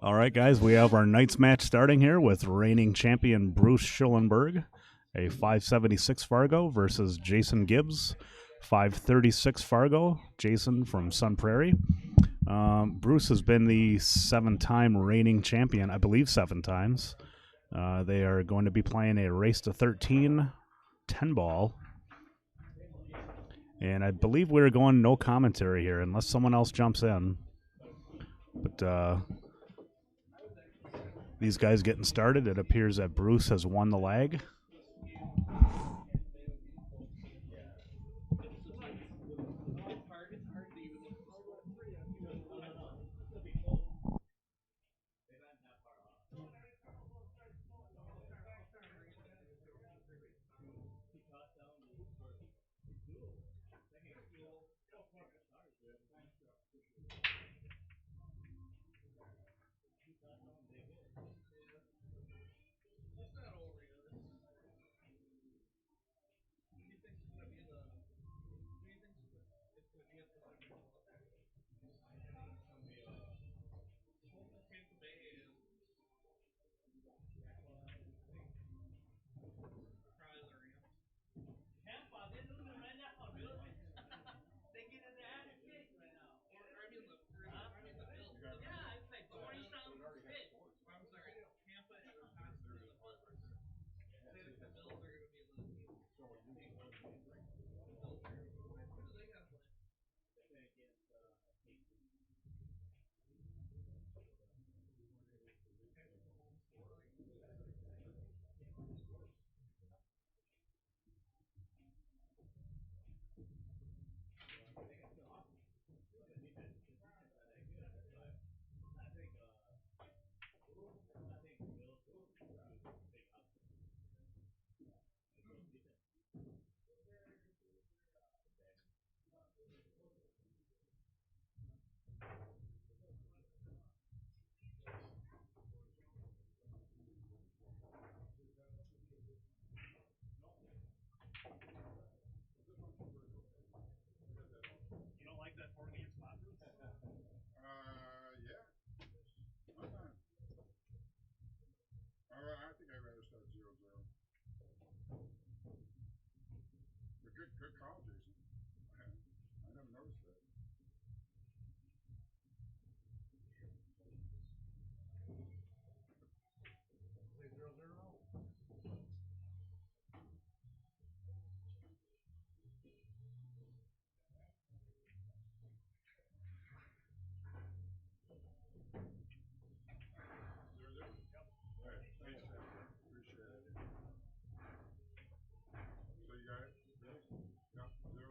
All right, guys, we have our night's match starting here with reigning champion Bruce Schulenberg, a 576 Fargo versus Jason Gibbs, 536 Fargo. Jason from Sun Prairie. Bruce has been the 7-time reigning champion, I believe 7 times. They are going to be playing a race to 13 10-ball. And I believe we're going no commentary here unless someone else jumps in. But these guys getting started. It appears that Bruce has won the lag. I think I'd rather start 0-0. But good call, Jason. I never noticed that. Thanks, appreciate it. So you got it? Yep, 0-0.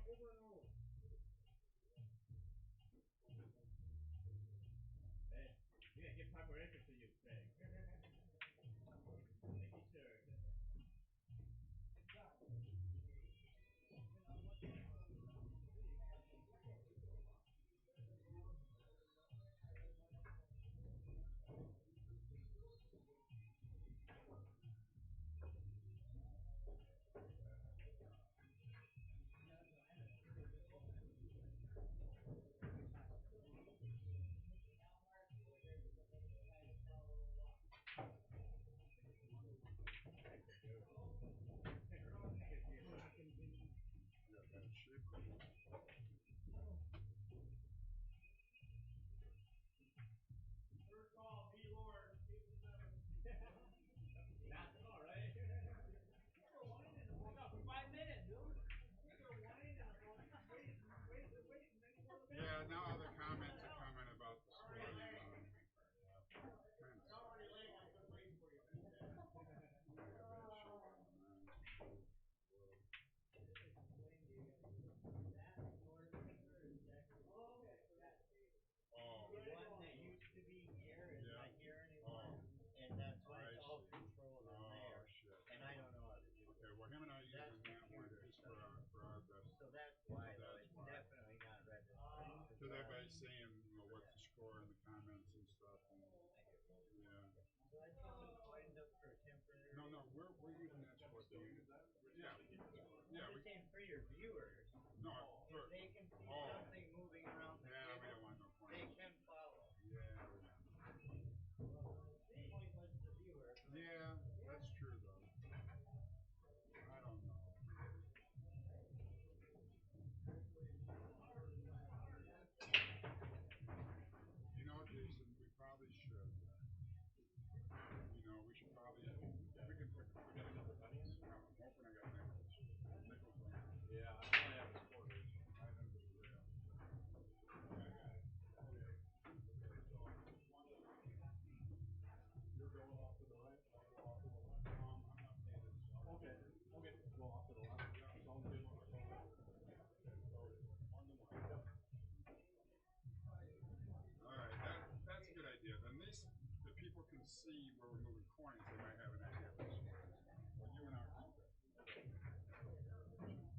over and over. Hey, we gotta get preparation for you, Craig. Making sure. You got bad shape. First call, B Lord, 8-7. Not all right. Still whining. Hold on for 5 minutes, dude. Still whining. Wait, and then you go to bed. Yeah, now all the comments are coming about the score. Already Kind late. of It's already late. I've been waiting for you. Oh. The one that used to be here is Yeah. not here anymore, and that's why it's all see. controlled in Oh, there. shit. And I don't know how to do Okay, it. well, him and I are That's using that one computer just stuff. for our best. So that's why, So though, that's it's why. definitely not registered. Because everybody's saying, what's the score in the comments and stuff. And, yeah. So I put some coins up for temporary. No, we're using that score. Yeah. Yeah. I'm just saying for your viewers, No, if they can see something moving around the yeah, we table, don't want no they points. can follow. Yeah. Pointless to the viewer. Yeah, that's true though. I don't know. You know, Jason, we probably should. We should probably. We can put. I'm hoping I got nickels. Nickels on. Yeah, I probably have a score. Right under the rail. You're going off to the right, I'll go off to the left. I'm not paying attention. Okay, go off to the left. Sounds good. On the left. All right, that's a good idea. Then this, the people can see where we're moving coins. They might have an idea what the score is. Well, you and I are good.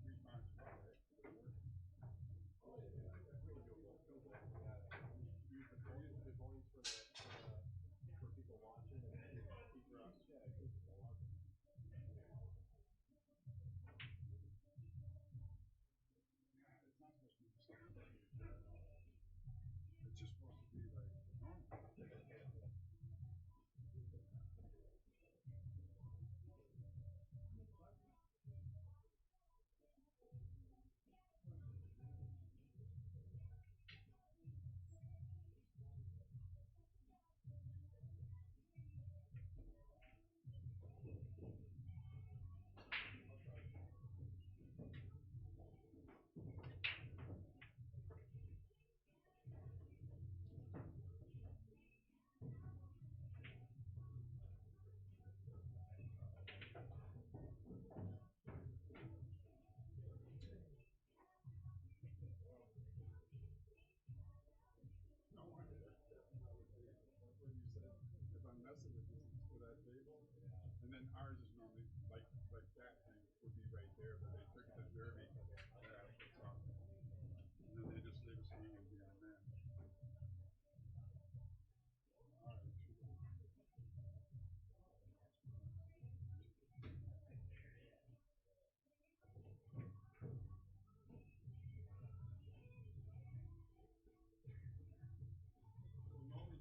We might as well, right? Use the coins for people watching and keep us. Yeah, keep people watching. Yeah, it's not supposed to be standard. It's just supposed to be like normal. No wonder that's what you said. If I'm messing with this, it's for that table. And then ours is normally like that thing would be right there, but they took it to Derby. That's what's up. And then they just leave us hanging here and there. All right. Well, normally,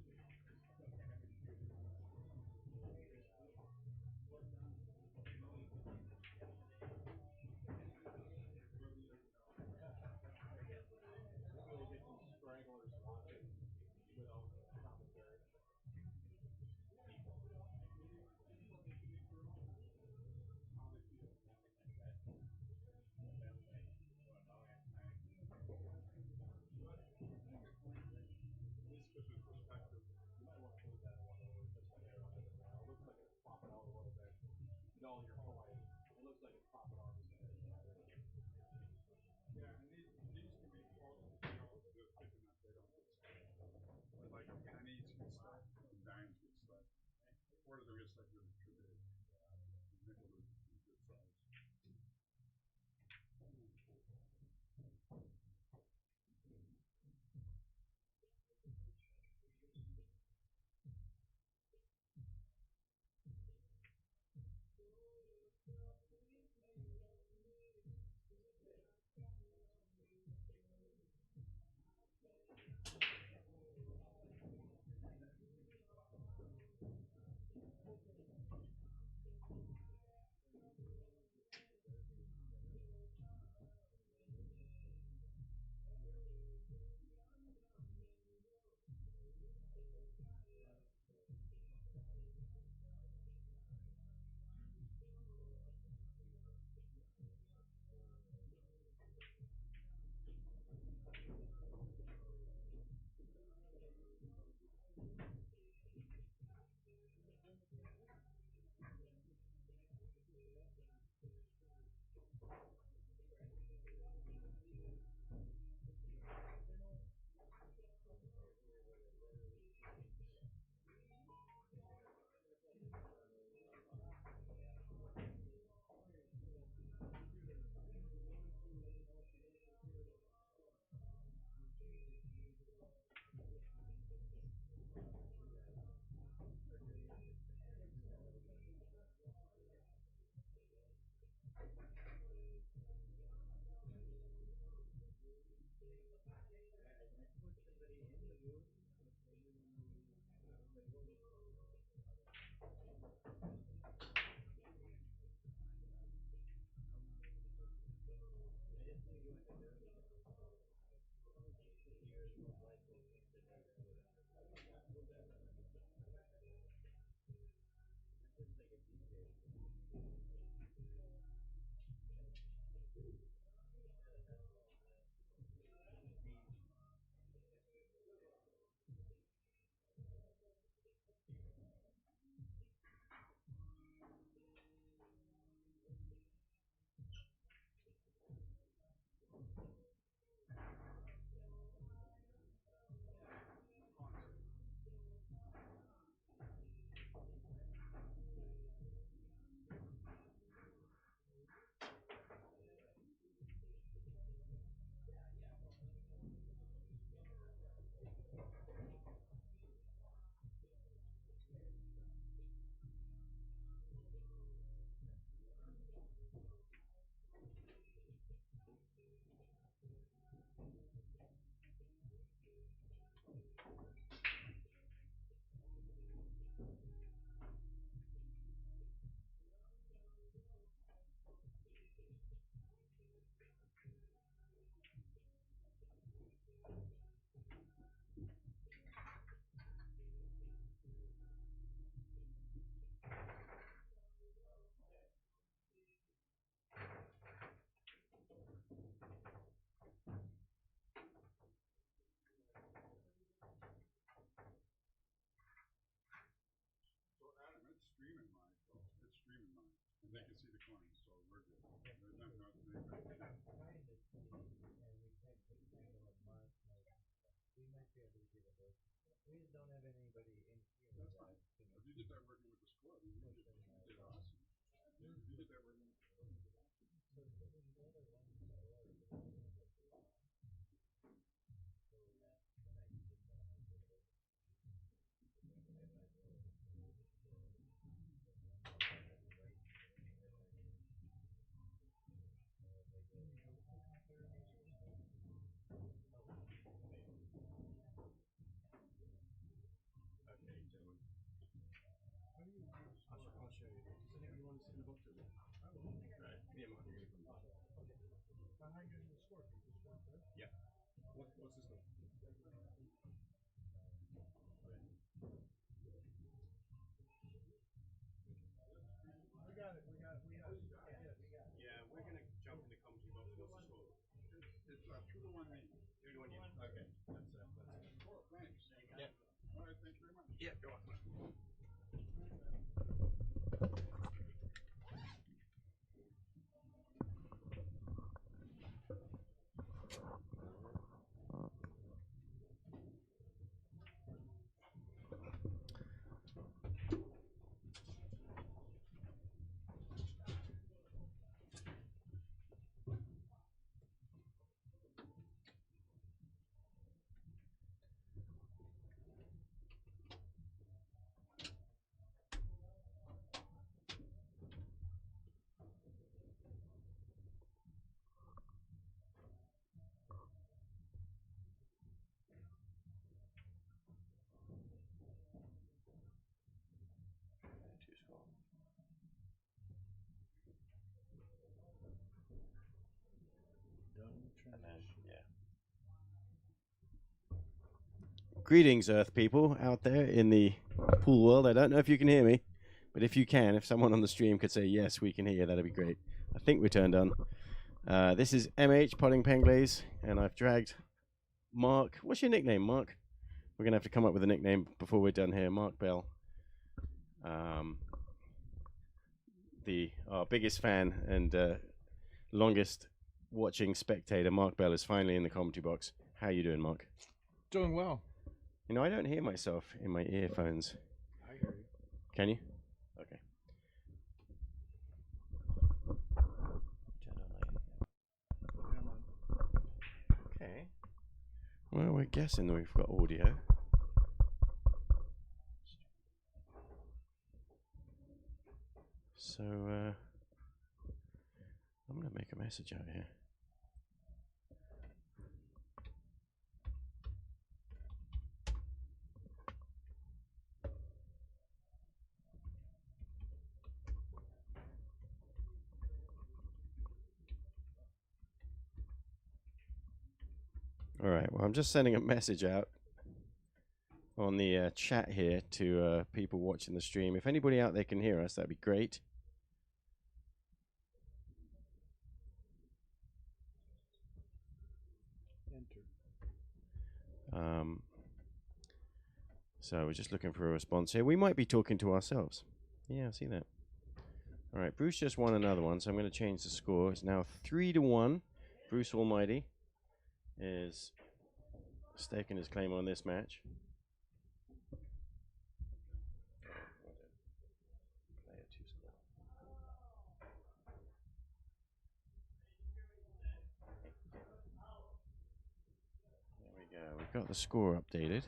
And they can see the coins, so we're good. There's nothing else to make right now. Trying to see, and we had nickname of Mark, we might be able to give it a look. We just don't have anybody in here That's that fine. can. If you get that working with the squad, you did awesome. If you get that working with the squad, you did awesome. So the other one score. So that when I sit down, I get it. Okay, gentlemen. I'll show you. Does anybody want to sit in the box with me? I will. Right. Me and Mark are going to come back. How are you using the score? Can you just watch that? Yeah. What's the score? We got it. Yeah, we're going to jump in the commentary box. What's the score? It's 2-1 me. 2-1 you. Okay. That's Cool, thanks. Yeah. All right, thank you very much. Yeah, you're welcome. Two score. And then, yeah. Greetings, Earth people out there in the pool world. I don't know if you can hear me, but if you can, if someone on the stream could say yes, we can hear you, that'd be great. I think we're turned on. This is MH Potting Penglaze, and I've dragged Mark. What's your nickname, Mark? We're gonna have to come up with a nickname before we're done here. Mark Bell, our biggest fan and longest watching spectator. Mark Bell is finally in the commentary box. How you doing, Mark? Doing well. You know, I don't hear myself in my earphones. I hear you. Can you? Okay. Turn on light. Yeah, man. Okay. Well, we're guessing that we've got audio. So, I'm going to make a message out here. All right, well, I'm just sending a message out on the chat here to people watching the stream. If anybody out there can hear us, that'd be great. Enter. So we're just looking for a response here. We might be talking to ourselves. Yeah, I see that. All right, Bruce just won another one, so I'm going to change the score. It's now 3-1. Bruce Almighty is staking his claim on this match. Player 2 score. There we go. We've got the score updated.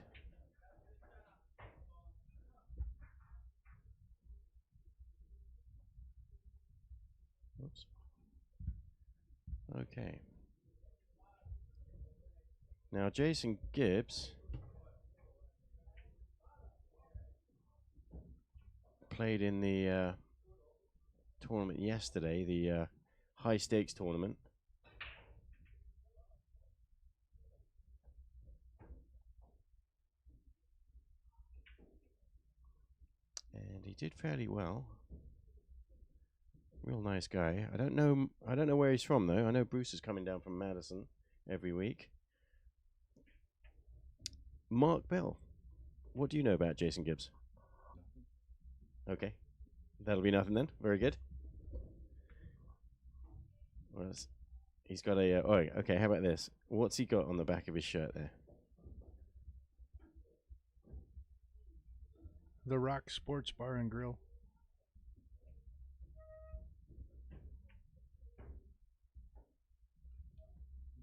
Oops. Okay. Now, Jason Gibbs played in the tournament yesterday, the high stakes tournament. And he did fairly well. Real nice guy. I don't know where he's from though. I know Bruce is coming down from Madison every week. Mark Bell, what do you know about Jason Gibbs? Nothing. Okay, that'll be nothing then. Very good. He's got a. Oh, okay. How about this? What's he got on the back of his shirt there? The Rock Sports Bar and Grill.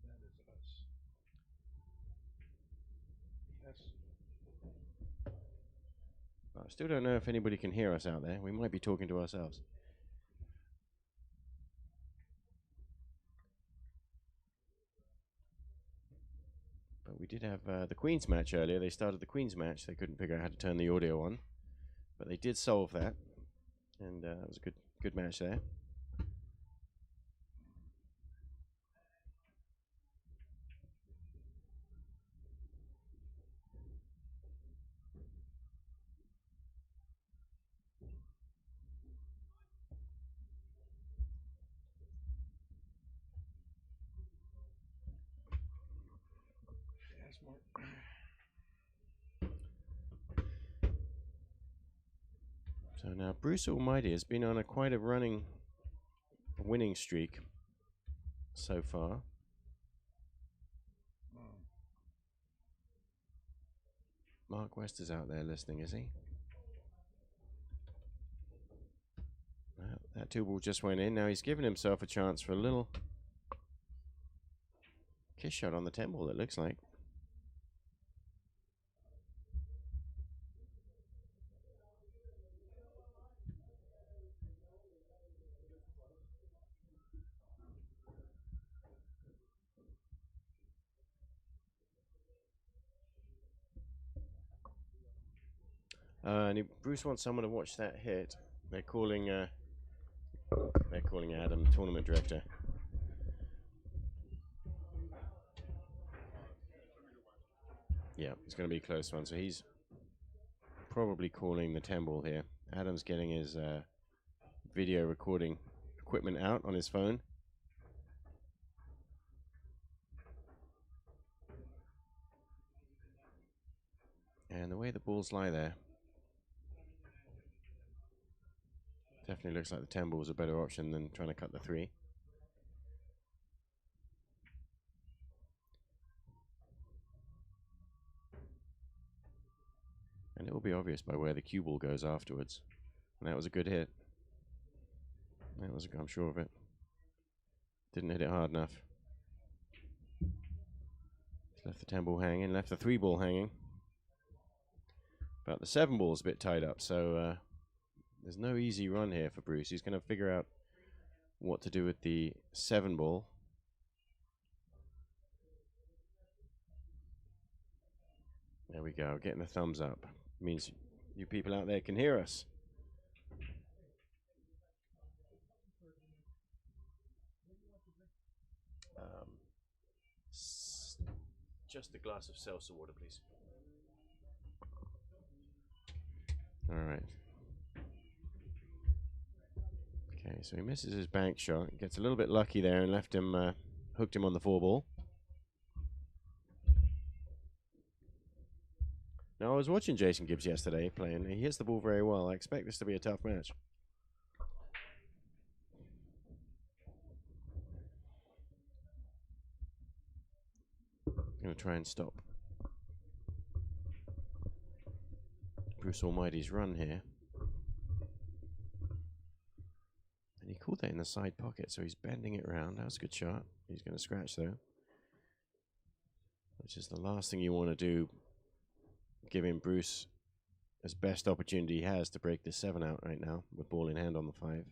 That is us. Yes. I still don't know if anybody can hear us out there. We might be talking to ourselves. But we did have the Queen's match earlier. They started the Queen's match. They couldn't figure out how to turn the audio on, but they did solve that, and it was a good match there. Yes, Mark. So now Bruce Almighty has been on quite a winning streak so far. Mark West is out there listening, is he? Well, that 2-ball just went in. Now he's given himself a chance for a little kiss shot on the 10-ball, it looks like. Bruce wants someone to watch that hit. They're calling Adam, tournament director. Yeah, it's going to be a close one. So he's probably calling the 10-ball here. Adam's getting his video recording equipment out on his phone. And the way the balls lie there, definitely looks like the 10-ball is a better option than trying to cut the 3. And it will be obvious by where the cue ball goes afterwards. And that was a good hit. I'm sure of it. Didn't hit it hard enough. Left the 10-ball hanging, left the 3-ball hanging. But the 7-ball's a bit tied up, so there's no easy run here for Bruce. He's going to figure out what to do with the 7-ball. There we go, getting a thumbs up. Means you people out there can hear us. Just a glass of seltzer water, please. All right. Okay, so he misses his bank shot. Gets a little bit lucky there and left him, hooked him on the 4-ball. Now, I was watching Jason Gibbs yesterday playing. He hits the ball very well. I expect this to be a tough match. I'm going to try and stop Bruce Almighty's run here. And he caught that in the side pocket, so he's bending it around. That was a good shot. He's going to scratch, though. Which is the last thing you want to do, giving Bruce his best opportunity he has to break this 7 out right now with ball in hand on the 5.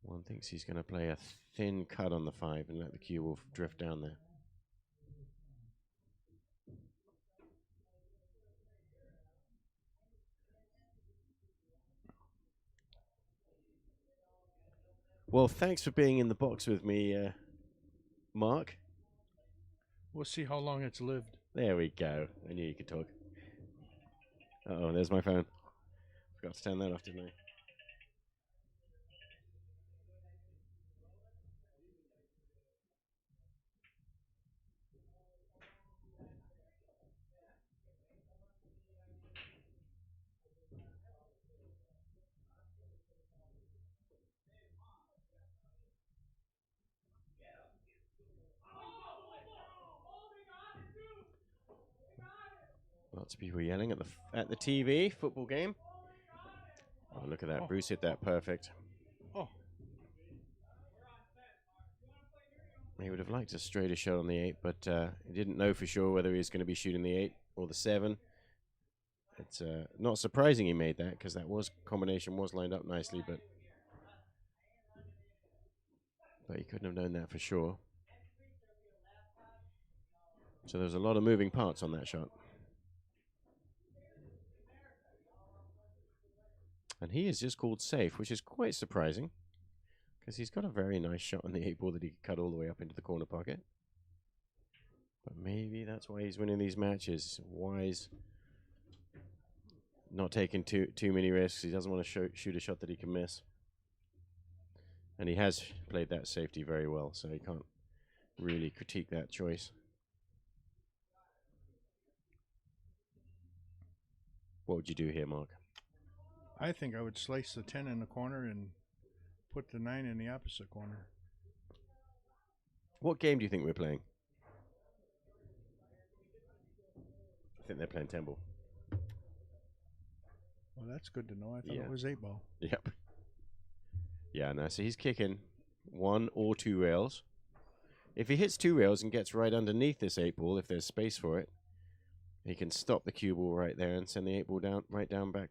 One thinks he's going to play a thin cut on the 5 and let the cue ball drift down there. Well, thanks for being in the box with me, Mark. We'll see how long it's lived. There we go. I knew you could talk. Uh-oh, there's my phone. Forgot to turn that off, didn't I? Lots of people yelling at the TV football game. Oh, look at that! Oh. Bruce hit that perfect. Oh, He would have liked a straighter shot on the 8, but he didn't know for sure whether he was going to be shooting the 8 or the 7. It's not surprising he made that because that combination was lined up nicely, but he couldn't have known that for sure. So there's a lot of moving parts on that shot. And he is just called safe, which is quite surprising because he's got a very nice shot on the 8 ball that he could cut all the way up into the corner pocket. But maybe that's why he's winning these matches. Wise, not taking too many risks. He doesn't want to shoot a shot that he can miss. And he has played that safety very well, so he can't really critique that choice. What would you do here, Mark? I think I would slice the 10 in the corner and put the 9 in the opposite corner. What game do you think we're playing? I think they're playing 10 ball. Well, that's good to know. I thought Yeah. it was 8 ball. Yep. Yeah, no, so he's kicking 1 or 2 rails. If he hits 2 rails and gets right underneath this 8 ball, if there's space for it, he can stop the cue ball right there and send the 8 ball down, right down back,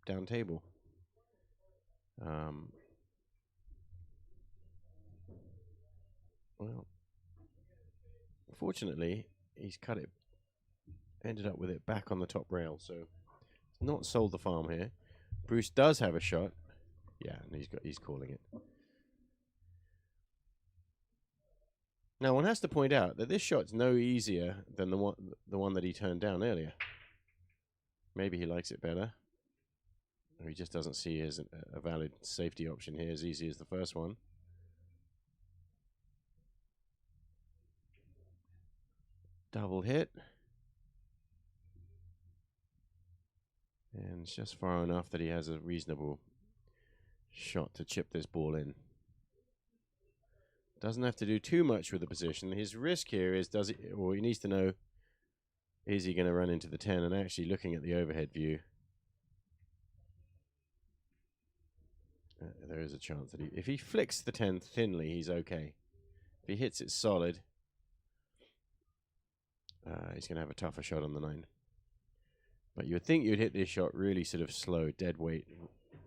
down table. Well, fortunately, he's ended up with it back on the top rail, so not sold the farm here. Bruce does have a shot. Yeah, and he's calling it. Now, one has to point out that this shot's no easier than the one that he turned down earlier. Maybe he likes it better, or he just doesn't see it as a valid safety option here as easy as the first one. Double hit. And it's just far enough that he has a reasonable shot to chip this ball in. Doesn't have to do too much with the position. His risk here is, he needs to know, is he going to run into the 10? And actually looking at the overhead view, there is a chance that if he flicks the 10 thinly, he's okay. If he hits it solid, he's going to have a tougher shot on the 9. But you would think you'd hit this shot really sort of slow, dead weight,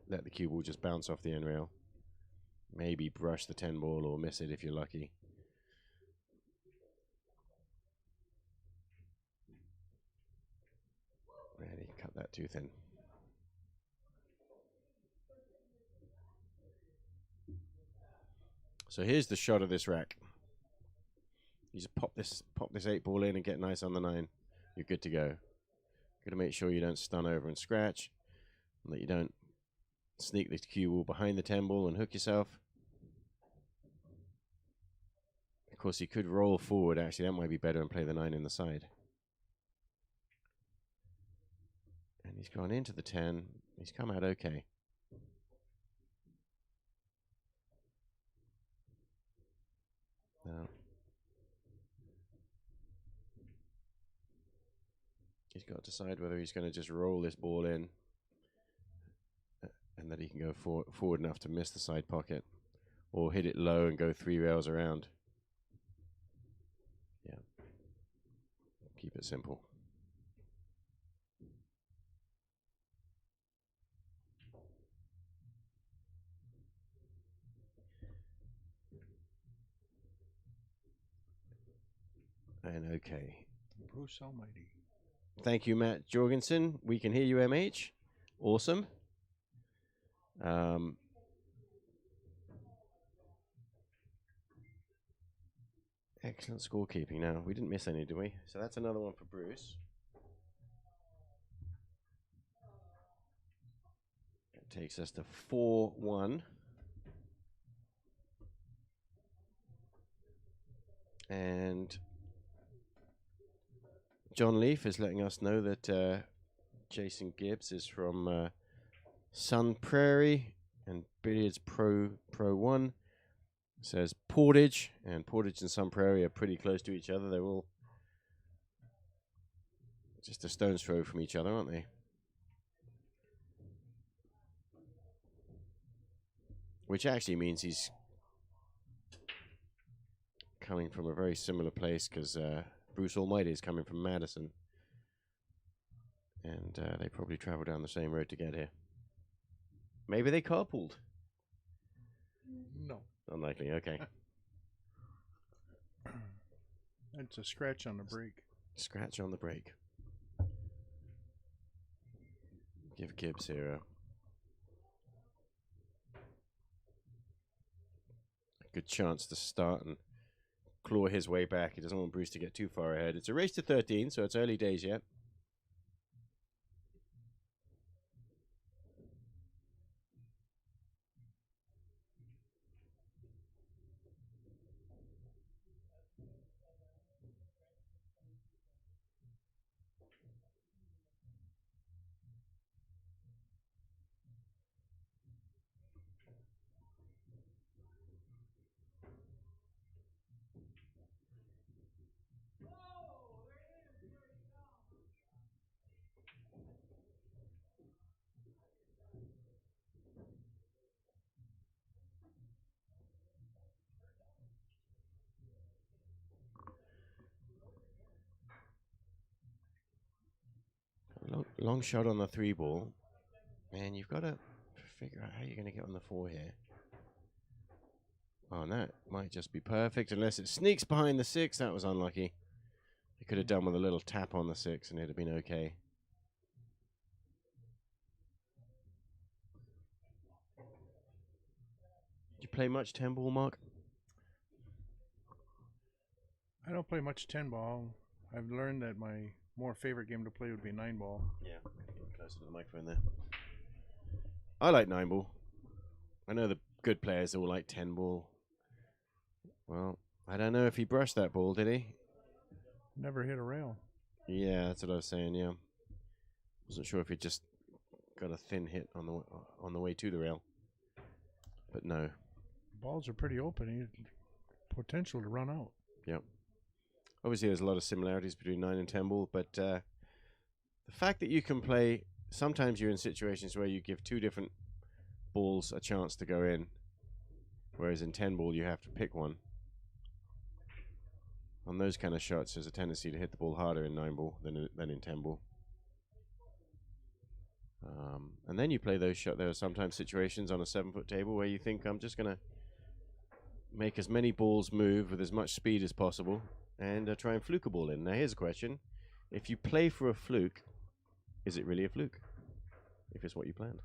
let the cue ball just bounce off the end rail. Maybe brush the 10 ball or miss it if you're lucky. Really cut that too thin. So here's the shot of this rack. You just pop this 8 ball in and get nice on the 9. You're good to go. Got to make sure you don't stun over and scratch, and that you don't sneak the cue ball behind the 10 ball and hook yourself. Of course, you could roll forward. Actually, that might be better and play the 9 in the side. And he's gone into the 10. He's come out okay. Now, he's got to decide whether he's going to just roll this ball in and that he can go forward enough to miss the side pocket, or hit it low and go 3 rails around. Yeah. Keep it simple. And okay. Bruce Almighty. Thank you, Matt Jorgensen. We can hear you, MH. Awesome. Excellent scorekeeping. Now, we didn't miss any, did we? So that's another one for Bruce. That takes us to 4-1. And John Leaf is letting us know that Jason Gibbs is from Sun Prairie and Billiards Pro 1. Says Portage, and Portage and Sun Prairie are pretty close to each other. They're all just a stone's throw from each other, aren't they? Which actually means he's coming from a very similar place, because Bruce Almighty is coming from Madison. And they probably travel down the same road to get here. Maybe they carpooled. No. Unlikely, okay. It's a scratch on the brake. Scratch on the brake. Give Gibbs here a good chance to start and claw his way back. He doesn't want Bruce to get too far ahead. It's a race to 13, so it's early days yet. Long shot on the 3 ball. Man, you've got to figure out how you're going to get on the 4 here. Oh, and that might just be perfect unless it sneaks behind the 6. That was unlucky. He could have done with a little tap on the 6 and it'd have been okay. Did you play much 10 ball, Mark? I don't play much 10 ball. I've learned that my more favorite game to play would be 9 ball. Yeah, get closer to the microphone there. I like 9 ball. I know the good players all like 10 ball. Well, I don't know if he brushed that ball, did he? Never hit a rail. Yeah, that's what I was saying, yeah. Wasn't sure if he just got a thin hit on the way to the rail. But no. Balls are pretty open. He had potential to run out. Yep. Obviously, there's a lot of similarities between 9 and 10 ball, but the fact that you can play, sometimes you're in situations where you give 2 different balls a chance to go in, whereas in 10 ball you have to pick one. On those kind of shots, there's a tendency to hit the ball harder in 9 ball than in 10 ball. And then you play those shots. There are sometimes situations on a 7-foot table where you think, I'm just going to make as many balls move with as much speed as possible and try and fluke a ball in. Now, here's a question. If you play for a fluke, is it really a fluke? If it's what you planned.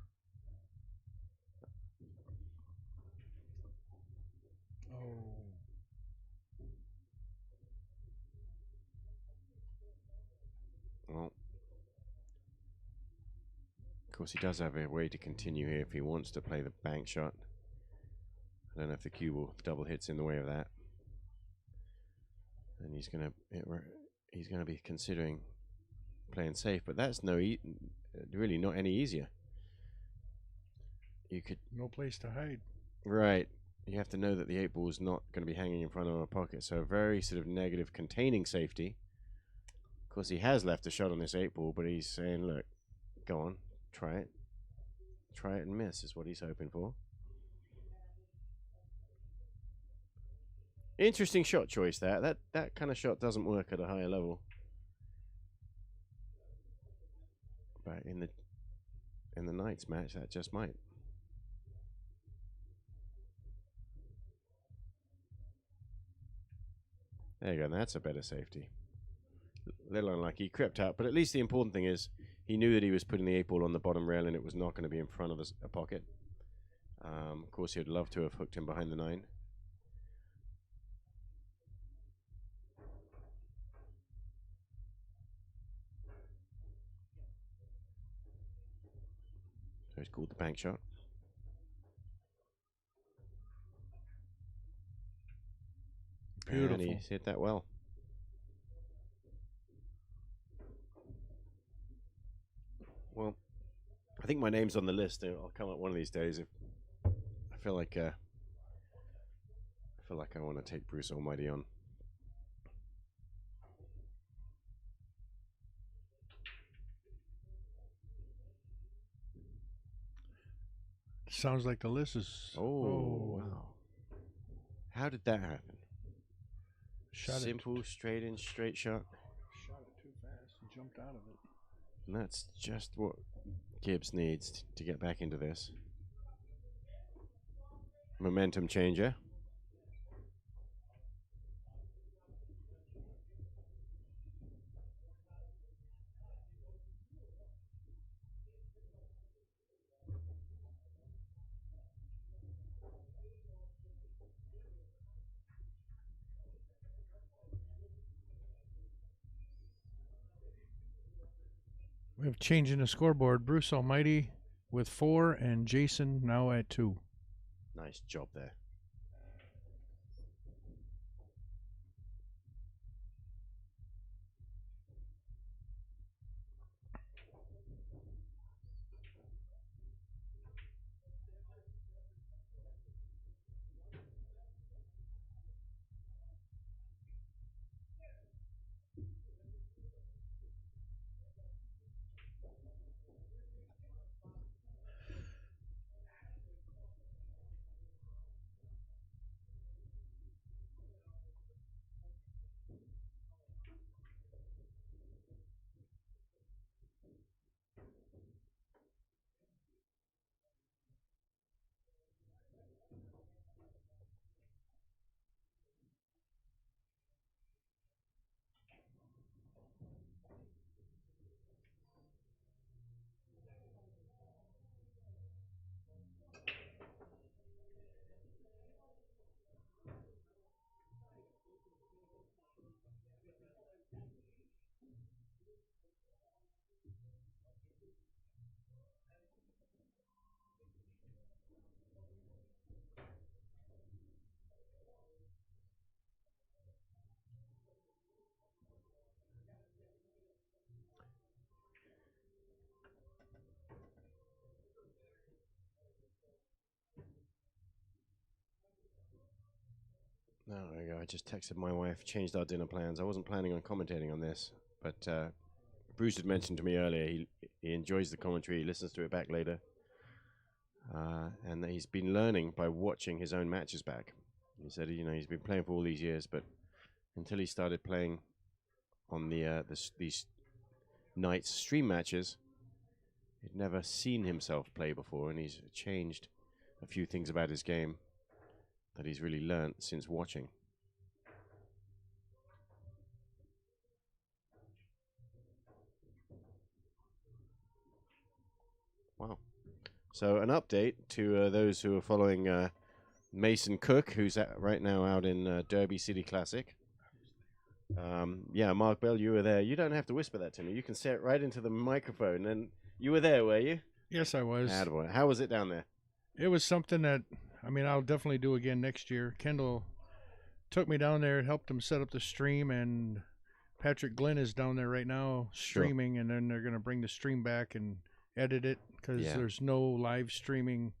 Oh. Well, of course, he does have a way to continue here if he wants to play the bank shot. I don't know if the cue ball double hits in the way of that. And he's gonna be considering playing safe, but that's really not any easier. You could No place to hide. right. You have to know that the 8 ball is not going to be hanging in front of a pocket, so a very sort of negative containing safety. Of course, he has left a shot on this 8 ball, but he's saying, "Look, go on, try it and miss," is what he's hoping for. Interesting shot choice there. That kind of shot doesn't work at a higher level. But in the Knights match, that just might. There you go, and that's a better safety. A little unlucky, he crept out, but at least the important thing is he knew that he was putting the 8 ball on the bottom rail and it was not going to be in front of a pocket. Of course, he'd love to have hooked him behind the 9. So he's called the bank shot. Beautiful. And he's hit that well. Well, I think my name's on the list. I'll come up one of these days. If I feel like I want to take Bruce Almighty on. Sounds like the list is. Oh, wow. How did that happen? Shot Simple, straight in, straight shot. Shot it too fast and jumped out of it. And that's just what Gibbs needs to get back into this. Momentum changer. We have change in the scoreboard. Bruce Almighty with 4 and Jason now at 2. Nice job there. There we go. I just texted my wife, changed our dinner plans. I wasn't planning on commentating on this, but Bruce had mentioned to me earlier he enjoys the commentary, he listens to it back later, and that he's been learning by watching his own matches back. He said, he's been playing for all these years, but until he started playing on these nights stream matches, he'd never seen himself play before, and he's changed a few things about his game that he's really learnt since watching. Wow. So an update to those who are following Mason Cook, who's right now out in Derby City Classic. Yeah, Mark Bell, you were there. You don't have to whisper that to me. You can say it right into the microphone. And you were there, were you? Yes, I was. Attaboy. How was it down there? It was something that, I'll definitely do again next year. Kendall took me down there, helped him set up the stream, and Patrick Glenn is down there right now streaming, and then they're going to bring the stream back and edit it because there's no live streaming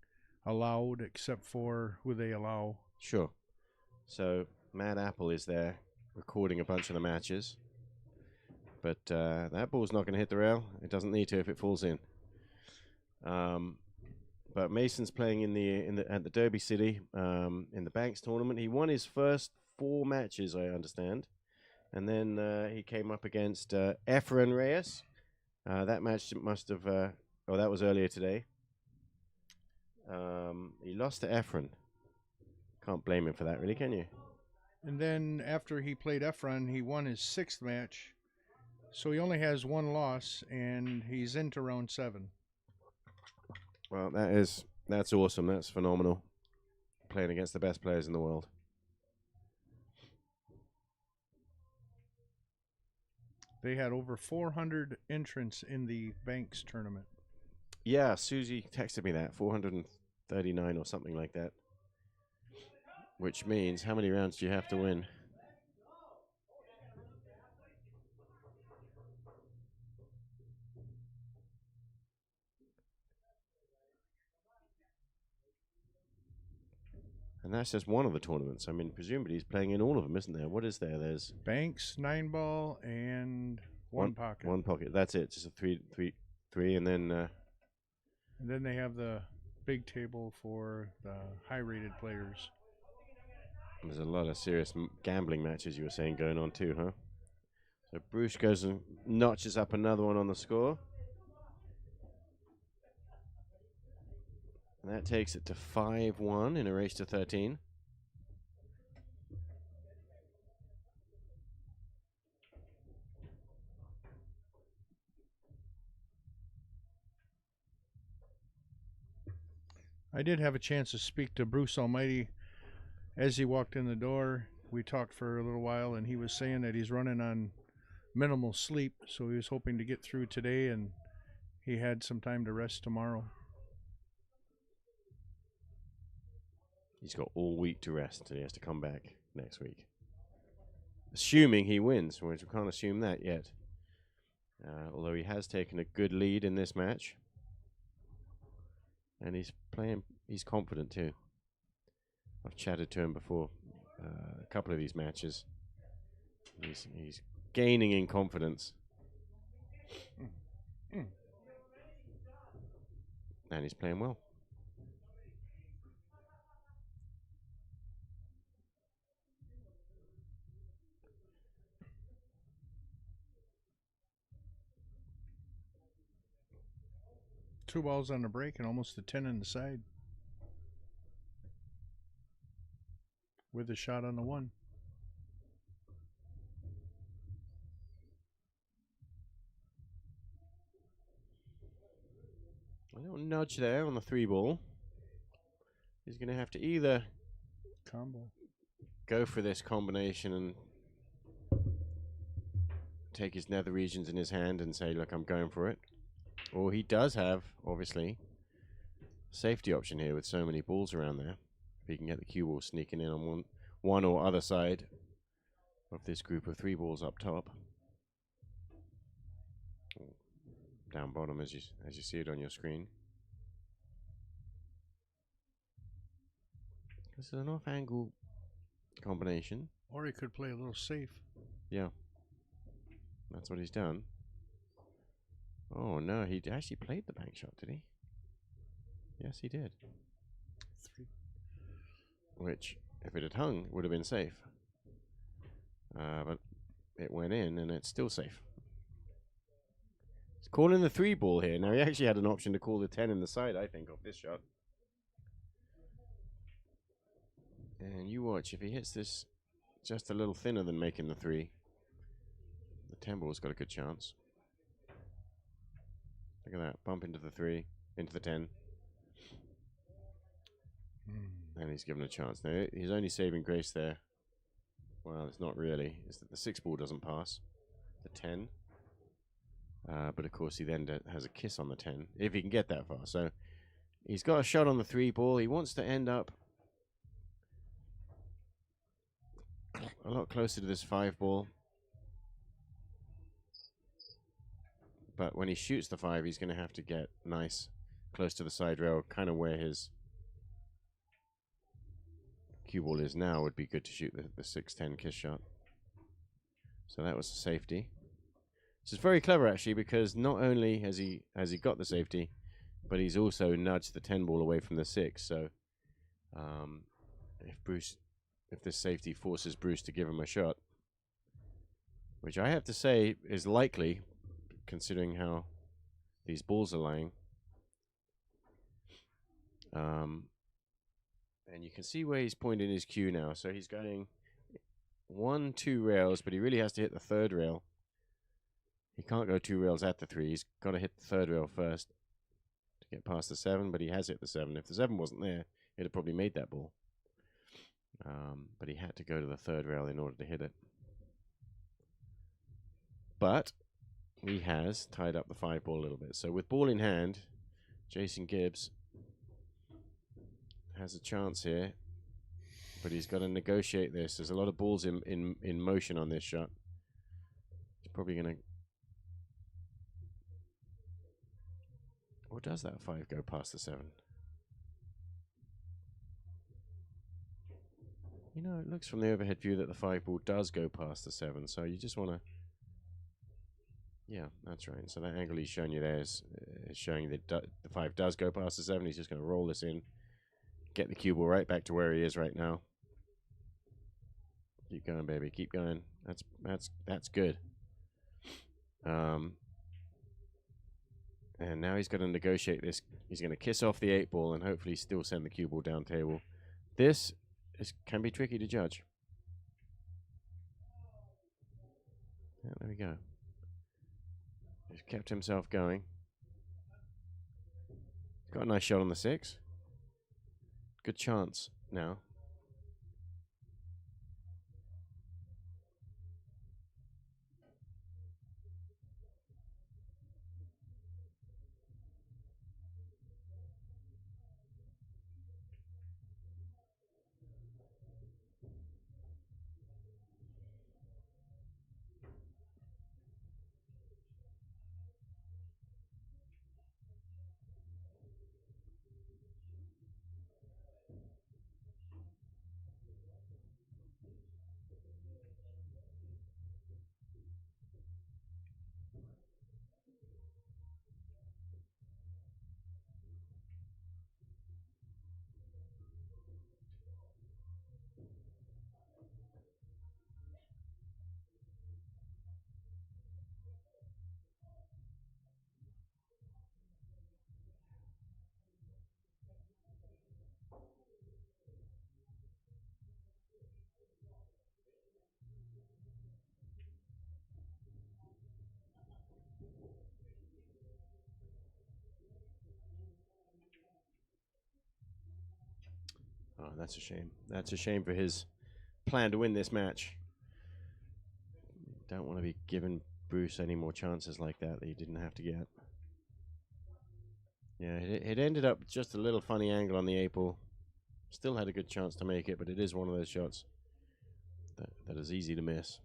allowed except for who they allow. Sure. So Mad Apple is there recording a bunch of the matches, but that ball's not going to hit the rail. It doesn't need to if it falls in. But Mason's playing at the Derby City in the Banks tournament. He won his first 4 matches, I understand, and then he came up against Efren Reyes. That match must have. That was earlier today. He lost to Efren. Can't blame him for that, really, can you? And then after he played Efren, he won his 6th match. So he only has 1 loss, and he's into round 7. Well, that's awesome. That's phenomenal. Playing against the best players in the world. They had over 400 entrants in the Banks tournament. Yeah, Susie texted me that, 439 or something like that. Which means, how many rounds do you have to win? And that's just one of the tournaments. I mean, presumably he's playing in all of them, isn't there? What is there? There's Banks, 9-ball, and one pocket. One pocket. That's it. Just a three, and then. And then they have the big table for the high-rated players. There's a lot of serious gambling matches you were saying going on too, huh? So Bruce goes and notches up another one on the score. And that takes it to 5-1 in a race to 13. I did have a chance to speak to Bruce Almighty as he walked in the door. We talked for a little while, and he was saying that he's running on minimal sleep, so he was hoping to get through today, and he had some time to rest tomorrow. He's got all week to rest until he has to come back next week. Assuming he wins, which we can't assume that yet. Although he has taken a good lead in this match. And he's confident too. I've chatted to him before a couple of these matches. He's gaining in confidence. And he's playing well. Two balls on the break and almost a 10 on the side. With a shot on the 1. A little nudge there on the 3 ball. He's going to have to either Combo. go for this combination and take his nether regions in his hand and say, look, I'm going for it. Or he does have, obviously, a safety option here with so many balls around there. If he can get the cue ball sneaking in on one or other side of this group of 3 balls up top. Down bottom as you see it on your screen. This is an off-angle combination. Or he could play a little safe. Yeah. That's what he's done. Oh, no, he actually played the bank shot, did he? Yes, he did. 3. Which, if it had hung, would have been safe. But it went in, and it's still safe. He's calling the 3 ball here. Now, he actually had an option to call the 10 in the side, I think, off this shot. And you watch, if he hits this just a little thinner than making the 3, the 10 ball's got a good chance. Look at that. Bump into the 3, into the 10. And he's given a chance. Now, his only saving grace there, well, it's not really, is that the 6 ball doesn't pass. The 10. But, of course, he then has a kiss on the 10, if he can get that far. So, he's got a shot on the 3 ball. He wants to end up a lot closer to this 5 ball. But when he shoots the 5, he's going to have to get nice close to the side rail, kind of where his cue ball is now. Would be good to shoot the 6-10 kiss shot. So that was a safety. This is very clever actually, because not only has he got the safety, but he's also nudged the 10 ball away from the 6. So if this safety forces Bruce to give him a shot, which I have to say is likely, considering how these balls are lying. And you can see where he's pointing his cue now. So he's going 1, 2 rails, but he really has to hit the 3rd rail. He can't go 2 rails at the 3. He's got to hit the 3rd rail first to get past the 7, but he has hit the 7. If the 7 wasn't there, he'd have probably made that ball. But he had to go to the 3rd rail in order to hit it. But he has tied up the 5 ball a little bit. So with ball in hand, Jason Gibbs has a chance here, but he's got to negotiate this. There's a lot of balls in motion on this shot. He's probably going to... Or does that 5 go past the 7? You know, it looks from the overhead view that the 5 ball does go past the 7, so you just want to... Yeah, that's right. So that angle he's shown you there is is showing that the 5 does go past the 7. He's just going to roll this in, get the cue ball right back to where he is right now. Keep going, baby. Keep going. That's good. And now he's going to negotiate this. He's going to kiss off the 8 ball and hopefully still send the cue ball down table. This can be tricky to judge. Yeah, there we go. He's kept himself going. Got a nice shot on the 6. Good chance now. Oh, that's a shame. That's a shame for his plan to win this match. Don't want to be giving Bruce any more chances like that he didn't have to get. Yeah, it ended up just a little funny angle on the 8 ball. Still had a good chance to make it, but it is one of those shots that is easy to miss.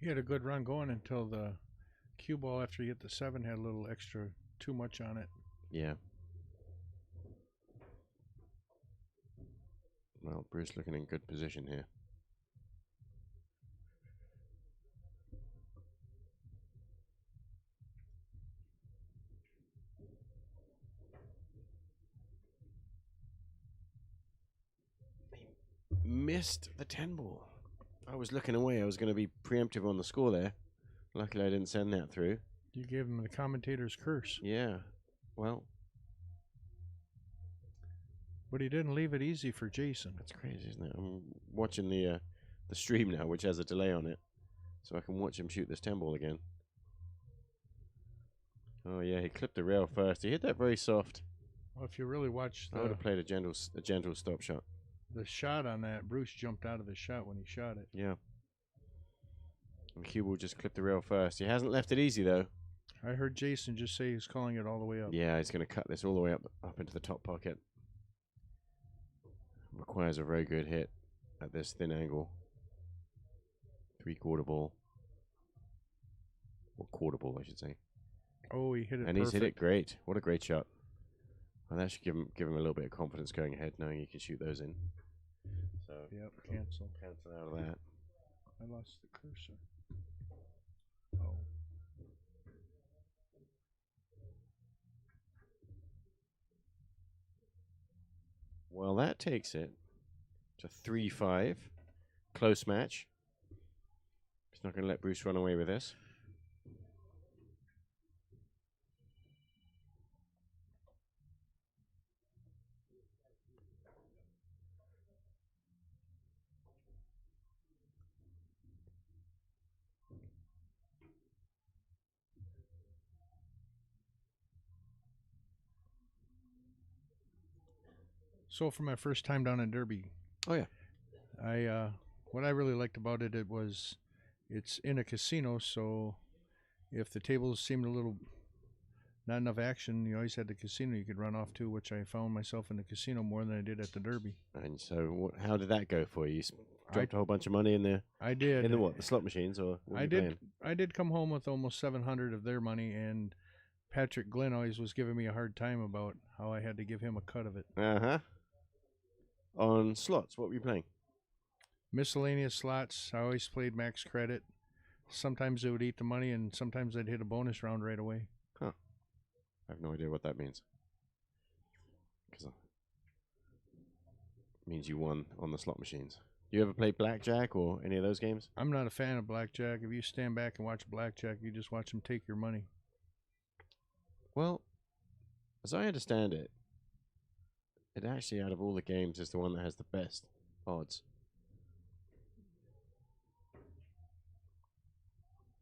He had a good run going until the cue ball after he hit the 7 had a little extra too much on it. Yeah. Well, Bruce looking in good position here. He missed the 10 ball. I was looking away. I was going to be preemptive on the score there. Luckily, I didn't send that through. You gave him the commentator's curse. Yeah. Well, but he didn't leave it easy for Jason. That's crazy, isn't it? I'm watching the stream now, which has a delay on it, so I can watch him shoot this 10 ball again. Oh yeah, he clipped the rail first. He hit that very soft. Well, if you really watch I would have played a gentle stop shot. The shot on that, Bruce jumped out of the shot when he shot it. Yeah. And cue ball just clipped the rail first. He hasn't left it easy though. I heard Jason just say he's calling it all the way up. Yeah, he's going to cut this all the way up into the top pocket. Requires a very good hit at this thin angle. 3/4 ball. Or quarter ball, I should say. Oh, he hit it and perfect. He's hit it great. What a great shot. And that should give him a little bit of confidence going ahead, knowing he can shoot those in. So yep, cancel out of that. I lost the cursor. Oh. Well, that takes it to 3-5. Close match. He's not going to let Bruce run away with this. So for my first time down in Derby. Oh yeah. What I really liked about it, it's in a casino, so if the tables seemed a little not enough action, you always had the casino you could run off to, which I found myself in the casino more than I did at the Derby. And so how did that go for you? You dropped a whole bunch of money in there? I did. In the what? The slot machines or what I did. I did come home with almost 700 of their money, and Patrick Glenn always was giving me a hard time about how I had to give him a cut of it. Uh-huh. On slots, what were you playing? Miscellaneous slots. I always played max credit. Sometimes it would eat the money, and sometimes I'd hit a bonus round right away. Huh. no idea what that means. Because it means you won on the slot machines. You ever play blackjack or any of those games? I'm not a fan of blackjack. If you stand back and watch blackjack, you just watch them take your money. Well, as I understand it, it actually, out of all the games, is the one that has the best odds.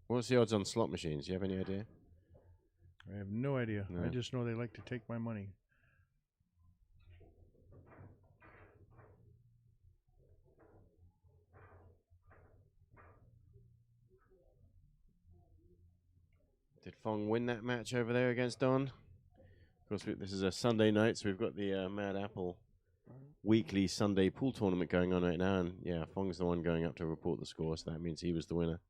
What's the odds on slot machines? Do you have any idea? I have no idea. No. I just know they like to take my money. Did Fong win that match over there against Don? Of course, this is a Sunday night, so we've got the Mad Apple weekly Sunday pool tournament going on right now. And yeah, Fong's the one going up to report the score, so that means he was the winner.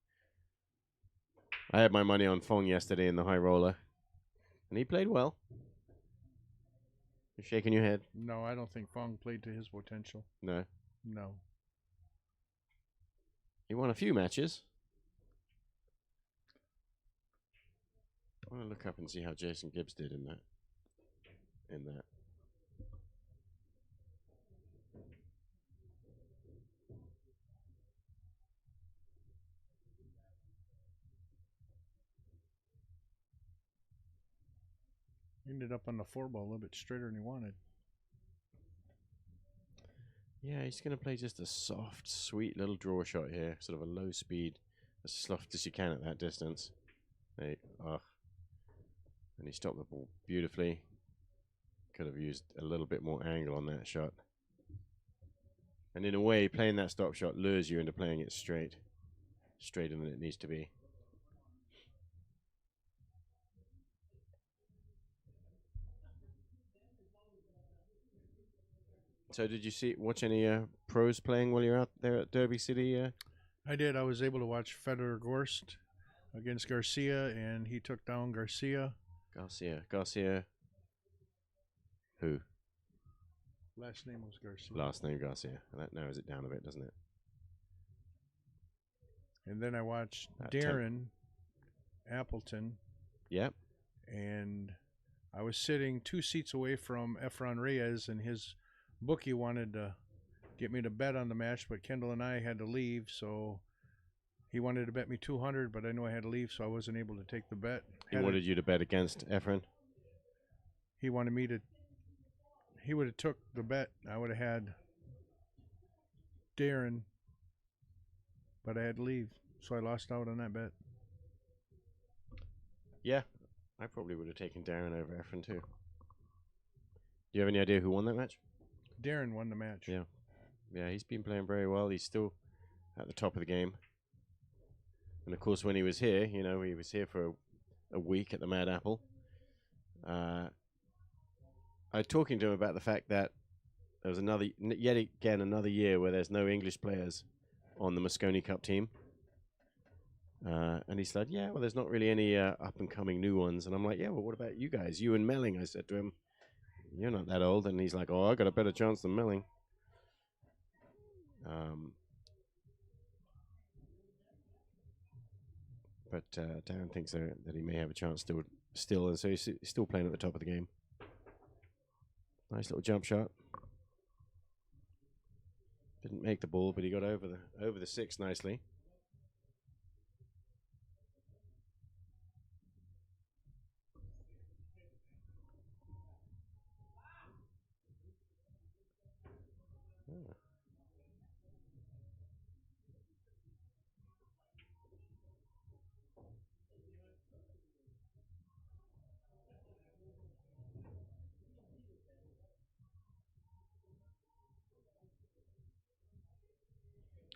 I had my money on Fong yesterday in the high roller, and he played well. You're shaking your head? No, I don't think Fong played to his potential. No. No. He won a few matches. I want to look up and see how Jason Gibbs did in that. Ended up on the 4-ball a little bit straighter than he wanted. Yeah, he's going to play just a soft, sweet little draw shot here. Sort of a low speed, as soft as you can at that distance. And he stopped the ball beautifully. Could have used a little bit more angle on that shot. And in a way, playing that stop shot lures you into playing it straight. Straighter than it needs to be. So did you watch any pros playing while you're out there at Derby City? I did. I was able to watch Federer Gorst against Garcia, and he took down Garcia. Garcia. Who? Last name was Garcia. Last name Garcia. That narrows it down a bit, doesn't it? And then I watched That Darren Appleton. Yep. And I was sitting 2 seats away from Efron Reyes, and his bookie wanted to get me to bet on the match, but Kendall and I had to leave, so he wanted to bet me 200, but I knew I had to leave, so I wasn't able to take the bet. He wanted you to bet against Efren? He wanted me to. He would have took the bet. I would have had Darren, but I had to leave, so I lost out on that bet. Yeah, I probably would have taken Darren over Efren too. Do you have any idea who won that match? Darren won the match. Yeah. Yeah, he's been playing very well. He's still at the top of the game. And of course, when he was here, he was here for a week at the Mad Apple. I was talking to him about the fact that there was yet again another year where there's no English players on the Moscone Cup team. And he said, yeah, well, there's not really any up-and-coming new ones. And I'm like, yeah, well, what about you guys? You and Melling, I said to him. You're not that old. And he's like, oh, I got a better chance than Melling. But Darren thinks that he may have a chance still, and so he's still playing at the top of the game. Nice little jump shot. Didn't make the ball, but he got over the 6 nicely.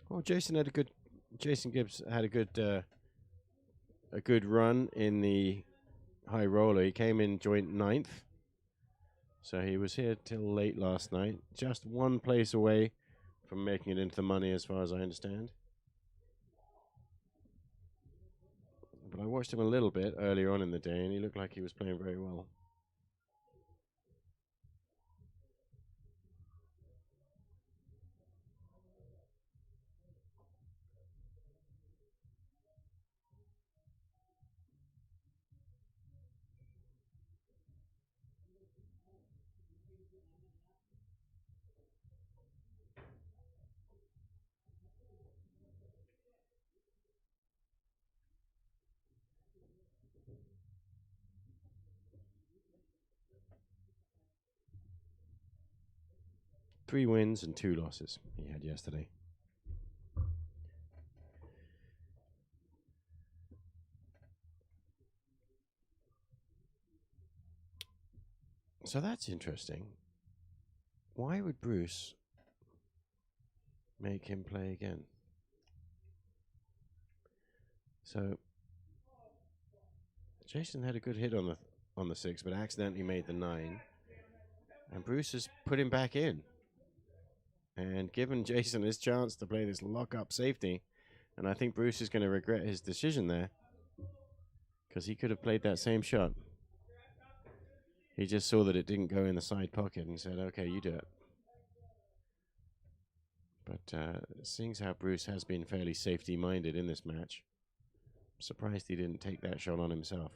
Well, Jason Gibbs had a good run in the high roller. He came in joint 9th. So he was here till late last night. Just one place away from making it into the money as far as I understand. But I watched him a little bit earlier on in the day and he looked like he was playing very well. 3 wins and 2 losses he had yesterday. So that's interesting. Why would Bruce make him play again? So Jason had a good hit on the 6, but accidentally made the 9. And Bruce has put him back in. And given Jason his chance to play this lock-up safety, and I think Bruce is going to regret his decision there, because he could have played that same shot. He just saw that it didn't go in the side pocket and said, okay, you do it. But seeing as how Bruce has been fairly safety-minded in this match, I'm surprised he didn't take that shot on himself.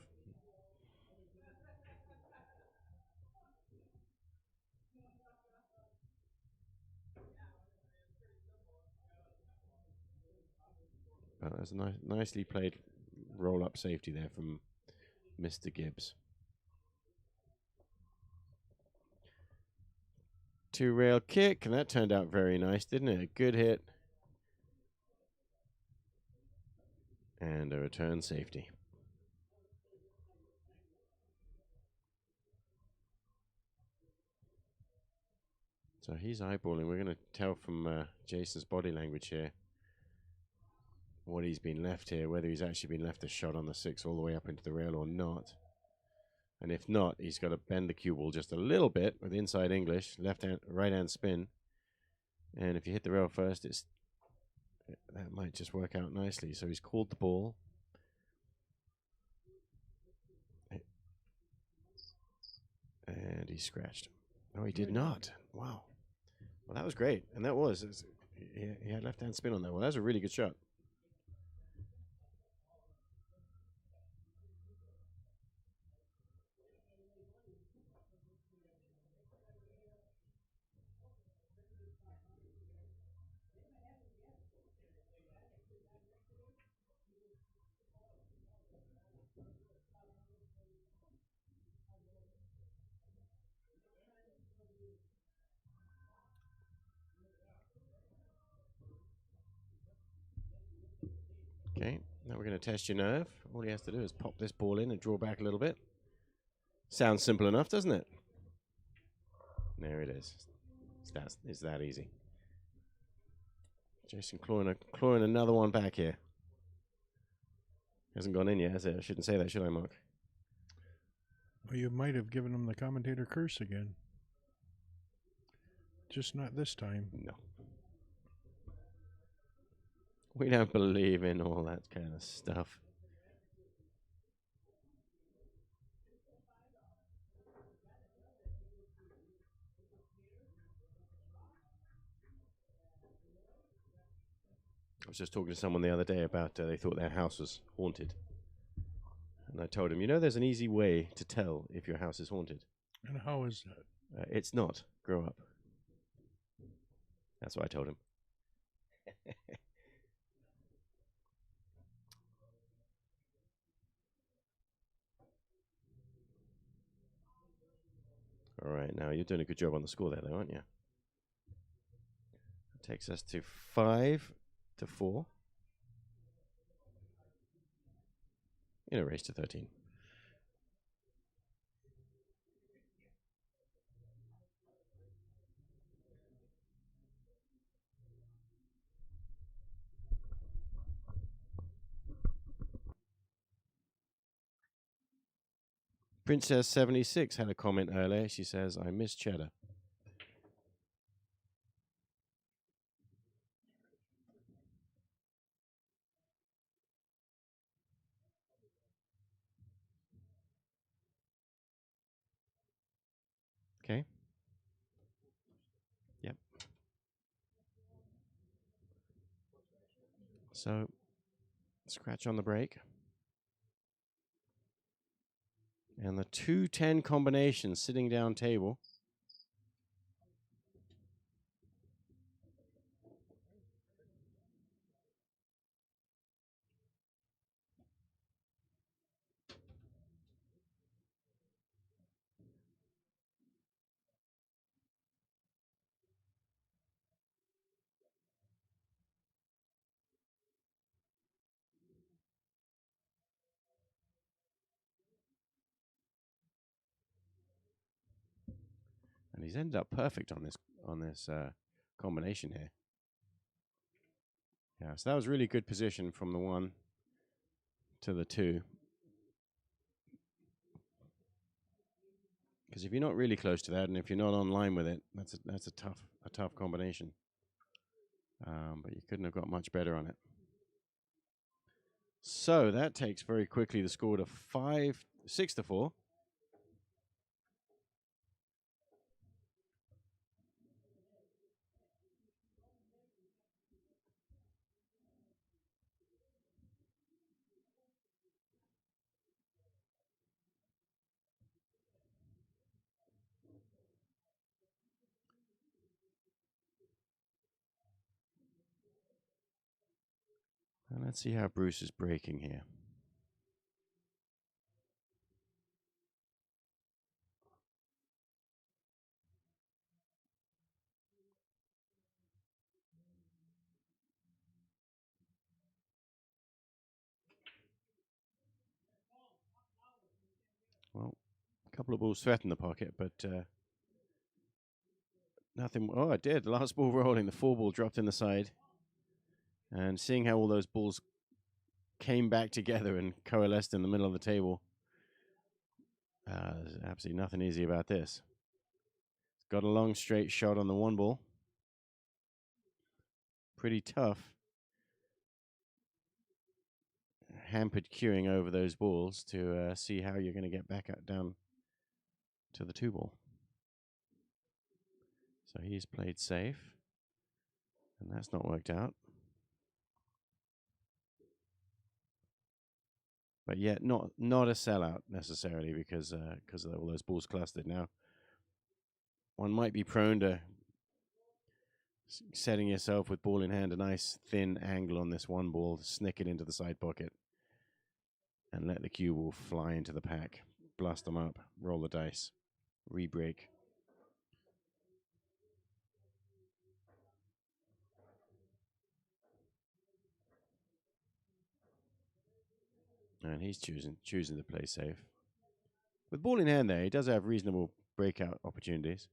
But that's a nicely played roll-up safety there from Mr. Gibbs. 2-rail kick, and that turned out very nice, didn't it? A good hit. And a return safety. So he's eyeballing. We're going to tell from Jason's body language here what he's been left here, whether he's actually been left a shot on the 6 all the way up into the rail or not. And if not, he's got to bend the cue ball just a little bit with inside English, right hand spin. And if you hit the rail first, that might just work out nicely. So he's called the ball. And he scratched. No, he did not. Wow. Well, that was great. And that was. He had left hand spin on that. Well, that was a really good shot. Okay, now we're going to test your nerve. All he has to do is pop this ball in and draw back a little bit. Sounds simple enough, doesn't it? There it is. It's that easy. Jason clawing another one back here. Hasn't gone in yet, has it? I shouldn't say that, should I, Mark? Well, you might have given him the commentator curse again. Just not this time. No. We don't believe in all that kind of stuff. I was just talking to someone the other day about they thought their house was haunted. And I told him, there's an easy way to tell if your house is haunted. And how is that? It's not. Grow up. That's what I told him. All right, now you're doing a good job on the score there, though, aren't you? That takes us to 5-4 in a race to 13. Princess 76 had a comment earlier. She says, I miss cheddar. Okay. Yep. So, scratch on the break. And the 2-10 combination sitting down table. And he's ended up perfect on this combination here. Yeah, so that was really good position from the 1 to the 2. Because if you're not really close to that, and if you're not online with it, that's a tough combination. But you couldn't have got much better on it. So that takes very quickly the score to 6-4. And let's see how Bruce is breaking here. Well, a couple of balls threaten the pocket, but nothing. Oh, it did. The last ball rolling. The 4 ball dropped in the side. And seeing how all those balls came back together and coalesced in the middle of the table, there's absolutely nothing easy about this. Got a long straight shot on the 1 ball. Pretty tough. Hampered queuing over those balls to see how you're going to get back down to the 2 ball. So he's played safe, and that's not worked out. But yet not a sellout necessarily because of all those balls clustered. Now, one might be prone to setting yourself with ball in hand a nice thin angle on this 1 ball, snick it into the side pocket, and let the cue ball fly into the pack, blast them up, roll the dice, re-break. And he's choosing to play safe. With ball in hand there, he does have reasonable breakout opportunities.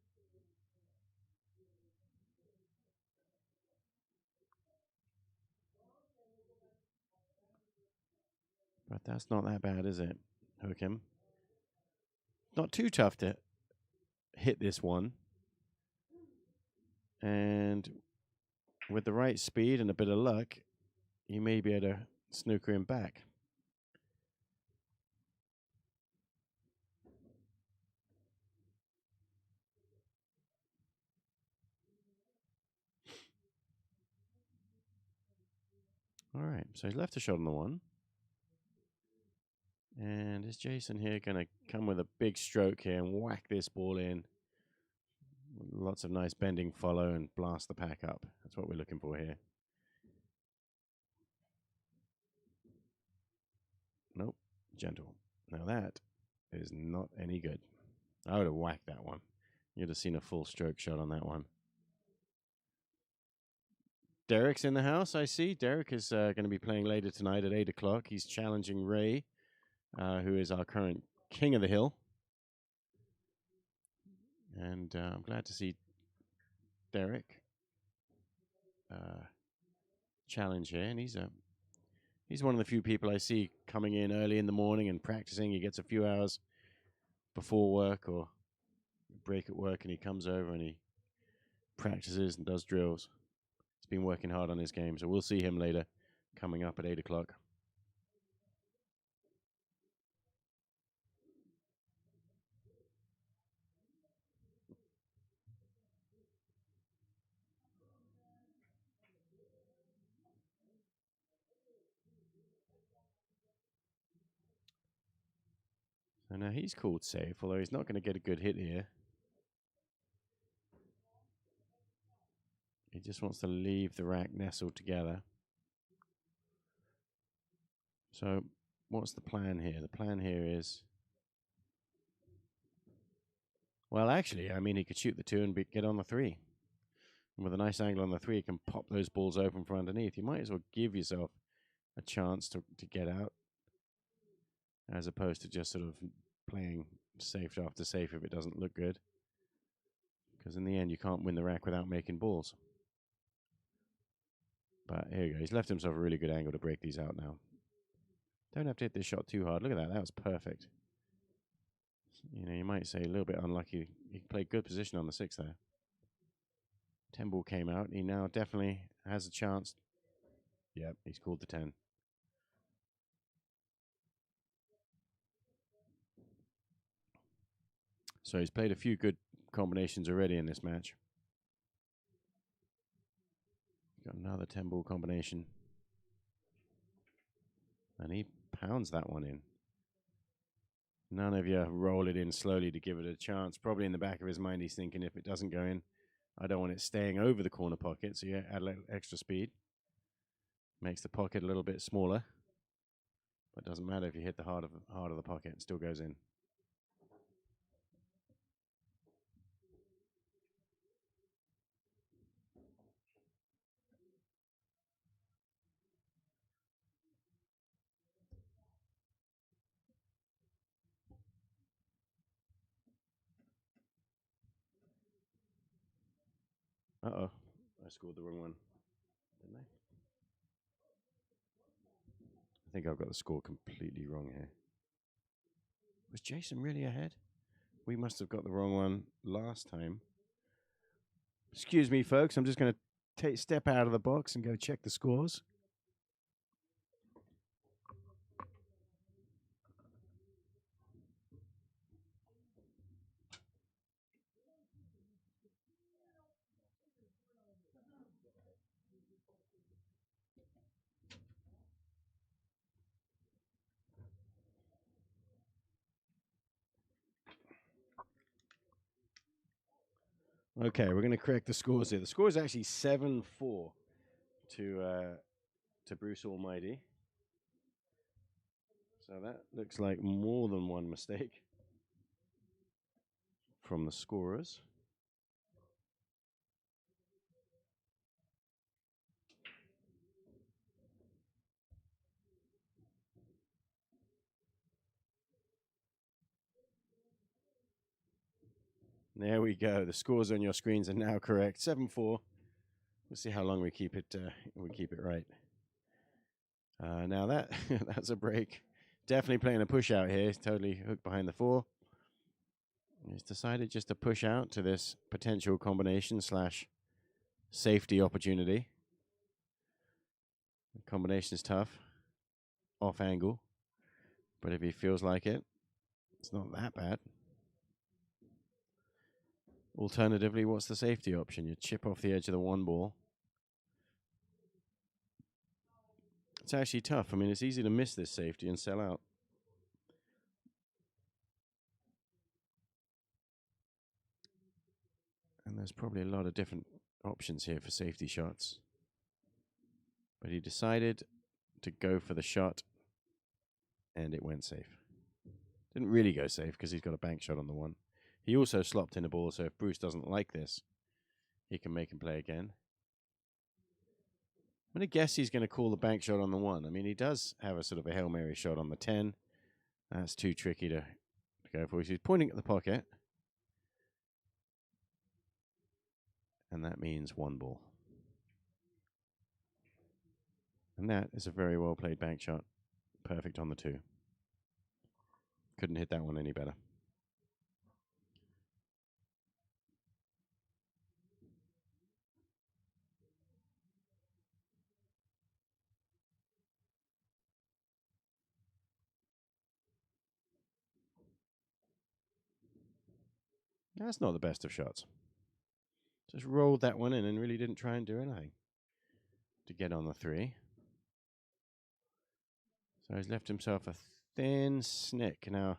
But that's not that bad, is it? Hook him. Not too tough to hit this one. And with the right speed and a bit of luck, you may be able to snooker him back. All right, so he's left a shot on the 1. And is Jason here going to come with a big stroke here and whack this ball in? Lots of nice bending follow and blast the pack up. That's what we're looking for here. Nope, gentle. Now that is not any good. I would have whacked that one. You'd have seen a full stroke shot on that one. Derek's in the house, I see. Derek is going to be playing later tonight at 8 o'clock. He's challenging Ray, who is our current king of the hill. And I'm glad to see Derek challenge here. And he's one of the few people I see coming in early in the morning and practicing. He gets a few hours before work or break at work, and he comes over and he practices and does drills. He's been working hard on his game, so we'll see him later coming up at 8 o'clock. So now he's called safe, although he's not going to get a good hit here. He just wants to leave the rack nestled together. So what's the plan here? The plan here is... Well, actually, I mean, he could shoot the 2 and get on the 3. And with a nice angle on the 3, he can pop those balls open from underneath. You might as well give yourself a chance to get out, as opposed to just sort of playing safe after safe if it doesn't look good. Because in the end, you can't win the rack without making balls. But here you go. He's left himself a really good angle to break these out now. Don't have to hit this shot too hard. Look at that. That was perfect. You know, you might say a little bit unlucky. He played good position on the 6 there. 10 ball came out. He now definitely has a chance. Yep, he's called the 10. So he's played a few good combinations already in this match. Got another 10 ball combination. And he pounds that one in. None of you roll it in slowly to give it a chance. Probably in the back of his mind, he's thinking, if it doesn't go in, I don't want it staying over the corner pocket. So you add a little extra speed. Makes the pocket a little bit smaller. But it doesn't matter if you hit the heart of the pocket. It still goes in. Uh-oh. I scored the wrong one. Didn't I? I think I've got the score completely wrong here. Was Jason really ahead? We must have got the wrong one last time. Excuse me, folks. I'm just going to step out of the box and go check the scores. Okay, we're going to correct the scores here. The score is actually 7-4 to Bruce Almighty. So that looks like more than one mistake from the scorers. There we go. The scores on your screens are now correct. 7-4. We'll see how long we keep it. We keep it right. Now that that's a break. Definitely playing a push out here. He's totally hooked behind the 4. He's decided just to push out to this potential combination / safety opportunity. The combination is tough, off angle, but if he feels like it, it's not that bad. Alternatively, what's the safety option? You chip off the edge of the 1 ball. It's actually tough. I mean, it's easy to miss this safety and sell out. And there's probably a lot of different options here for safety shots. But he decided to go for the shot, and it went safe. Didn't really go safe because he's got a bank shot on the 1. He also slopped in a ball, so if Bruce doesn't like this, he can make him play again. I'm going to guess he's going to call the bank shot on the 1. I mean, he does have a sort of a Hail Mary shot on the 10. That's too tricky to go for. He's pointing at the pocket. And that means 1 ball. And that is a very well played bank shot. Perfect on the 2. Couldn't hit that one any better. That's not the best of shots. Just rolled that one in and really didn't try and do anything to get on the 3. So he's left himself a thin snick. Now,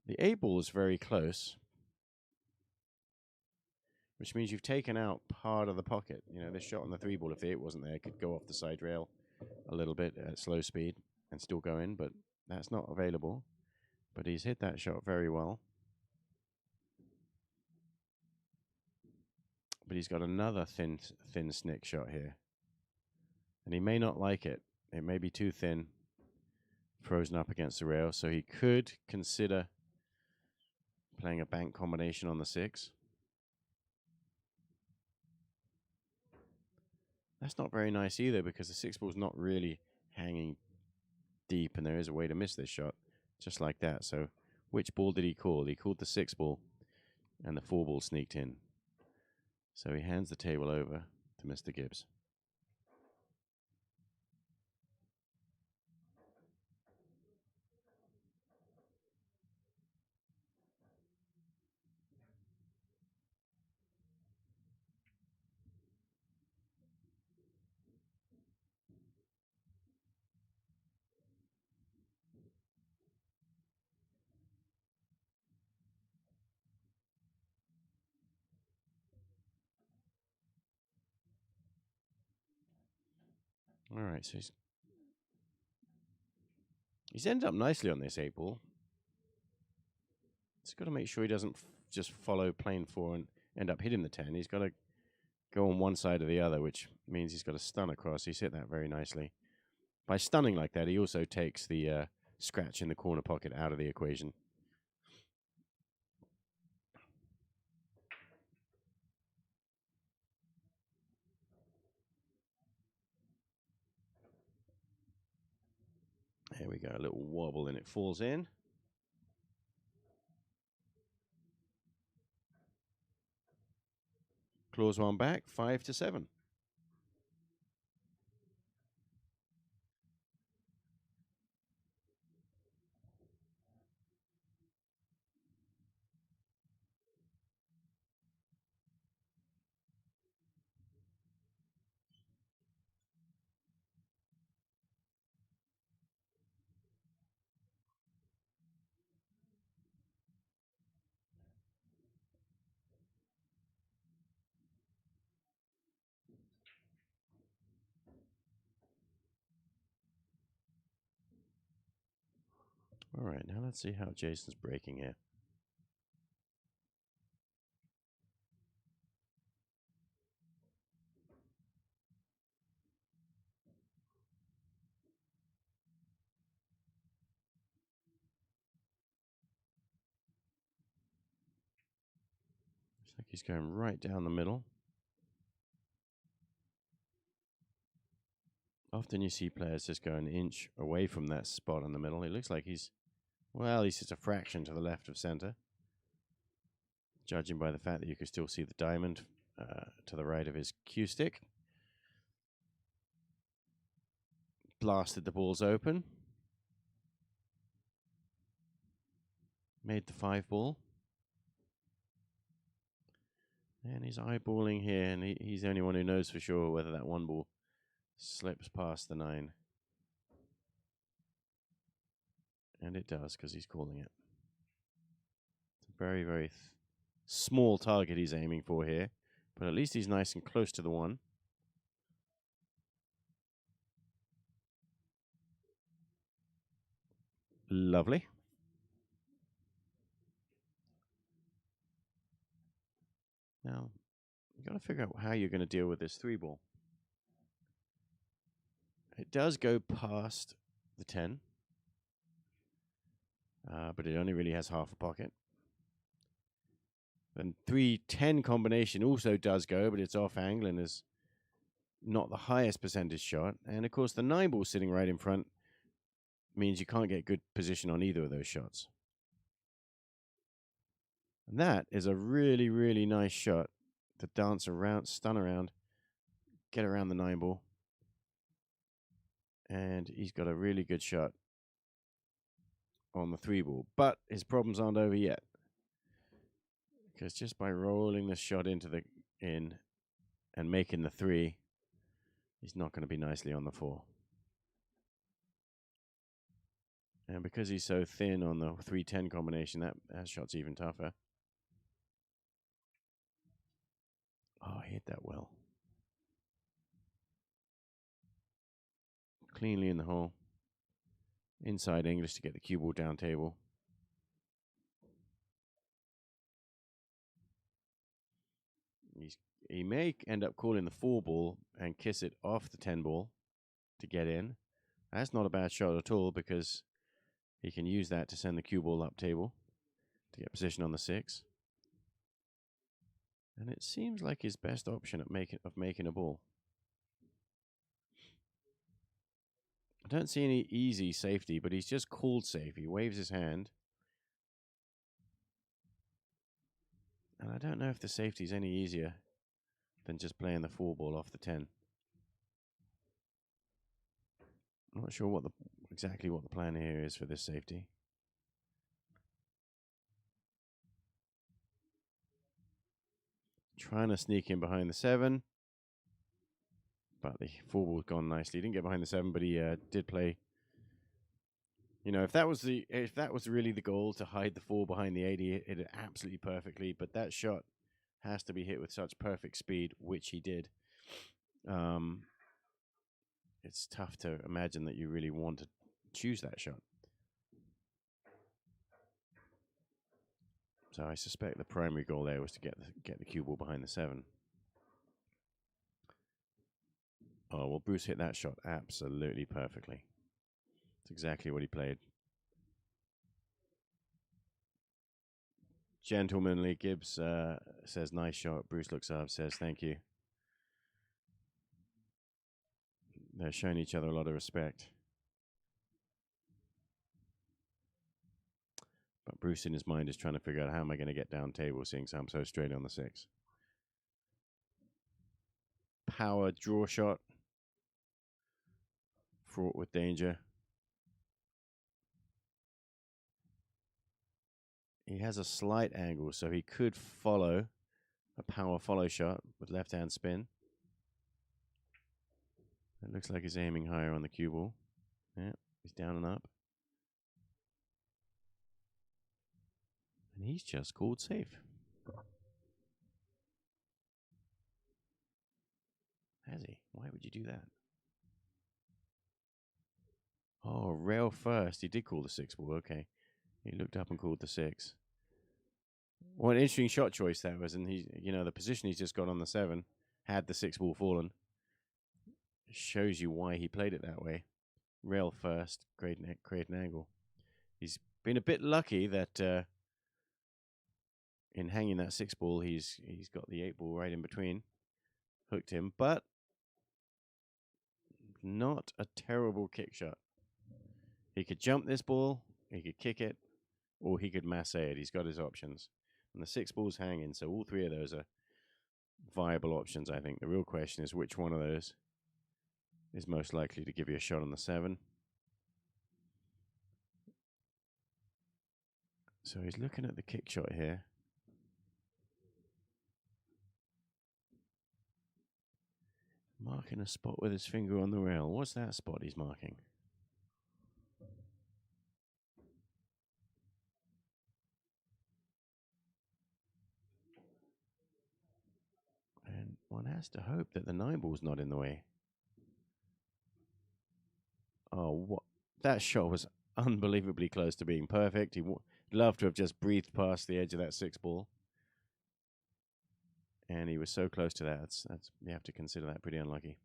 the 8 ball is very close, which means you've taken out part of the pocket. You know, this shot on the 3 ball, if the 8 wasn't there, could go off the side rail a little bit at slow speed and still go in, but that's not available. But he's hit that shot very well. But he's got another thin snick shot here. And he may not like it. It may be too thin, frozen up against the rail, so he could consider playing a bank combination on the 6. That's not very nice either because the 6 ball's not really hanging deep, and there is a way to miss this shot just like that. So which ball did he call? He called the 6 ball, and the 4 ball sneaked in. So he hands the table over to Mr. Gibbs. All right, so he's ended up nicely on this 8 ball. He's got to make sure he doesn't just follow plain 4 and end up hitting the 10. He's got to go on one side or the other, which means he's got to stun across. He's hit that very nicely. By stunning like that, he also takes the scratch in the corner pocket out of the equation. There we go, a little wobble and it falls in. Claws one back, 5-7. All right, now let's see how Jason's breaking here. Looks like he's going right down the middle. Often you see players just go an inch away from that spot in the middle. It looks like he's just a fraction to the left of center. Judging by the fact that you can still see the diamond to the right of his cue stick. Blasted the balls open. Made the 5 ball. And he's eyeballing here, and he's the only one who knows for sure whether that 1 ball slips past the 9. And it does, because he's calling it. It's a very, very small target he's aiming for here. But at least he's nice and close to the 1. Lovely. Now, you've got to figure out how you're going to deal with this 3 ball. It does go past the 10. But it only really has half a pocket. And 3-10 combination also does go, but it's off angle and is not the highest percentage shot. And of course, the 9 ball sitting right in front means you can't get good position on either of those shots. And that is a really, really nice shot to dance around, stun around, get around the 9 ball. And he's got a really good shot on the 3 ball. But his problems aren't over yet. Because just by rolling the shot into the in and making the 3, he's not going to be nicely on the 4. And because he's so thin on the 3-10 combination, that shot's even tougher. Oh, he hit that well. Cleanly in the hole. Inside English to get the cue ball down table. He may end up calling the 4 ball and kiss it off the 10 ball to get in. That's not a bad shot at all because he can use that to send the cue ball up table to get position on the 6. And it seems like his best option at making a ball. I don't see any easy safety, but he's just called safe. He waves his hand. And I don't know if the safety's any easier than just playing the 4 ball off the 10. I'm not sure exactly what the plan here is for this safety. Trying to sneak in behind the 7. But the 4-ball's gone nicely. He didn't get behind the 7, but he did play. You know, if that was really the goal, to hide the 4 behind the 80, it did absolutely perfectly. But that shot has to be hit with such perfect speed, which he did. It's tough to imagine that you really want to choose that shot. So I suspect the primary goal there was to get the cue ball behind the 7. Oh, well, Bruce hit that shot absolutely perfectly. It's exactly what he played. Gentlemanly, Gibbs says, nice shot. Bruce looks up, says, thank you. They're showing each other a lot of respect. But Bruce in his mind is trying to figure out, how am I going to get down table, seeing so I'm so straight on the 6. Power draw shot. Fraught with danger. He has a slight angle, so he could follow a power follow shot with left-hand spin. It looks like he's aiming higher on the cue ball. Yeah, he's down and up. And he's just called safe. Has he? Why would you do that? Oh, rail first. He did call the 6 ball. Okay. He looked up and called the 6. What an interesting shot choice that was. And he, you know, the position he's just got on the 7, had the 6 ball fallen. Shows you why he played it that way. Rail first, create an angle. He's been a bit lucky that in hanging that 6 ball, he's got the 8 ball right in between. Hooked him, but not a terrible kick shot. He could jump this ball, he could kick it, or he could masse it. He's got his options. And the 6 ball's hanging, so all 3 of those are viable options, I think. The real question is which one of those is most likely to give you a shot on the 7. So he's looking at the kick shot here. Marking a spot with his finger on the rail. What's that spot he's marking? And one has to hope that the 9 ball's not in the way. Oh, what? That shot was unbelievably close to being perfect. He'd love to have just breathed past the edge of that 6 ball. And he was so close to that. That's you have to consider that pretty unlucky.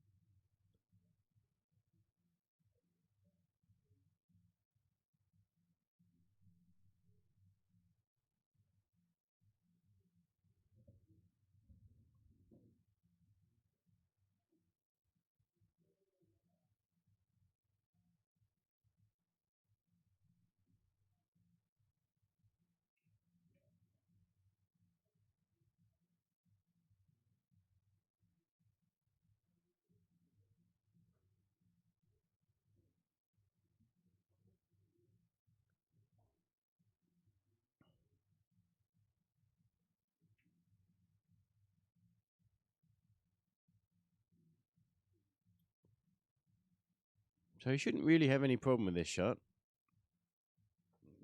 So he shouldn't really have any problem with this shot.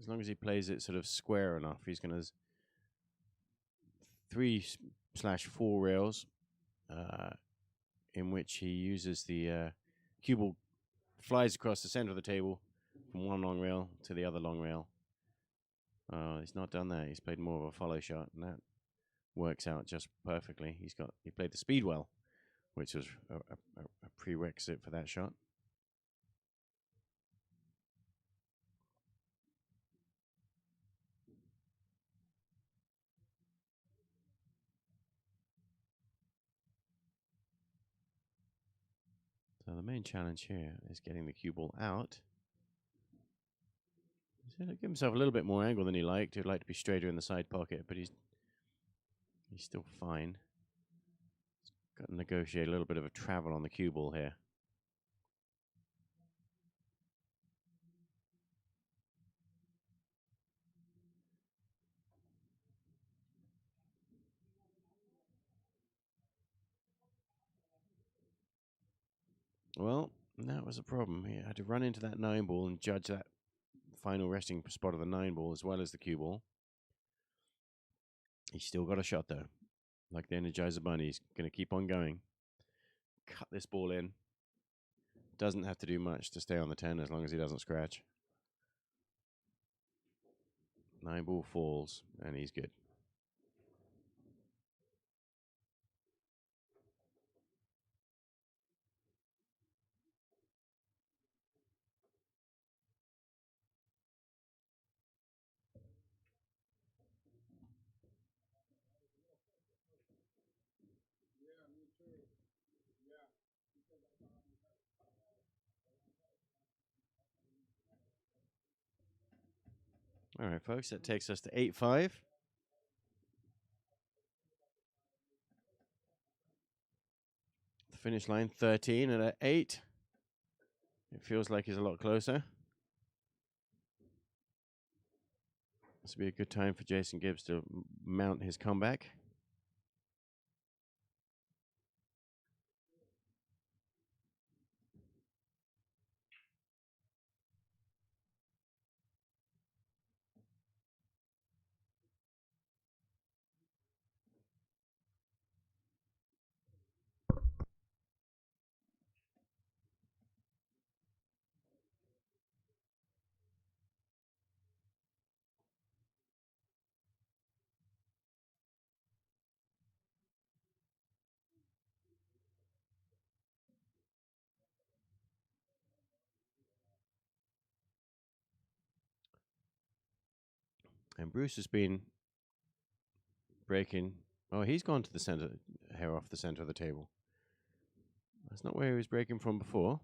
As long as he plays it sort of square enough. He's going to 3/4 rails in which he uses the cue ball, flies across the center of the table from one long rail to the other long rail. He's not done that. He's played more of a follow shot, and that works out just perfectly. He played the speed well, which was a prerequisite for that shot. So the the main challenge here is getting the cue ball out. He's going to give himself a little bit more angle than he liked. He'd like to be straighter in the side pocket, but he's still fine. He's got to negotiate a little bit of a travel on the cue ball here. Well, that was a problem. He had to run into that 9 ball and judge that final resting spot of the 9 ball as well as the cue ball. He's still got a shot though. Like the Energizer Bunny, he's going to keep on going. Cut this ball in. Doesn't have to do much to stay on the 10 as long as he doesn't scratch. 9 ball falls, and he's good. Yeah, me too. Yeah. All right, folks, that takes us to 8-5. The finish line 13 and at 8. It feels like he's a lot closer. This will be a good time for Jason Gibbs to mount his comeback. And Bruce has been breaking. Oh, he's gone to the center, hair off the center of the table. That's not where he was breaking from before.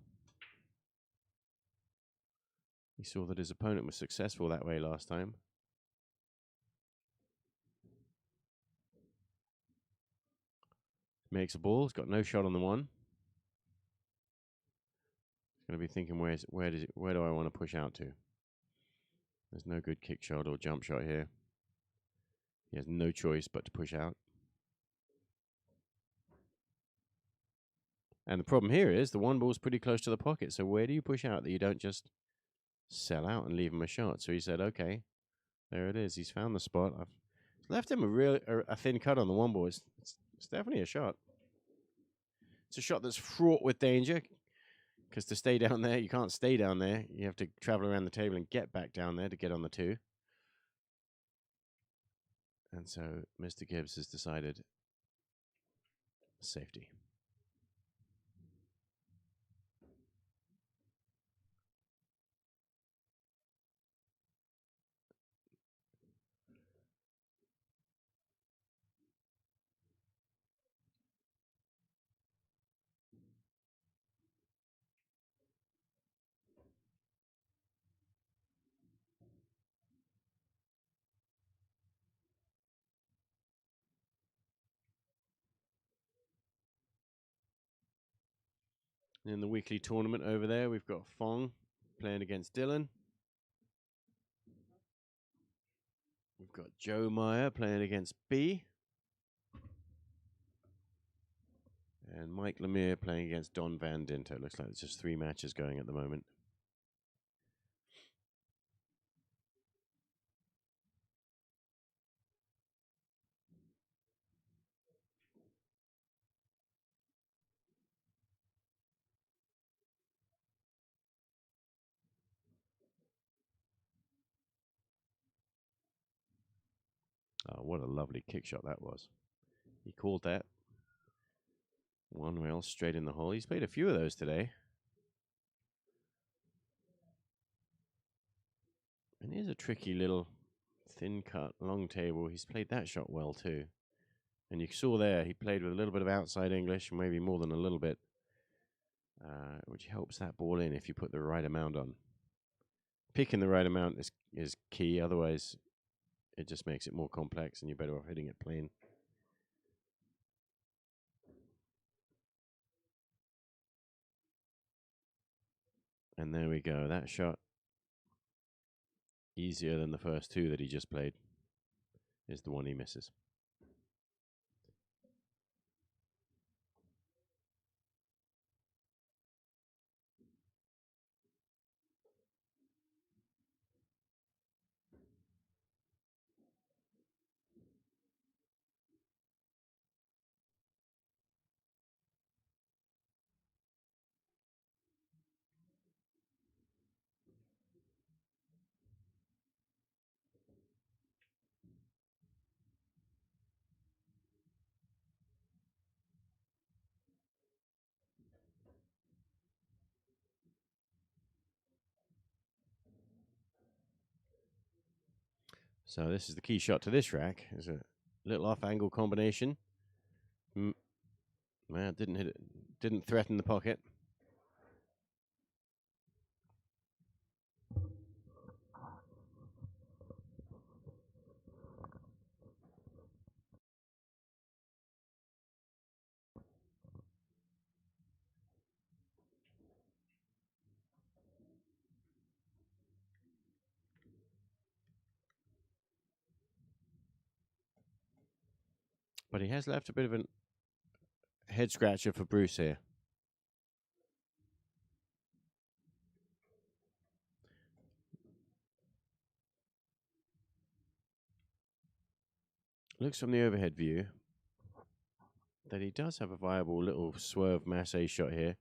He saw that his opponent was successful that way last time. Makes a ball. He's got no shot on the 1. He's going to be thinking, where do I want to push out to? There's no good kick shot or jump shot here. He has no choice but to push out. And the problem here is the 1 ball's pretty close to the pocket. So where do you push out that you don't just sell out and leave him a shot? So he said, okay, there it is. He's found the spot. I've left him a thin cut on the 1 ball. It's definitely a shot. It's a shot that's fraught with danger because to stay down there, you can't stay down there. You have to travel around the table and get back down there to get on the 2. And so Mr. Gibbs has decided safety. In the weekly tournament over there, we've got Fong playing against Dylan. We've got Joe Meyer playing against B. And Mike Lemire playing against Don Van Dinto. Looks like there's just 3 matches going at the moment. Oh, what a lovely kick shot that was. He called that. 1 rail straight in the hole. He's played a few of those today. And here's a tricky little thin cut, long table. He's played that shot well too. And you saw there, he played with a little bit of outside English, maybe more than a little bit. which helps that ball in if you put the right amount on. Picking the right amount is key, otherwise it just makes it more complex and you're better off hitting it plain. And there we go. That shot, easier than the first two that he just played, is the one he misses. So this is the key shot to this rack. Is a little off-angle combination. Well, didn't hit it. Didn't threaten the pocket. But he has left a bit of a head scratcher for Bruce here. Looks from the overhead view that he does have a viable little swerve masse shot here.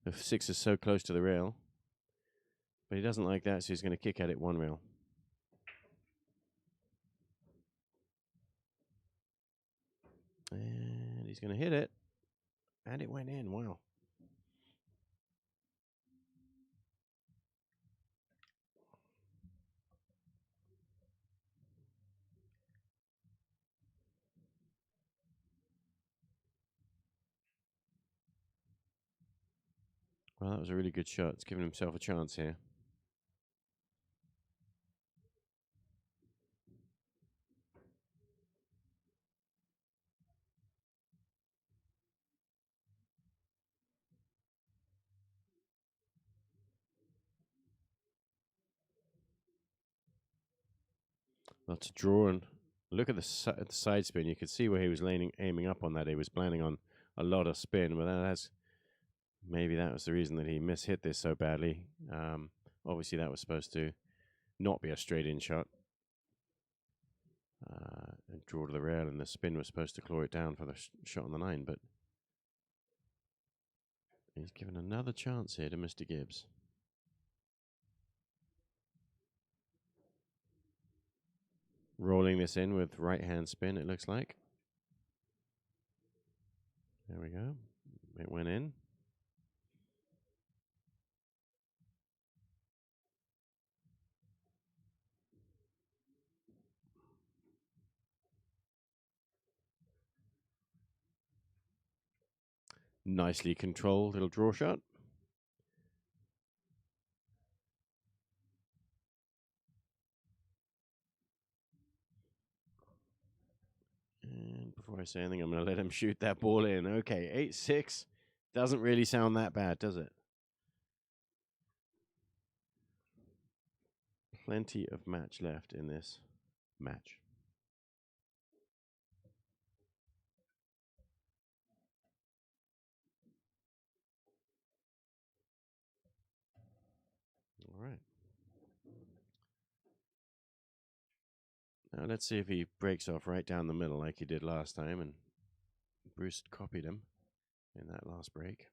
The 6 is so close to the rail. But he doesn't like that, so he's going to kick at it one rail. And he's going to hit it. And it went in. Wow. Well, that was a really good shot. It's giving himself a chance here. Well, to draw and look at the side spin. You could see where he was aiming up on that. He was planning on a lot of spin, but maybe that was the reason that he mishit this so badly. Obviously, that was supposed to not be a straight-in shot. And draw to the rail, and the spin was supposed to claw it down for the shot on the 9, but he's given another chance here to Mr. Gibbs. Rolling this in with right-hand spin, it looks like. There we go. It went in. Nicely controlled little draw shot. And before I say anything, I'm going to let him shoot that ball in. Okay, 8-6. Doesn't really sound that bad, does it? Plenty of match left in this match. All right. Now let's see if he breaks off right down the middle like he did last time, and Bruce copied him in that last break.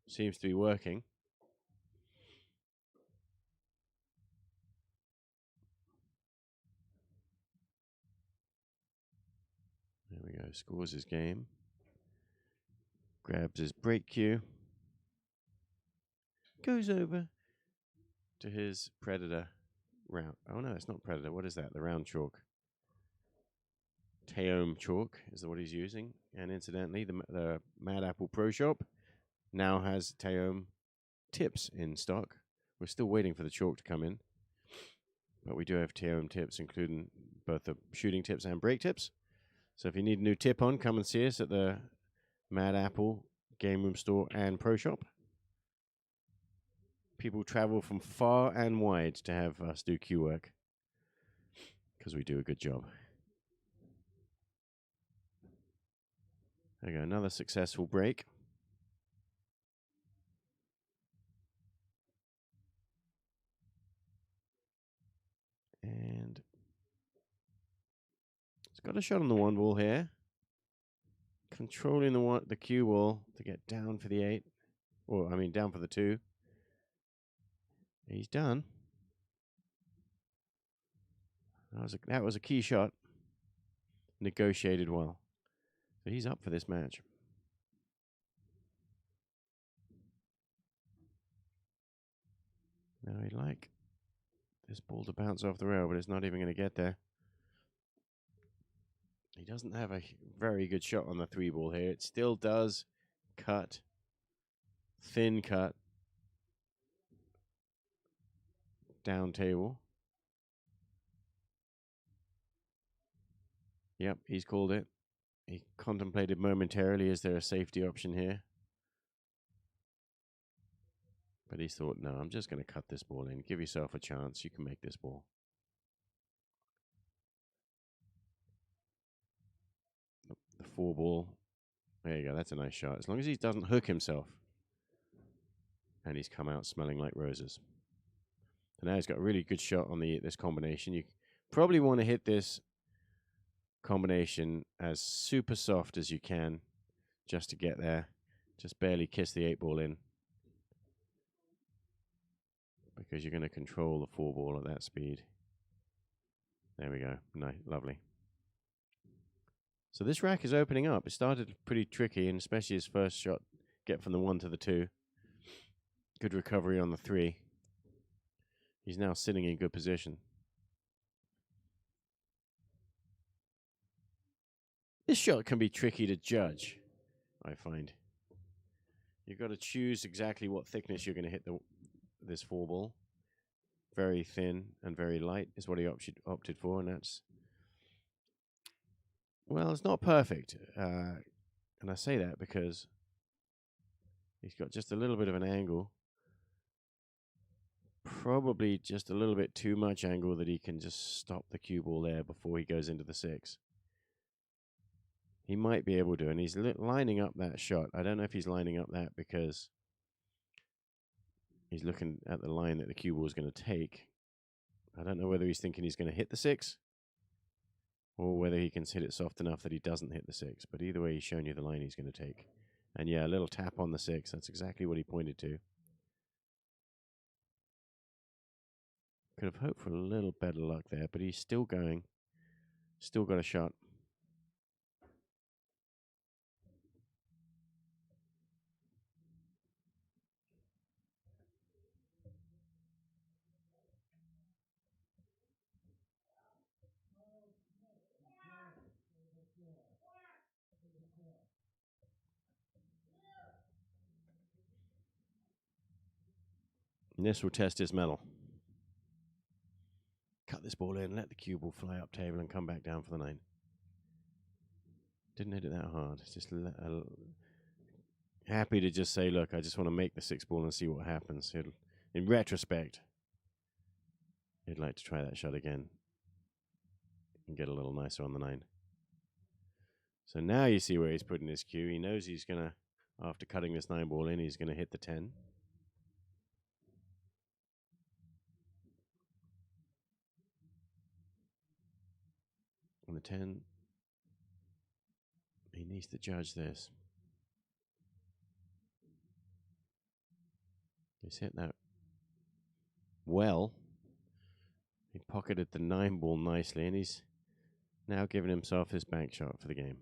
Seems to be working. There we go. Scores his game. Grabs his break cue. Goes over to his Predator round. Oh no, it's not Predator. What is that? The round chalk. Teom chalk is what he's using. And incidentally, the Mad Apple Pro Shop now has Teom tips in stock. We're still waiting for the chalk to come in. But we do have Teom tips, including both the shooting tips and brake tips. So if you need a new tip on, come and see us at the Mad Apple Game Room Store and Pro Shop. People travel from far and wide to have us do cue work because we do a good job. There you go, another successful break. And it's got a shot on the 1 ball here. Controlling the cue ball to get down for the 8. Or, I mean, down for the 2. He's done. That was a key shot. Negotiated well. So he's up for this match. Now he'd like this ball to bounce off the rail, but it's not even going to get there. He doesn't have a very good shot on the 3 ball here. It still does cut. Thin cut. Down table. Yep, he's called it. He contemplated momentarily, is there a safety option here? But he thought, no, I'm just going to cut this ball in. Give yourself a chance. You can make this ball. The 4 ball. There you go. That's a nice shot. As long as he doesn't hook himself. And he's come out smelling like roses. So now he's got a really good shot on this combination. You probably want to hit this combination as super soft as you can just to get there. Just barely kiss the 8 ball in. Because you're going to control the 4 ball at that speed. There we go. Nice, lovely. So this rack is opening up. It started pretty tricky, and especially his first shot, get from the 1 to the 2. Good recovery on the 3. He's now sitting in good position. This shot can be tricky to judge, I find. You've got to choose exactly what thickness you're going to hit this 4 ball. Very thin and very light is what he opted for, and that's, well, it's not perfect. And I say that because he's got just a little bit of an angle. Probably just a little bit too much angle that he can just stop the cue ball there before he goes into the 6. He might be able to, and he's lining up that shot. I don't know if he's lining up that because he's looking at the line that the cue ball is going to take. I don't know whether he's thinking he's going to hit the 6 or whether he can hit it soft enough that he doesn't hit the 6. But either way, he's shown you the line he's going to take. And yeah, a little tap on the 6. That's exactly what he pointed to. Could have hoped for a little better luck there, but he's still going. Still got a shot. And this will test his mettle. Cut this ball in, let the cue ball fly up table and come back down for the 9. Didn't hit it that hard. Just happy to just say, look, I just want to make the 6 ball and see what happens. In retrospect, he'd like to try that shot again and get a little nicer on the 9. So now you see where he's putting his cue. He knows he's going to, after cutting this 9 ball in, he's going to hit the 10. And the 10, he needs to judge this. He's hit that well. He pocketed the 9 ball nicely, and he's now giving himself his bank shot for the game.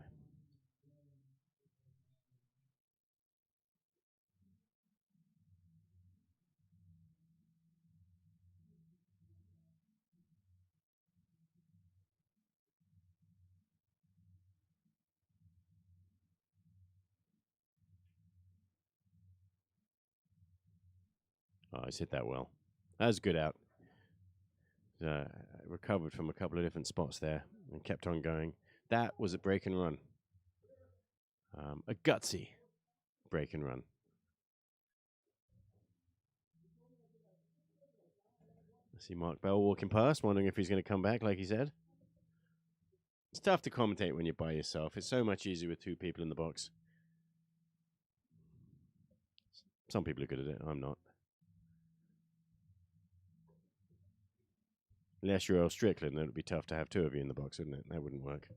always hit that well. That was good out. Recovered from a couple of different spots there and kept on going. That was a break and run. A gutsy break and run. I see Mark Bell walking past, wondering if he's going to come back, like he said. It's tough to commentate when you're by yourself. It's so much easier with two people in the box. Some people are good at it. I'm not. Unless you're Earl Strickland, then it would be tough to have two of you in the box, wouldn't it? That wouldn't work.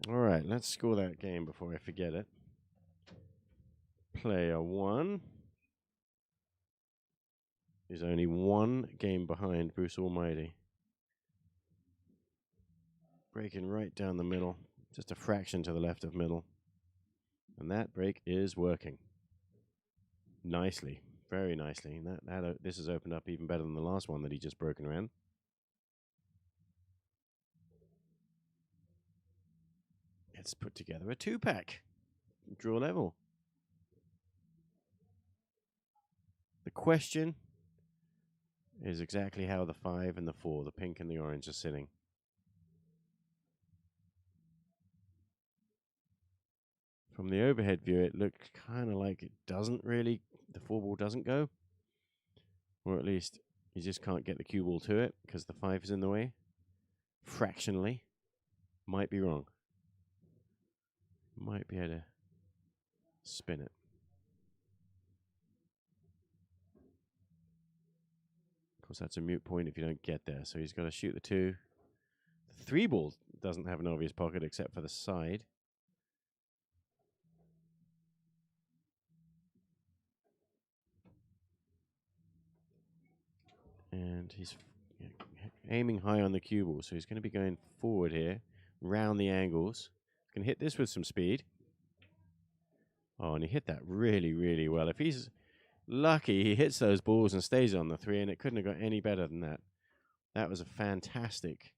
All right, let's score that game before I forget it. Player 1 is only one game behind Bruce Almighty. Breaking right down the middle, just a fraction to the left of middle. And that break is working. Nicely, very nicely. And this has opened up even better than the last one that he just broke and ran. Let's put together a 2-pack. Draw level. The question is exactly how the 5 and the 4, the pink and the orange, are sitting. From the overhead view, it looked kind of like it doesn't really, the 4 ball doesn't go. Or at least you just can't get the cue ball to it because the 5 is in the way. Fractionally. Might be wrong. Might be able to spin it. Of course, that's a moot point if you don't get there. So he's got to shoot the 2. The 3 ball doesn't have an obvious pocket except for the side. And he's aiming high on the cue ball, so he's going to be going forward here, round the angles. He's going to hit this with some speed. Oh, and he hit that really, really well. If he's lucky, he hits those balls and stays on the 3, and it couldn't have got any better than that. That was a fantastic,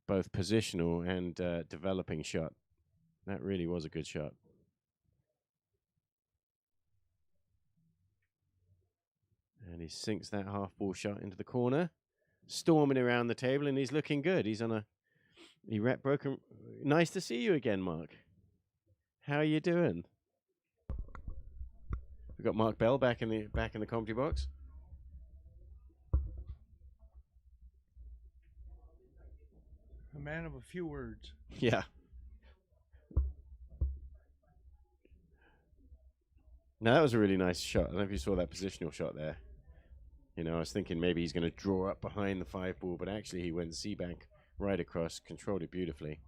both positional and developing shot. That really was a good shot. And he sinks that half ball shot into the corner, storming around the table, and he's looking good. He's on a broken. Nice to see you again, Mark. How are you doing? We've got Mark Bell back in the commentary box. A man of a few words. Yeah. Now that was a really nice shot. I don't know if you saw that positional shot there. You know, I was thinking maybe he's going to draw up behind the 5 ball, but actually he went C-bank right across, controlled it beautifully.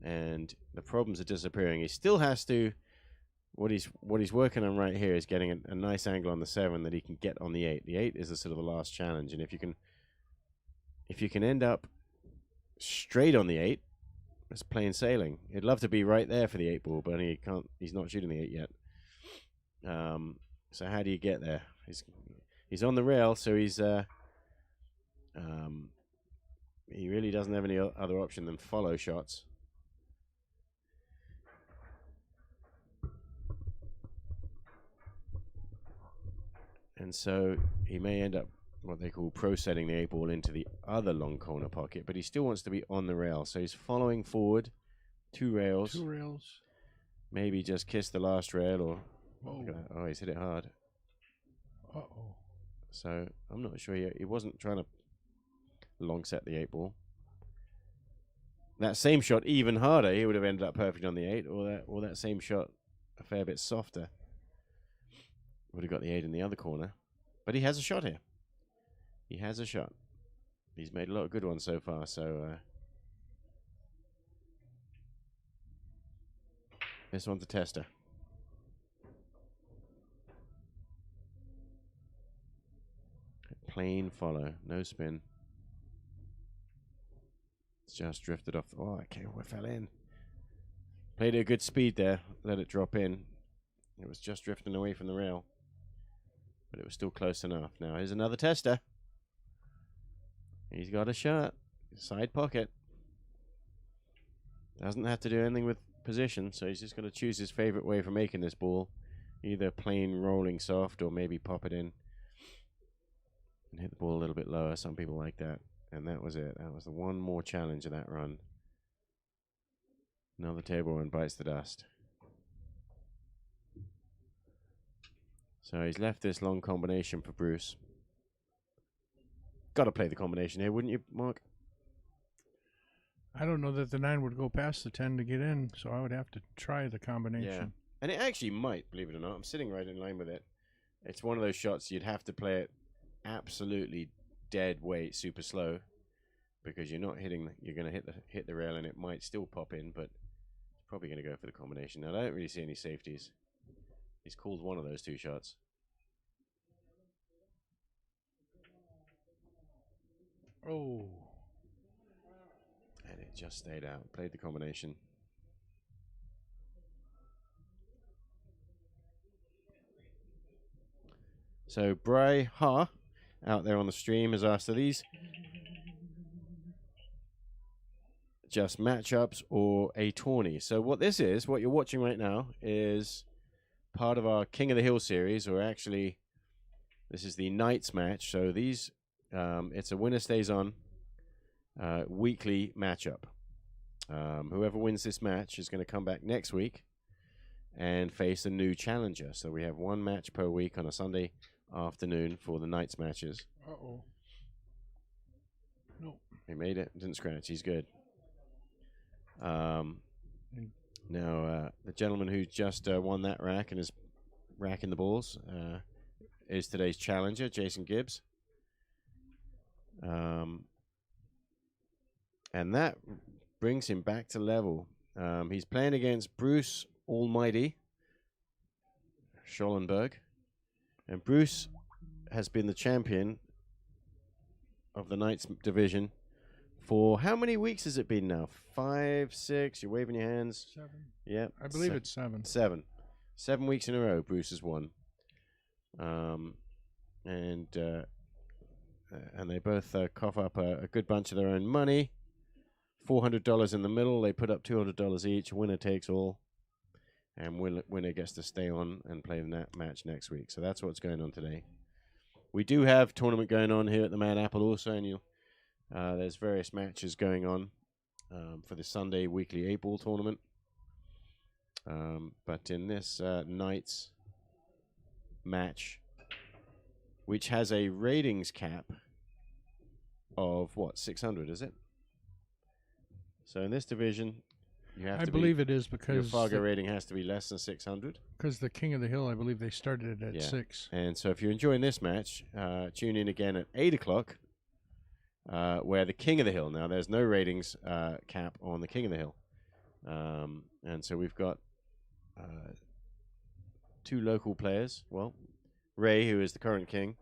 And the problems are disappearing. He still has to, what he's working on right here is getting a nice angle on the 7 that he can get on the 8. The 8 is the sort of the last challenge. And if you can end up straight on the 8, it's plain sailing. He'd love to be right there for the 8 ball, but he's not shooting the 8 yet. So how do you get there? He's on the rail, so he really doesn't have any other option than follow shots. And so he may end up what they call pro-setting the 8 ball into the other long corner pocket, but he still wants to be on the rail. So he's following forward, 2 rails. 2 rails. Maybe just kiss the last rail or... Whoa. Oh, he's hit it hard. Uh-oh. So I'm not sure he wasn't trying to long set the 8 ball. That same shot even harder, he would have ended up perfect on the 8, or that same shot a fair bit softer. Would have got the 8 in the other corner. But he has a shot here. He has a shot. He's made a lot of good ones so far, so this one's a tester. Plain follow, no spin. It's just drifted off. Oh, okay, I fell in. Played at a good speed there. Let it drop in. It was just drifting away from the rail. but it was still close enough. Now here's another tester. He's got a shot. Side pocket. Doesn't have to do anything with position, so he's just going to choose his favorite way for making this ball. Either plain rolling soft or maybe pop it in and hit the ball a little bit lower. Some people like that. And that was it. That was the one more challenge of that run. Another table run bites the dust. So he's left this long combination for Bruce. Got to play the combination here, wouldn't you, Mark? I don't know that the 9 would go past the 10 to get in, so I would have to try the combination. Yeah. And it actually might, believe it or not. I'm sitting right in line with it. It's one of those shots you'd have to play it absolutely dead weight, super slow, because you're not hitting. You're going to hit the rail, and it might still pop in, but it's probably going to go for the combination. Now I don't really see any safeties. He's called one of those 2 shots. Oh. And it just stayed out. Played the combination. So Bry Ha out there on the stream has asked, are these just matchups or a tourney? So what this is, what you're watching right now, is part of our King of the Hill series, or actually this is the Knights match. So these, it's a winner stays on weekly matchup. Whoever wins this match is going to come back next week and face a new challenger. So we have 1 match per week on a Sunday afternoon for the Knights matches. Uh-oh. No. He made it. Didn't scratch. He's good. Now, the gentleman who just won that rack and is racking the balls is today's challenger, Jason Gibbs. And that brings him back to level. He's playing against Bruce Almighty Schulenberg. And Bruce has been the champion of the Knights division for how many weeks has it been now? 5, 6? You're waving your hands. 7. Yeah. I believe it's 7. 7. 7 weeks in a row, Bruce has won. And they both cough up a good bunch of their own money. $400 in the middle. They put up $200 each. Winner takes all. And winner gets to stay on and play the match next week. So that's what's going on today. We do have tournament going on here at the Mad Apple also, and there's various matches going on for the Sunday weekly 8-ball tournament. But in this night's match, which has a ratings cap of what, 600, is it? So in this division, you have I to believe it is your because Fargo rating has to be less than 600. because the King of the Hill, I believe they started it at 6. And so if you're enjoying this match, tune in again at 8 o'clock, where the King of the Hill, now there's no ratings cap on the King of the Hill. And so we've got 2 local players. Well, Ray, who is the current king,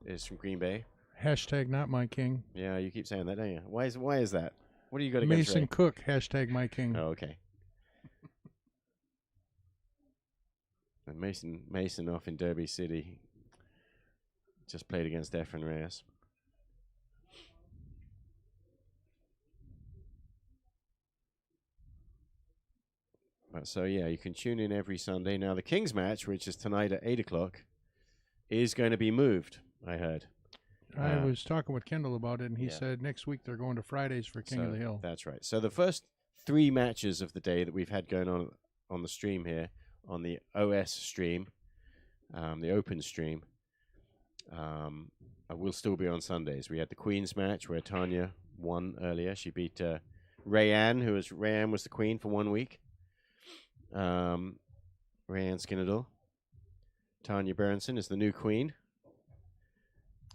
is from Green Bay. Hashtag not my king. Yeah, you keep saying that, don't you? Why is that? What do you got against Mason Ray? Cook, hashtag my king. Oh, okay. And Mason off in Derby City just played against Efren Reyes. But so yeah, you can tune in every Sunday. Now the Kings match, which is tonight at 8 o'clock, is going to be moved, I heard. I was talking with Kendall about it, and he yeah. said next week they're going to Fridays for King of the Hill. That's right. So the first 3 matches of the day that we've had going on the stream here, on the OS stream, the open stream, will still be on Sundays. We had the Queen's match where Tanya won earlier. She beat Rayanne, Rayanne was the Queen for 1 week. Rayanne Skinnadal. Tanya Berenson is the new Queen.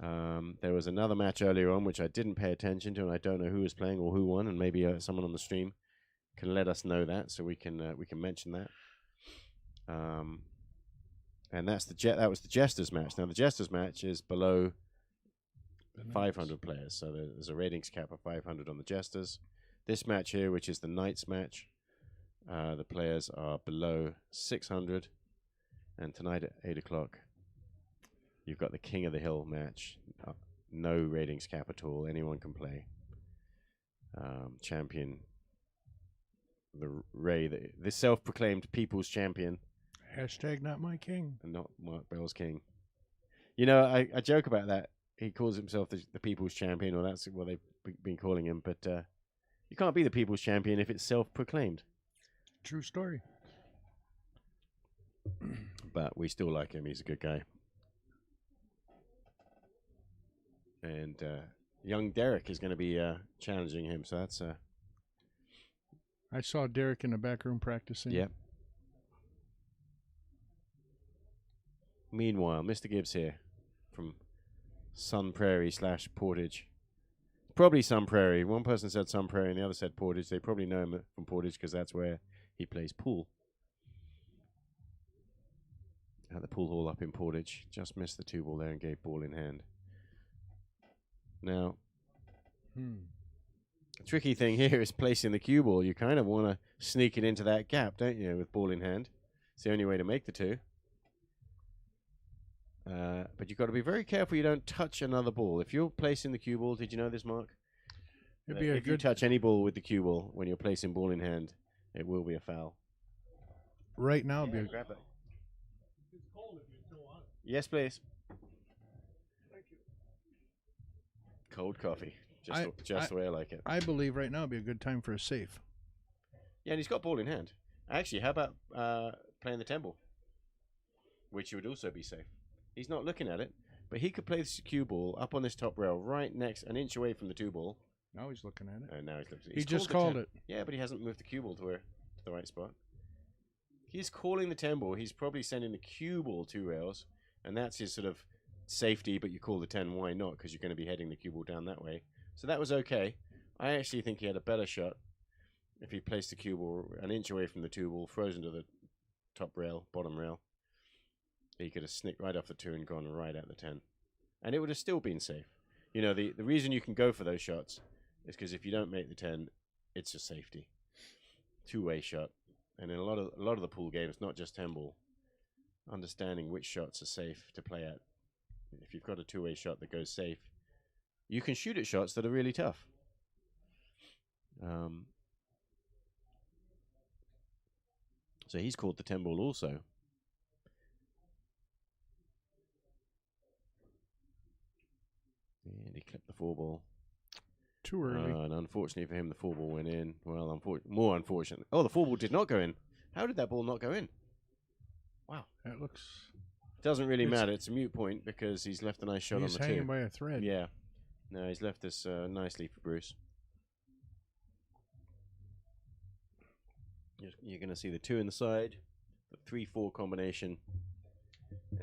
There was another match earlier on which I didn't pay attention to, and I don't know who was playing or who won, and maybe someone on the stream can let us know that, so we can mention that. And that was the Jesters match. Now the Jesters match is below 500 players, so there's a ratings cap of 500 on the Jesters. This match here, which is the Knights match, the players are below 600, and tonight at 8 o'clock. You've got the King of the Hill match. No ratings cap at all. Anyone can play. Champion. The self-proclaimed people's champion. Hashtag not my king. And not Mark Bell's king. You know, I joke about that. He calls himself the people's champion, or that's what they've been calling him. But you can't be the people's champion if it's self-proclaimed. True story. But we still like him. He's a good guy. And young Derek is going to be challenging him. So that's... I saw Derek in the back room practicing. Yep. Meanwhile, Mr. Gibbs here from Sun Prairie / Portage. Probably Sun Prairie. One person said Sun Prairie and the other said Portage. They probably know him from Portage because that's where he plays pool. At the pool hall up in Portage. Just missed the 2-ball there and gave ball in hand. Now, the tricky thing here is placing the cue ball. You kind of want to sneak it into that gap, don't you, with ball in hand? It's the only way to make the 2. But you've got to be very careful you don't touch another ball. If you're placing the cue ball, did you know this, Mark? If you touch any ball with the cue ball when you're placing ball in hand, it will be a foul. Right now, Grab it. Yes, please. Thank you. Cold coffee. Just the way I like it. I believe right now would be a good time for a save. Yeah, and he's got ball in hand. Actually, how about playing the 10-ball? Which would also be safe. He's not looking at it, but he could play this cue ball up on this top rail right next, an inch away from the 2-ball. Now he's looking at it. And now he's looking at it. He just called it. Yeah, but he hasn't moved the cue ball to the right spot. He's calling the 10-ball. He's probably sending the cue ball 2 rails, and that's his sort of safety, but you call the 10, why not? Because you're going to be heading the cue ball down that way. So that was okay. I actually think he had a better shot if he placed the cue ball an inch away from the 2-ball, frozen to the top rail, bottom rail. He could have snicked right off the 2 and gone right at the 10. And it would have still been safe. You know, the reason you can go for those shots is because if you don't make the 10, it's a safety. 2-way shot. And in a lot of the pool games, not just 10-ball, understanding which shots are safe to play at. If you've got a 2-way shot that goes safe, you can shoot at shots that are really tough. So he's called the 10-ball also. And he clipped the 4-ball. Too early. And unfortunately for him, the 4-ball went in. Well, more unfortunate. Oh, the 4-ball did not go in. How did that ball not go in? Wow. That looks... Doesn't really matter. It's a moot point because he's left a nice shot on the 2. He's hanging by a thread. Yeah. No, he's left this nicely for Bruce. You're going to see the 2 in the side, the 3-4 combination,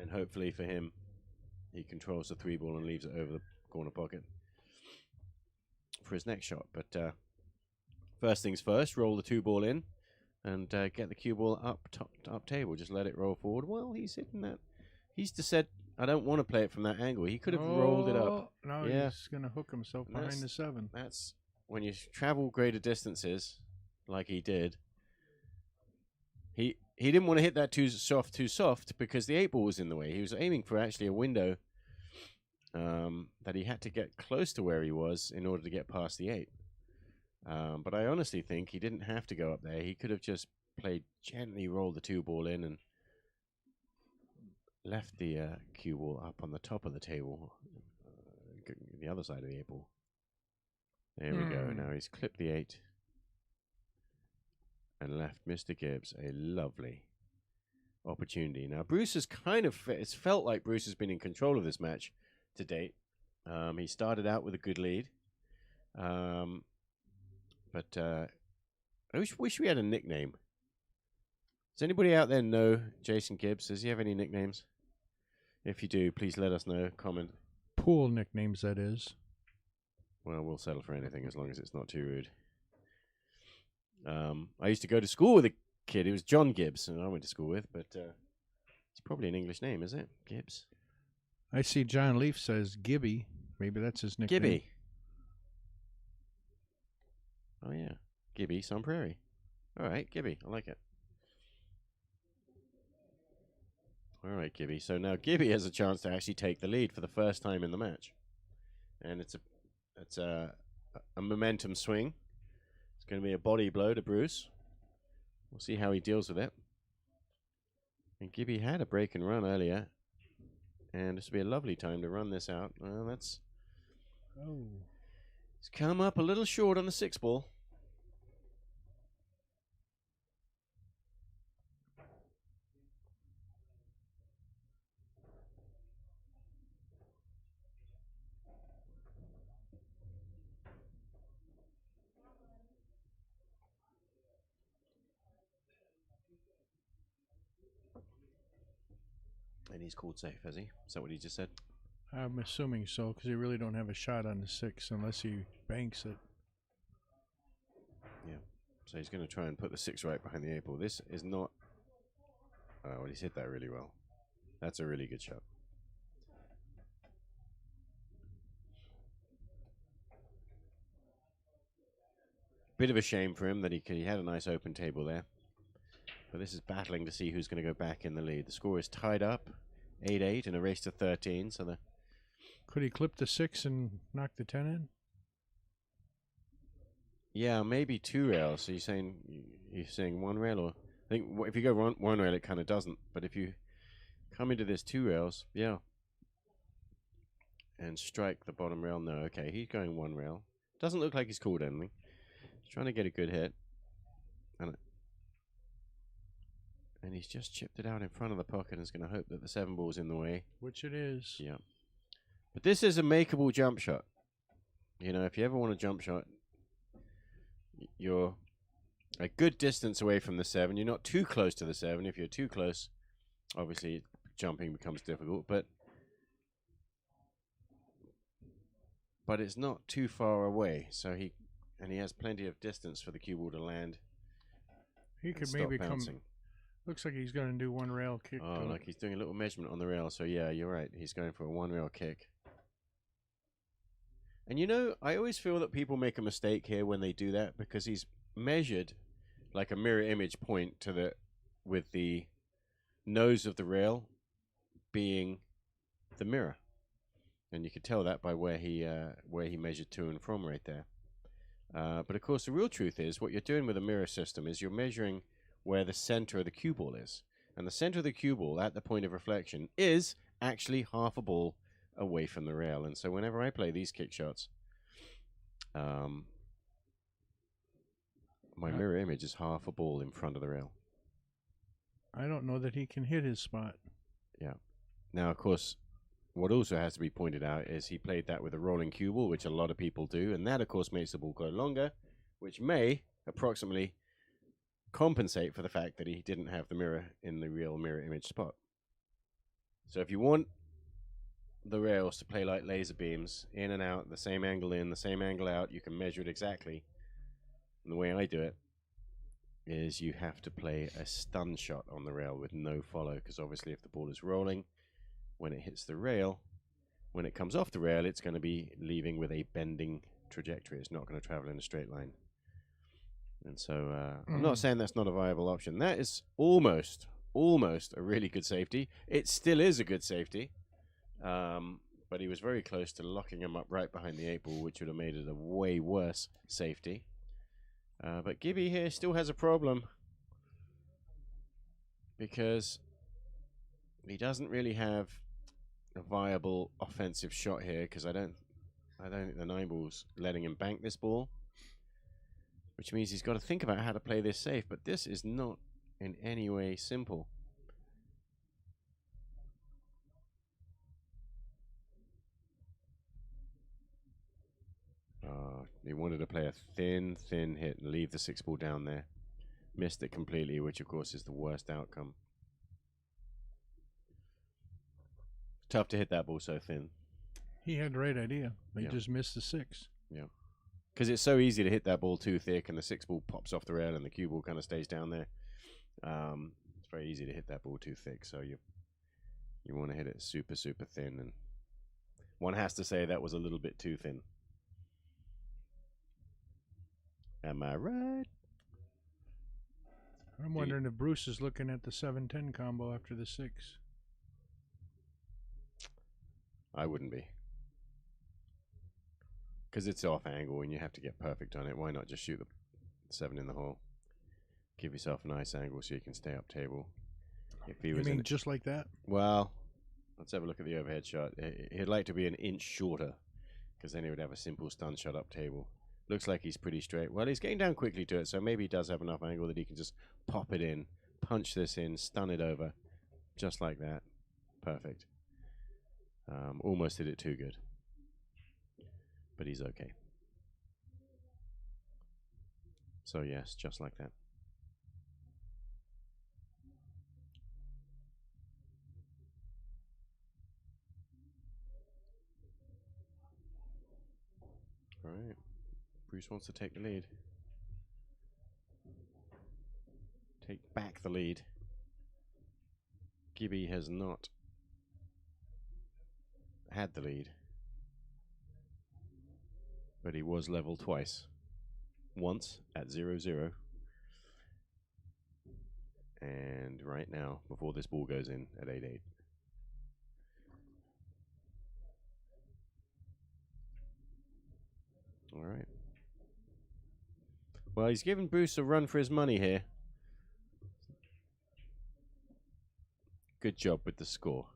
and hopefully for him, he controls the 3-ball and leaves it over the corner pocket for his next shot. But first things first, roll the 2-ball in and get the cue ball up table. Just let it roll forward. Well, he's hitting that. He's just said, I don't want to play it from that angle. He could have rolled it up. No, yeah. He's going to hook himself behind the 7. That's when you travel greater distances, like he did. He didn't want to hit that too soft because the 8-ball was in the way. He was aiming for actually a window that he had to get close to where he was in order to get past the 8. But I honestly think he didn't have to go up there. He could have just played gently, rolled the 2-ball in, and left the cue ball up on the top of the table, the other side of the 8-ball. There we go. Now he's clipped the 8 and left Mr. Gibbs a lovely opportunity. Now Bruce has it's felt like Bruce has been in control of this match to date. He started out with a good lead, but I wish we had a nickname. Does anybody out there know Jason Gibbs? Does he have any nicknames? If you do, please let us know. Comment. Pool nicknames, that is. Well, we'll settle for anything as long as it's not too rude. I used to go to school with a kid. It was John Gibbs, and I went to school with, but it's probably an English name, is it? Gibbs. I see John Leaf says Gibby. Maybe that's his nickname. Gibby. Oh, yeah. Gibby, Sun Prairie. All right, Gibby. I like it. All right, Gibby. So now Gibby has a chance to actually take the lead for the first time in the match, and it's a momentum swing. It's going to be a body blow to Bruce. We'll see how he deals with it. And Gibby had a break and run earlier, and this will be a lovely time to run this out. Well, that's it's come up a little short on the 6-ball. And he's called safe, has he? Is that what he just said? I'm assuming so, because he really don't have a shot on the 6 unless he banks it. Yeah. So he's going to try and put the 6 right behind the 8-ball. This is not... Oh, well, he's hit that really well. That's a really good shot. Bit of a shame for him that he had a nice open table there. But this is battling to see who's going to go back in the lead. The score is tied up, 8-8 in a race to 13. So the Could he clip the 6 and knock the 10 in? yeah, maybe 2 rails. So you're saying 1 rail, or I think if you go one rail, it kind of doesn't. But if you come into this 2 rails, yeah, and strike the bottom rail, no, okay, he's going 1 rail. Doesn't look like he's called anything. He's trying to get a good hit, and he's just chipped it out in front of the pocket and is going to hope that the 7-ball's in the way. Which it is. Yeah. But this is a makeable jump shot. You know, if you ever want a jump shot, you're a good distance away from the 7. You're not too close to the 7. If you're too close, obviously jumping becomes difficult. But it's not too far away. So he has plenty of distance for the cue ball to land. He could stop maybe bouncing. Looks like he's going to do 1 rail kick. Oh, like he's doing a little measurement on the rail. So yeah, you're right. He's going for a 1 rail kick. And you know, I always feel that people make a mistake here when they do that, because he's measured like a mirror image point with the nose of the rail being the mirror. And you could tell that by where he measured to and from right there. But of course, the real truth is what you're doing with a mirror system is you're measuring where the center of the cue ball is. And the center of the cue ball at the point of reflection is actually half a ball away from the rail. And so whenever I play these kick shots, my mirror image is half a ball in front of the rail. I don't know that he can hit his spot. Yeah. Now, of course, what also has to be pointed out is he played that with a rolling cue ball, which a lot of people do. And that, of course, makes the ball go longer, which may approximately compensate for the fact that he didn't have the mirror in the real mirror image spot. So if you want the rails to play like laser beams, in and out, the same angle in, the same angle out, you can measure it exactly. And the way I do it is you have to play a stun shot on the rail with no follow, because obviously if the ball is rolling, when it hits the rail, when it comes off the rail, it's going to be leaving with a bending trajectory. It's not going to travel in a straight line. And so I'm not saying that's not a viable option. That is almost a really good safety. It still is a good safety. But he was very close to locking him up right behind the 8-ball, which would have made it a way worse safety. But Gibby here still has a problem, because he doesn't really have a viable offensive shot here, because I don't think the 9-ball's letting him bank this ball, which means he's got to think about how to play this safe. But this is not in any way simple. He wanted to play a thin hit and leave the 6-ball down there. Missed it completely, which of course is the worst outcome. Tough to hit that ball so thin. He had the right idea. He just missed the 6. Yeah. Because it's so easy to hit that ball too thick, and the 6-ball pops off the rail and the cue ball kind of stays down there. It's very easy to hit that ball too thick, so you want to hit it super thin, and one has to say that was a little bit too thin. Am I right? I'm wondering if Bruce is looking at the 7-10 combo after the 6. I wouldn't be. Because it's off angle and you have to get perfect on it. Why not just shoot the 7 in the hole? Give yourself a nice angle so you can stay up table. If he You was mean just like that? well, let's have a look at the overhead shot. He'd like to be an inch shorter, because then he would have a simple stun shot up table. Looks like he's pretty straight. Well, he's getting down quickly to it, so maybe he does have enough angle that he can just pop it in, punch this in, stun it over, just like that. Perfect. Almost did it too good, but he's okay. So yes, just like that. All right. Bruce wants to take the lead. Take back the lead. Gibby has not had the lead, but he was level twice. Once at 0-0, and right now, before this ball goes in, at 8-8. All right. Well, he's given Bruce a run for his money here. Good job with the score.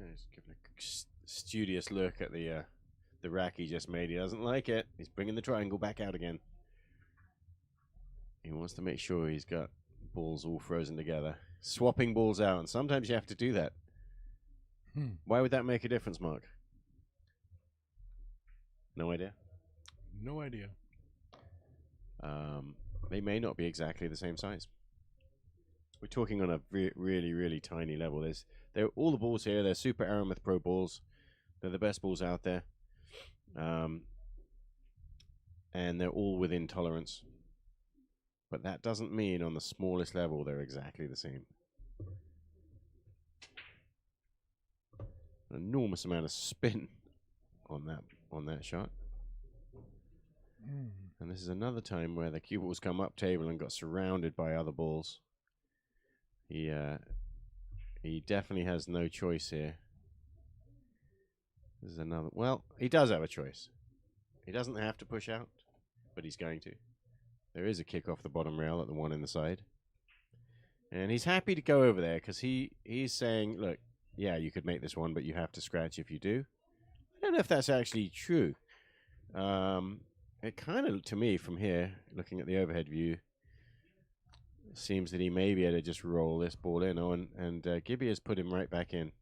He's giving a studious look at the rack he just made. He doesn't like it. He's bringing the triangle back out again. He wants to make sure he's got balls all frozen together. Swapping balls out, and sometimes you have to do that. Why would that make a difference, Mark? No idea? No idea. They may not be exactly the same size. We're talking on a really, really tiny level. They're all the balls here. They're Super Aramith Pro balls. They're the best balls out there. And they're all within tolerance. But that doesn't mean on the smallest level they're exactly the same. An enormous amount of spin on that shot. And this is another time where the cue balls come up table and got surrounded by other balls. He definitely has no choice here. This is another. Well, he does have a choice. He doesn't have to push out, but he's going to. There is a kick off the bottom rail at the one in the side. And he's happy to go over there because he's saying, look, yeah, you could make this one, but you have to scratch if you do. I don't know if that's actually true. It kind of, to me, from here, looking at the overhead view, seems that he may be able to just roll this ball in. Oh, and Gibby has put him right back in.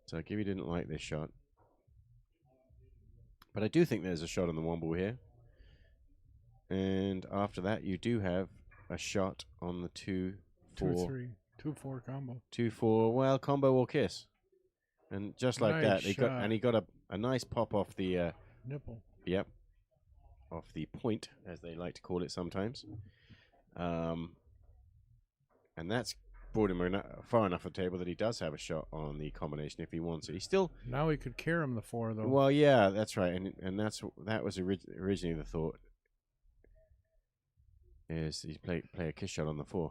So Gibby didn't like this shot. But I do think there's a shot on the one ball here. And after that, you do have a shot on the 2-4. 2-3, 2-4 combo. 2-4, well, combo or kiss. And just like Nice that, he got a nice pop off the nipple. Yep. Off the point, as they like to call it sometimes. And that's brought him far enough at the table that he does have a shot on the combination if he wants it. He's still... Now he could carry him the 4, though. Well, yeah, that's right. And that was originally the thought. Is he play a kiss shot on the 4.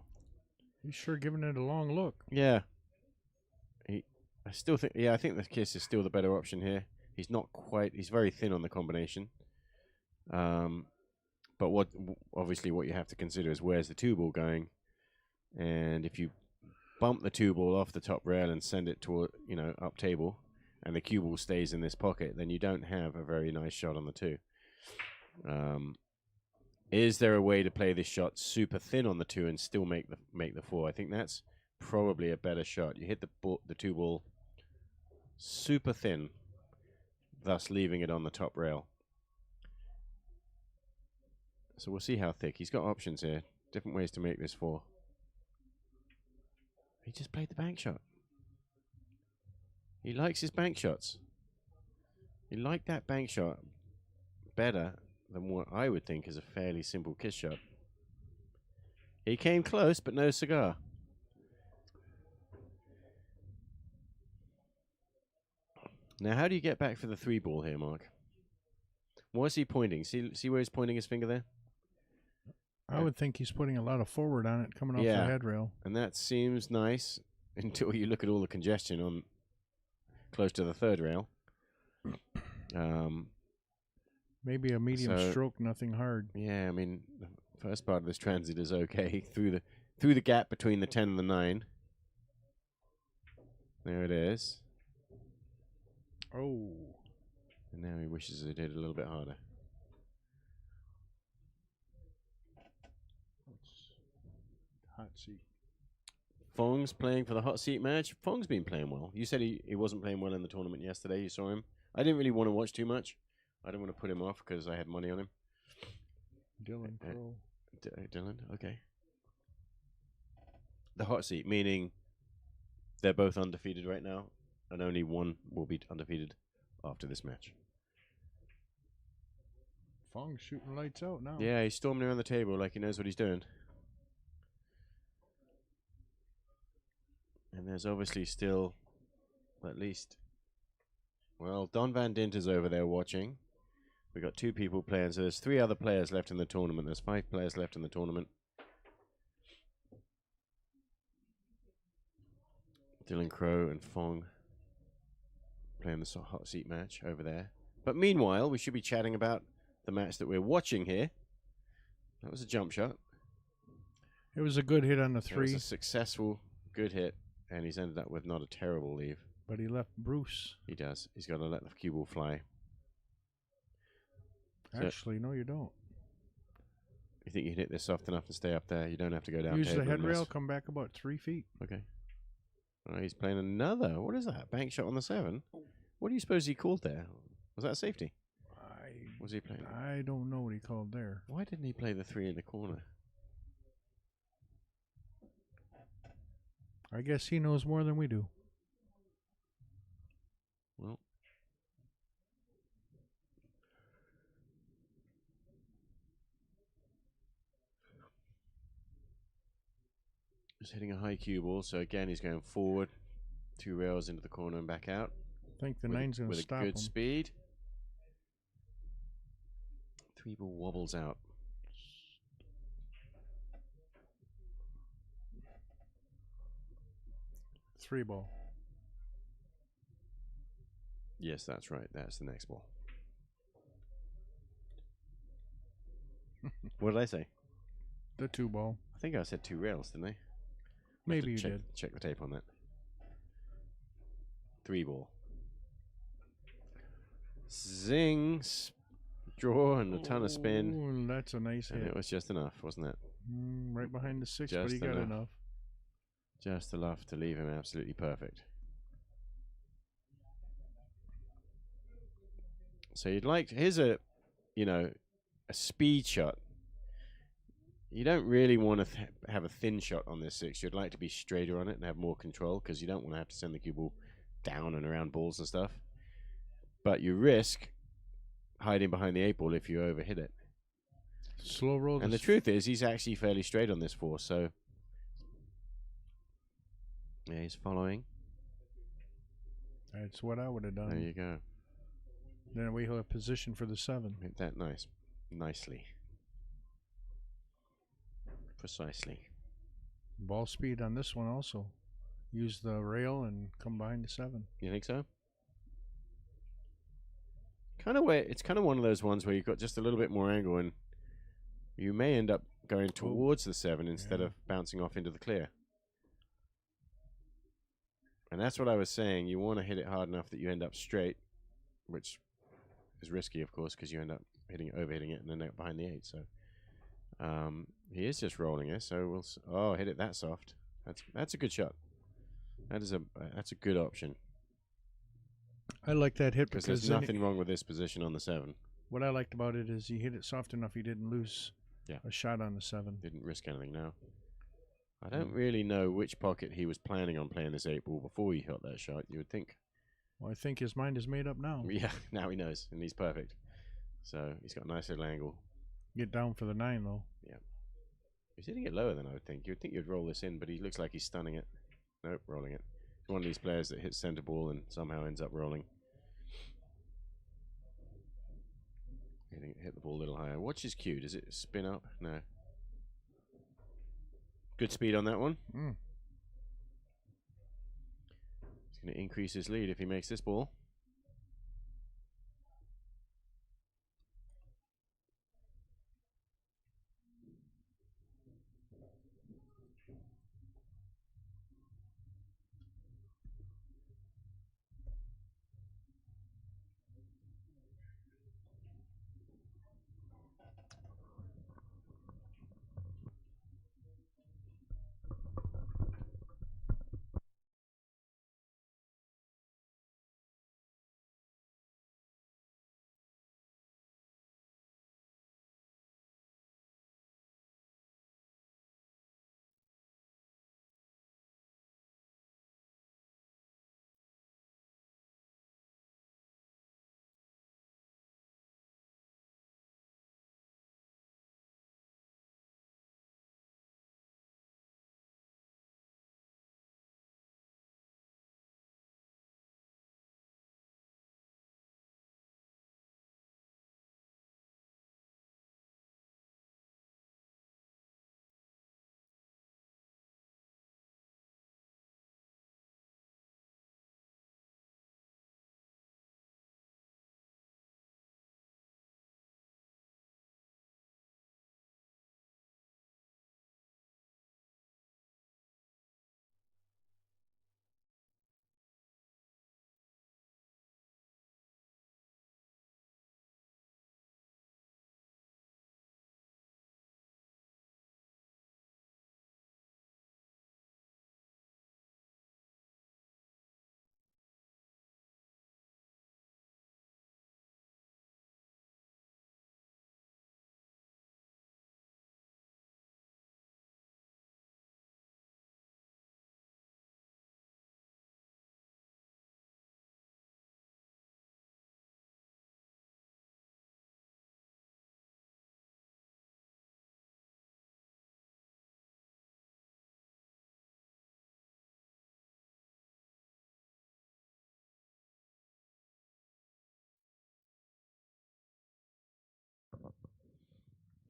He's sure giving it a long look. Yeah. I still think... Yeah, I think the kiss is still the better option here. He's not quite... He's very thin on the combination. But obviously what you have to consider is where's the 2 ball going, and if you bump the 2 ball off the top rail and send it to up table, and the cue ball stays in this pocket, then you don't have a very nice shot on the 2. Is there a way to play this shot super thin on the 2 and still make the 4? I think that's probably a better shot. You hit the 2 ball super thin, thus leaving it on the top rail. So we'll see how thick. He's got options here. different ways to make this 4. He just played the bank shot. He likes his bank shots. He liked that bank shot better than what I would think is a fairly simple kiss shot. He came close, but no cigar. Now, how do you get back for the 3 ball here, Mark? What's he pointing? See where he's pointing his finger there? I would think he's putting a lot of forward on it coming off Yeah. the head rail. And that seems nice until you look at all the congestion on close to the 3rd rail. Maybe a medium So- stroke, nothing hard. Yeah, I mean, the first part of this transit is okay. Through the gap between the 10 and the 9. There it is. Oh. And now he wishes it did a little bit harder. Hot seat. Fong's playing for the hot seat match. Fong's been playing well. You said he wasn't playing well in the tournament yesterday. You saw him. I didn't really want to watch too much. I didn't want to put him off because I had money on him. Dylan Crow. Dylan, okay. The hot seat, meaning they're both undefeated right now, and only one will be undefeated after this match. Fong's shooting lights out now. Yeah, he's storming around the table like he knows what he's doing. And there's obviously still at least... Well, Don Van Dint is over there watching. We got 2 people playing, so there's 3 other players left in the tournament. There's 5 players left in the tournament. Dylan Crow and Fong playing the hot seat match over there. But meanwhile, we should be chatting about the match that we're watching here. That was a jump shot. It was a good hit on the It was 3, a successful, good hit, and he's ended up with not a terrible leave. but he left Bruce. He does. He's got to let the cue ball fly. So- Actually, no, you don't. You think you can hit this soft enough and stay up there? You don't have to go down. Use the table and head rail, miss. come back about 3 feet. Okay. All right, he's playing another. What is that? Bank shot on the 7. What do you suppose he called there? Was that a safety? What was he playing? I don't know what he called there. Why didn't he play the 3 in the corner? I guess he knows more than we do. Well, he's hitting a high cue ball, so again he's going forward, 2 rails into the corner and back out. I think the with, 9's going to with stop a good him. speed. 3 ball wobbles out. Three ball. Yes, that's right. That's the next ball. What did I say? The 2 ball. I think I said 2 rails, didn't I? I'll have Maybe to you check, did. Check the tape on that. 3 ball. Zing! Draw and a ton of spin. Ooh, that's a nice And hit. it was just enough, wasn't it? Right behind the 6, but Just he got enough. enough. Just enough to leave him absolutely perfect. So you'd like, here's a, a speed shot. You don't really want to have a thin shot on this 6. You'd like to be straighter on it and have more control because you don't want to have to send the cue ball down and around balls and stuff. But you risk hiding behind the 8 ball if you overhit it. Slow roll. And the truth is, he's actually fairly straight on this 4, so... Yeah, he's following. That's what I would have There done. you go. Then we have position for the 7. Hit that nicely. Precisely. Ball speed on this one also. Use the rail and come behind the 7. You think so? It's kind of one of those ones where you've got just a little bit more angle and you may end up going towards the 7 instead Yeah. of bouncing off into the clear. And that's what I was saying. You want to hit it hard enough that you end up straight, which is risky, of course, because you end up overhitting it and then out behind the 8. So he is just rolling it. So we'll hit it that soft. That's a good shot. That's a good option I like that hit because because there's nothing wrong with this position on the 7. what I liked about it is he hit it soft enough he didn't lose a shot on the 7. Didn't risk anything now. I don't really know which pocket he was planning on playing this 8 ball before he hit that shot. You would think. Well, I think his mind is made up now. Yeah, now he knows, and he's perfect. So he's got a nice little angle. Get down for the 9 though. Yeah. He's hitting it lower than I would think. You'd think you'd roll this in, but he looks like he's stunning it. Nope, rolling it. He's one of these players that hits center ball and somehow ends up rolling. Hit the ball a little higher. Watch his cue. Does it spin up? No. Good speed on that one. Mm. He's going to increase his lead if he makes this ball.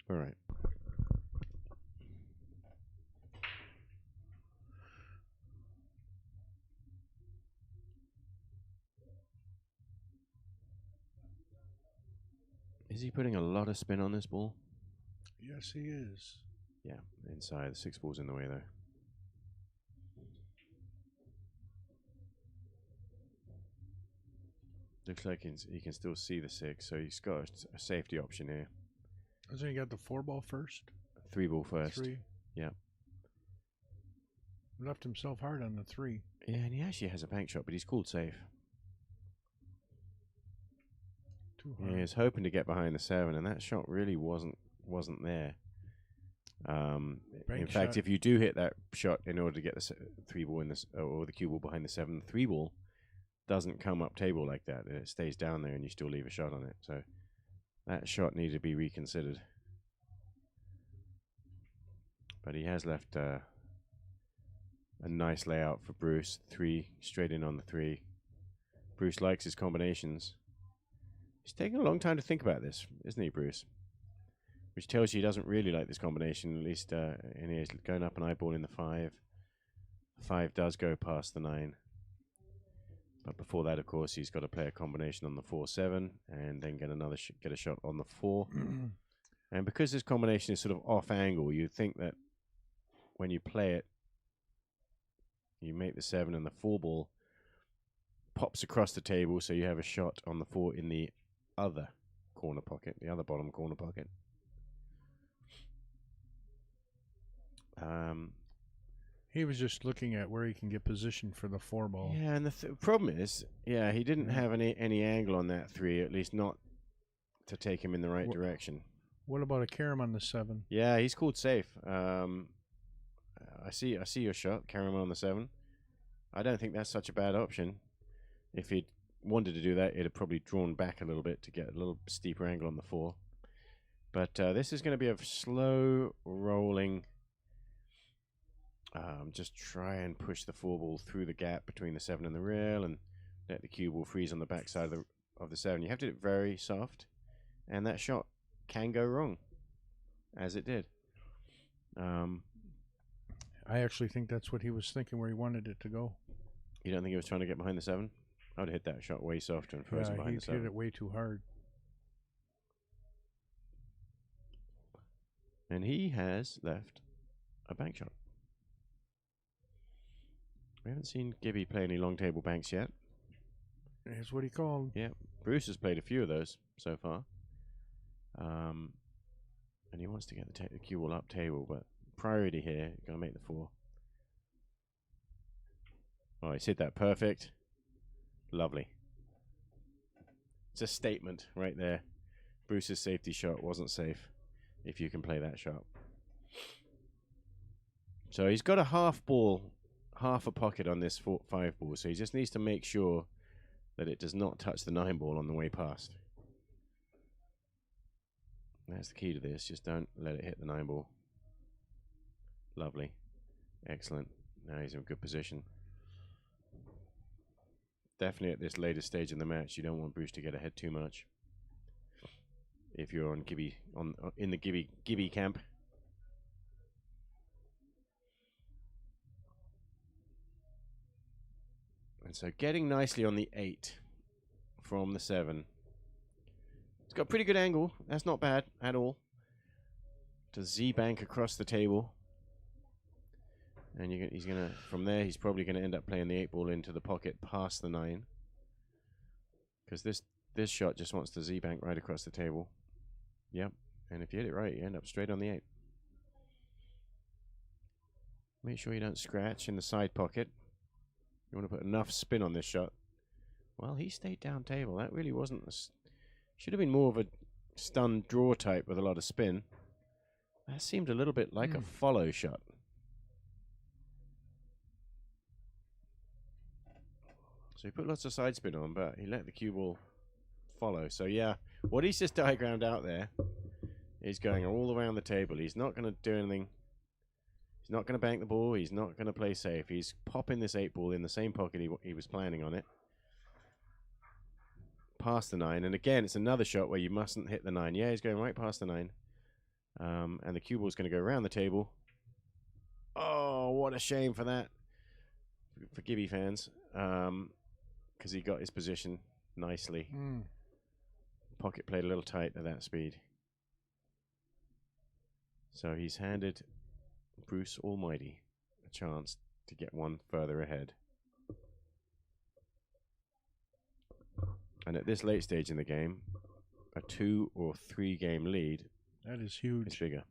All right. Is he putting a lot of spin on this ball? Yes, he is. Yeah, inside. The 6 ball's in the way, though. Looks like he can still see the 6, so he's got a safety option here. Hasn't he got the 4 ball first? 3 ball first. 3. Yeah. Left himself hard on the 3. Yeah, and he actually has a bank shot, but he's called safe. Too Yeah, hard. he was hoping to get behind the 7, and that shot really wasn't there. In fact, shot. if you do hit that shot in order to get the 3 ball in this or the cue ball behind the 7, the 3 ball doesn't come up table like that, and it stays down there, and you still leave a shot on it. So that shot needed to be reconsidered. But he has left a nice layout for Bruce. 3 straight in on the 3. Bruce likes his combinations. He's taking a long time to think about this, isn't he, Bruce? Which tells you he doesn't really like this combination, at least and he's going up an eyeball in the 5. The 5 does go past the 9. But before that, of course, he's got to play a combination on the 4-7 and then get a shot on the 4. And because this combination is sort of off angle, you think that when you play it, you make the 7 and the 4 ball pops across the table, so you have a shot on the 4 in the other corner pocket, the other bottom corner pocket. He was just looking at where he can get positioned for the 4 ball. Yeah, and the problem is, he didn't have any angle on that 3, at least not to take him in the right direction. What about a carom on the 7? Yeah, he's called safe. I see your shot, carom on the 7. I don't think that's such a bad option. If he'd wanted to do that, it'd have probably drawn back a little bit to get a little steeper angle on the 4. But this is going to be a slow rolling. Just try and push the 4 ball through the gap between the 7 and the rail, and let the cue ball freeze on the backside of the 7. You have to do it very soft, and that shot can go wrong, as it did. I actually think that's what he was thinking, where he wanted it to go. You don't think he was trying to get behind the 7? I would have hit that shot way softer and frozen behind He the 7. hit it way too hard. And he has left a bank shot. We haven't seen Gibby play any long table banks yet. That's what he called. Yeah, Bruce has played a few of those so far. And he wants to get the cue ball up table, but priority here, going to make the 4. Oh, he's hit that perfect. Lovely. It's a statement right there. Bruce's safety shot wasn't safe if you can play that shot. So he's got a half a pocket on this 5 ball, so he just needs to make sure that it does not touch the 9 ball on the way past. That's the key to this. Just don't let it hit the 9 ball. Lovely. Excellent. Now he's in a good position. Definitely at this later stage in the match, you don't want Bruce to get ahead too much. If you're on Gibby, in the Gibby camp. And so getting nicely on the 8 from the 7. It's got a pretty good angle. That's not bad at all. To Z-bank across the table. And he's going to, from there, he's probably going to end up playing the 8 ball into the pocket past the 9. Because this shot just wants to Z-bank right across the table. Yep. And if you hit it right, you end up straight on the 8. Make sure you don't scratch in the side pocket. You want to put enough spin on this shot. Well, he stayed down table. That really wasn't... Should have been more of a stunned draw type with a lot of spin. That seemed a little bit like a follow shot. So he put lots of side spin on, but he let the cue ball follow. So yeah, what he's just diagrammed out there is going all around the table. He's not going to do anything. He's not going to bank the ball. He's not going to play safe. He's popping this 8 ball in the same pocket he was planning on it. Past the 9. And again, it's another shot where you mustn't hit the 9. Yeah, he's going right past the 9. And the cue ball's going to go around the table. Oh, what a shame for that. For Gibby fans. Because he got his position nicely. Pocket played a little tight at that speed. So he's handed Bruce Almighty a chance to get one further ahead. And at this late stage in the game, a 2 or 3 game lead, that is huge. Is bigger.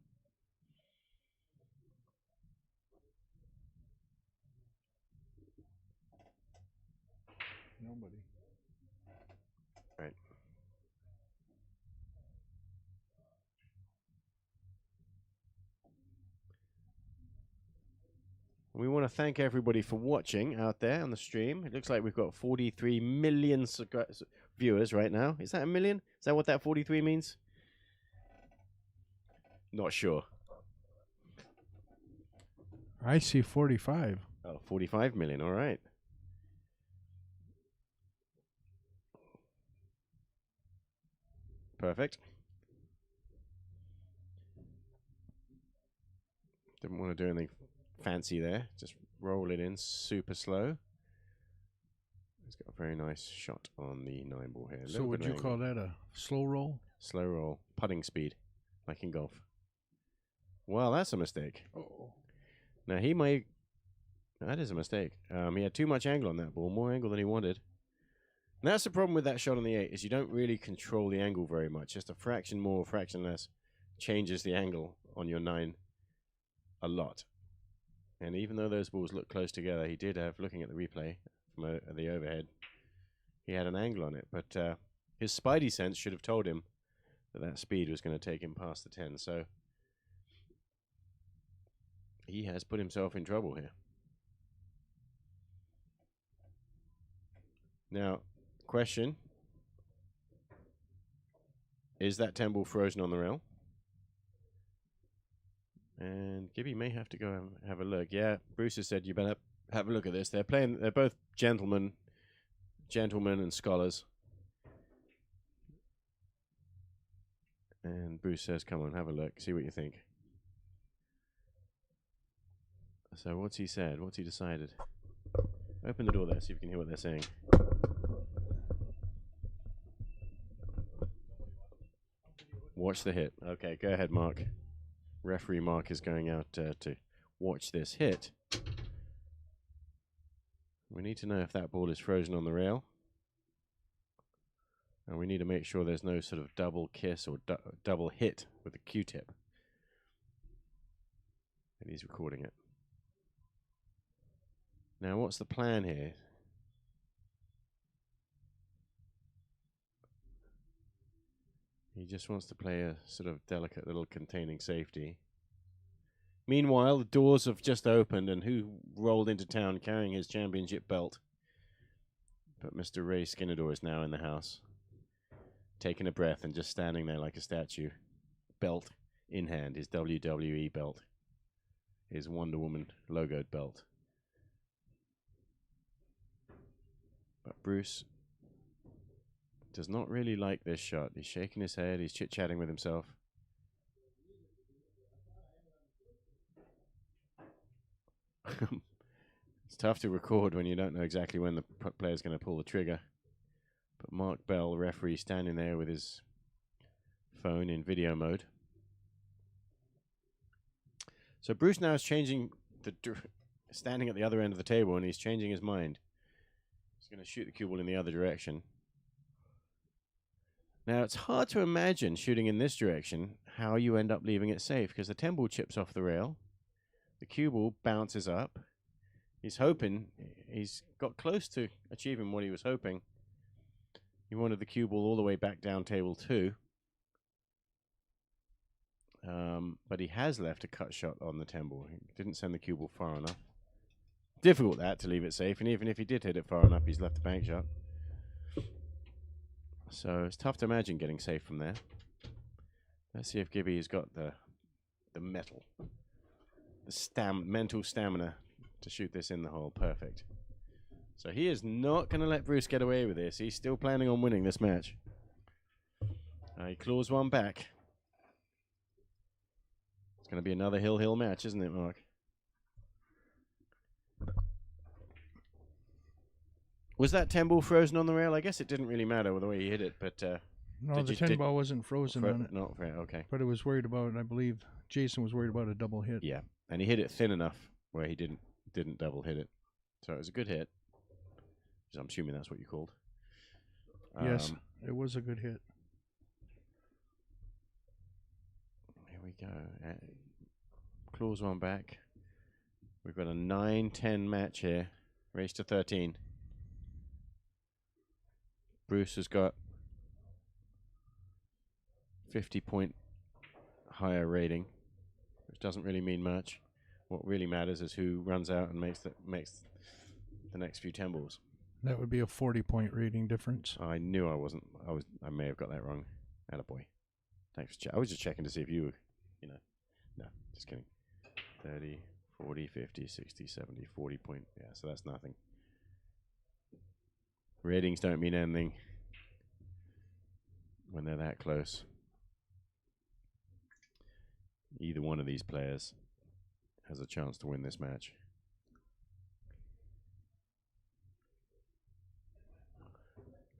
Nobody. Right. We want to thank everybody for watching out there on the stream. It looks like we've got 43 million viewers right now. Is that a million? Is that what that 43 means? Not sure. I see 45. Oh, 45 million. All right. Perfect. Didn't want to do anything fancy there. Just roll it in super slow. He's got a very nice shot on the 9 ball here. So would you call that a slow roll? Slow roll. Putting speed, like in golf. Well, that's a mistake. Oh. Now he may... That is a mistake. He had too much angle on that ball. More angle than he wanted. And that's the problem with that shot on the 8, is you don't really control the angle very much. Just a fraction more, fraction less changes the angle on your 9 a lot. And even though those balls look close together, he did have, looking at the replay from the overhead, he had an angle on it. But his spidey sense should have told him that speed was going to take him past the 10. So he has put himself in trouble here. Now, question. Is that 10 ball frozen on the rail? And Gibby may have to go and have a look. Yeah, Bruce has said you better have a look at this. They're both gentlemen and scholars. And Bruce says, come on, have a look, see what you think. So what's he said? What's he decided? Open the door there, see if you can hear what they're saying. Watch the hit. Okay, go ahead, Mark. Referee Mark is going out to watch this hit. We need to know if that ball is frozen on the rail. And we need to make sure there's no sort of double kiss or double hit with the Q-tip. And he's recording it. Now, what's the plan here? He just wants to play a sort of delicate little containing safety. Meanwhile, the doors have just opened, and who rolled into town carrying his championship belt? But Mr. Ray Skinnador is now in the house, taking a breath and just standing there like a statue. Belt in hand, his WWE belt, his Wonder Woman logoed belt. But Bruce does not really like this shot. He's shaking his head, he's chit-chatting with himself. It's tough to record when you don't know exactly when the player's going to pull the trigger. But Mark Bell, referee, standing there with his phone in video mode. So Bruce now is changing standing at the other end of the table, and he's changing his mind. He's going to shoot the cue ball in the other direction. Now, it's hard to imagine shooting in this direction how you end up leaving it safe, because the 10 ball chips off the rail. The cue ball bounces up. He's hoping, he's got close to achieving what he was hoping. He wanted the cue ball all the way back down table 2. But he has left a cut shot on the 10 ball. He didn't send the cue ball far enough. Difficult that to leave it safe, and even if he did hit it far enough, he's left a bank shot. So it's tough to imagine getting safe from there. Let's see if Gibby has got the metal, the mental stamina to shoot this in the hole. Perfect. So he is not going to let Bruce get away with this. He's still planning on winning this match. He claws one back. It's going to be another hill match, isn't it, Mark? Was that 10 ball frozen on the rail? I guess it didn't really matter the way he hit it, but No, the 10 ball wasn't frozen on it. Not fair, okay. But it was worried about, I believe, Jason was worried about a double hit. Yeah, and he hit it thin enough where he didn't double hit it. So it was a good hit. I'm assuming that's what you called. Yes, it was a good hit. Here we go. Claws one back. We've got a 9-10 match here. Race to 13. Bruce has got 50-point higher rating, which doesn't really mean much. What really matters is who runs out and makes the next few 10 balls. That would be a 40-point rating difference. I knew I wasn't. I may have got that wrong. Attaboy. Thanks for I was just checking to see if you were, No, just kidding. 30, 40, 50, 60, 70, 40 point. Yeah, so that's nothing. Ratings don't mean anything when they're that close. Either one of these players has a chance to win this match.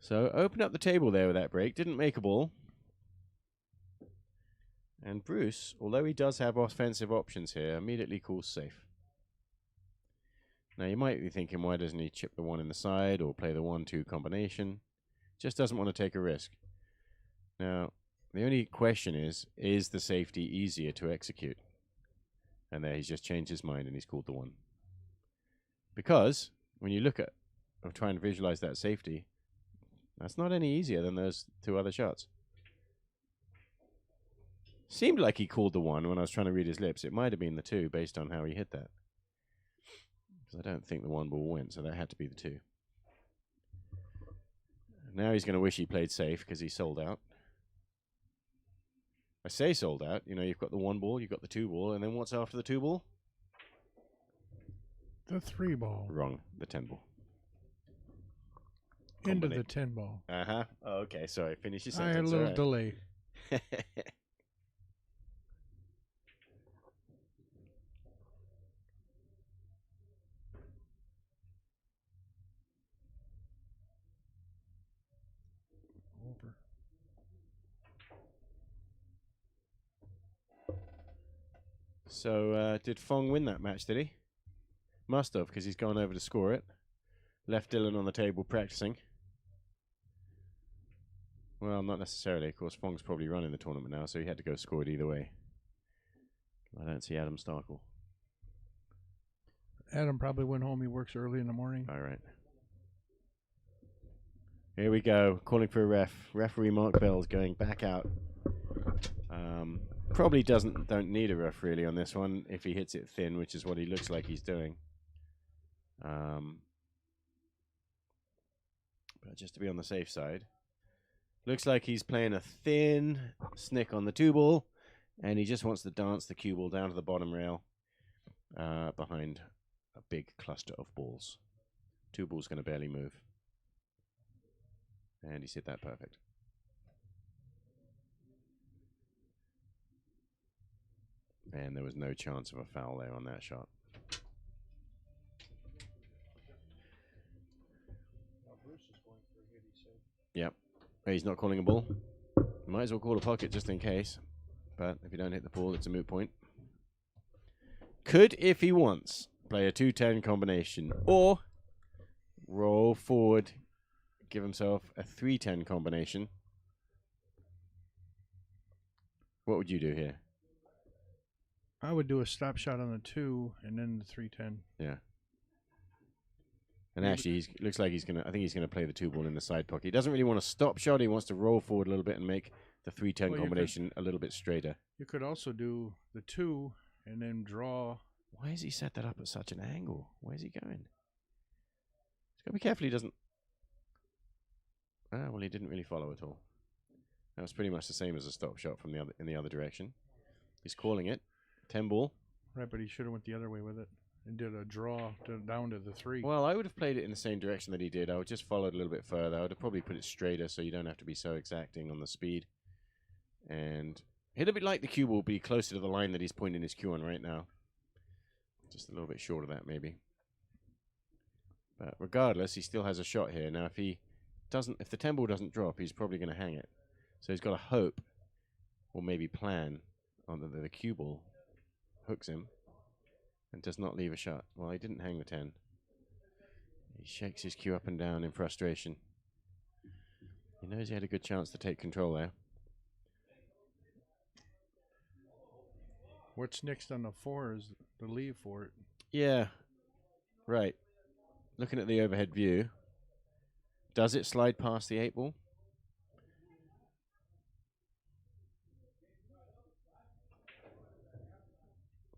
So open up the table there with that break. Didn't make a ball. And Bruce, although he does have offensive options here, immediately calls safe. Now you might be thinking, why doesn't he chip the one in the side or play the 1-2 combination? Just doesn't want to take a risk. Now, the only question is the safety easier to execute? And there he's just changed his mind and he's called the 1. Because when you look at or try and visualize that safety, that's not any easier than those 2 other shots. Seemed like he called the 1 when I was trying to read his lips. It might have been the 2 based on how he hit that. Because I don't think the 1 ball went, so that had to be the 2. Now he's going to wish he played safe because he sold out. I say sold out. You know, you've got the 1 ball, you've got the 2 ball, and then what's after the 2 ball? The 3 ball. Wrong. The 10 ball. Into the 10 ball. Uh-huh. Oh, okay. Sorry. Finish your I had a sentence. little delay. Over. So, did Fong win that match, did he? Must have, because he's gone over to score it. Left Dylan on the table practicing. Well, not necessarily. Of course, Fong's probably running the tournament now, so he had to go score it either way. I don't see Adam Starkle. Adam probably went home. He works early in the morning. All right. Here we go. Calling for a ref. Referee Mark Bell's going back out. Probably don't need a ref really on this one if he hits it thin, which is what he looks like he's doing. But just to be on the safe side. Looks like he's playing a thin snick on the 2 ball, and he just wants to dance the cue ball down to the bottom rail behind a big cluster of balls. 2 ball's going to barely move. And he's hit that perfect. And there was no chance of a foul there on that shot. Yep. He's not calling a ball. Might as well call a pocket just in case. But if you don't hit the ball, it's a moot point. Could, if he wants, play a 2-10 combination. Or roll forward, give himself a 3-10 combination. What would you do here? I would do a stop shot on the 2 and then the 3-10. Yeah. And actually, he looks like he's gonna. I think he's gonna play the 2 ball in the side pocket. He doesn't really want to stop shot. He wants to roll forward a little bit and make the 3-10 combination a little bit straighter. You could also do the 2 and then draw. Why has he set that up at such an angle? Where's he going? He's gotta be careful. He doesn't. Ah, well, he didn't really follow at all. That was pretty much the same as a stop shot from in the other direction. He's calling it 10 ball. Right, but he should have went the other way with it and did a draw down to the 3. Well, I would have played it in the same direction that he did. I would just follow it a little bit further. I would have probably put it straighter so you don't have to be so exacting on the speed. And hit a bit like the cue ball, be closer to the line that he's pointing his cue on right now. Just a little bit short of that, maybe. But regardless, he still has a shot here. Now, if the 10 ball doesn't drop, he's probably going to hang it. So he's got to hope, or maybe plan, on the cue ball hooks him and does not leave a shot. Well, he didn't hang the 10. He shakes his cue up and down in frustration. He knows he had a good chance to take control there. What's next on the 4 is the leave for it. Yeah, right. Looking at the overhead view, does it slide past the 8 ball?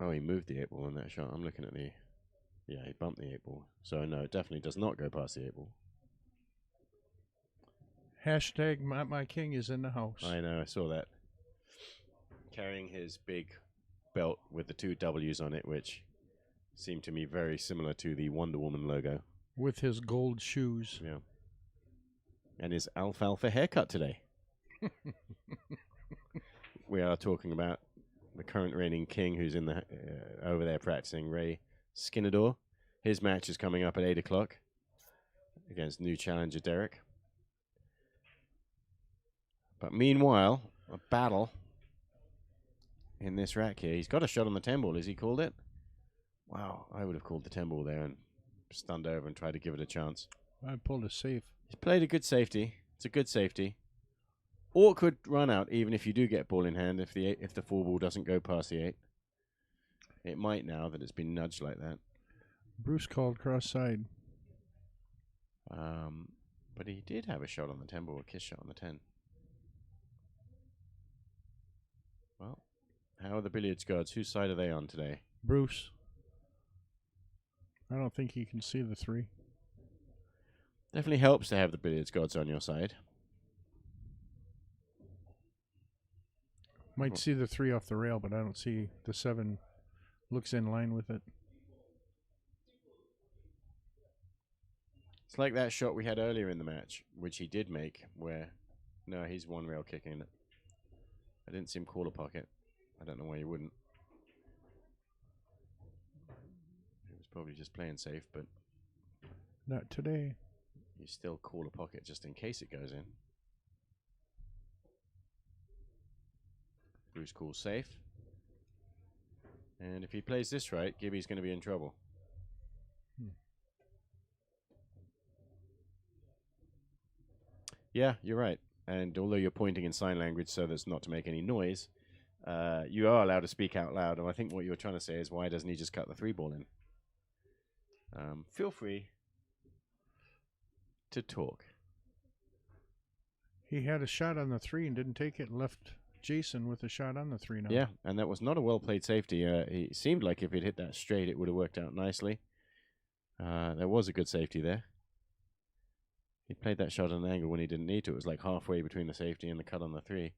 Oh, he moved the 8 ball in that shot. I'm looking at the... Yeah, he bumped the 8 ball. So, no, it definitely does not go past the 8 ball. Hashtag my king is in the house. I know, I saw that. Carrying his big belt with the 2 W's on it, which seemed to me very similar to the Wonder Woman logo. With his gold shoes. Yeah. And his alfalfa haircut today. We are talking about the current reigning king who's in the over there practicing, Ray Skinnador. His match is coming up at 8 o'clock against new challenger Derek. But meanwhile, a battle in this rack here. He's got a shot on the 10 ball. Has he called it? Wow, I would have called the 10 ball there and stunned over and tried to give it a chance. I pulled a safe. He's played a good safety. It's a good safety. Awkward run out, even if you do get ball in hand, if the 4 ball doesn't go past the 8. It might now that it's been nudged like that. Bruce called cross side. But he did have a shot on the 10 ball, a kiss shot on the 10. Well, how are the billiards gods? Whose side are they on today? Bruce. I don't think he can see the 3. Definitely helps to have the billiards gods on your side. Might see the 3 off the rail, but I don't see the 7 looks in line with it. It's like that shot we had earlier in the match, which he did make, where... No, he's one rail kicking it. I didn't see him call a pocket. I don't know why you wouldn't. He was probably just playing safe, but Not today. you still call a pocket just in case it goes in. Bruce calls safe. And if he plays this right, Gibby's going to be in trouble. Yeah, you're right. And although you're pointing in sign language so that's not to make any noise, you are allowed to speak out loud. And I think what you're trying to say is, why doesn't he just cut the 3 ball in? Feel free to talk. He had a shot on the 3 and didn't take it and left Jason with a shot on the 3 now. Yeah, and that was not a well-played safety. It seemed like if he'd hit that straight, it would have worked out nicely. There was a good safety there. He played that shot on an angle when he didn't need to. It was like halfway between the safety and the cut on the 3.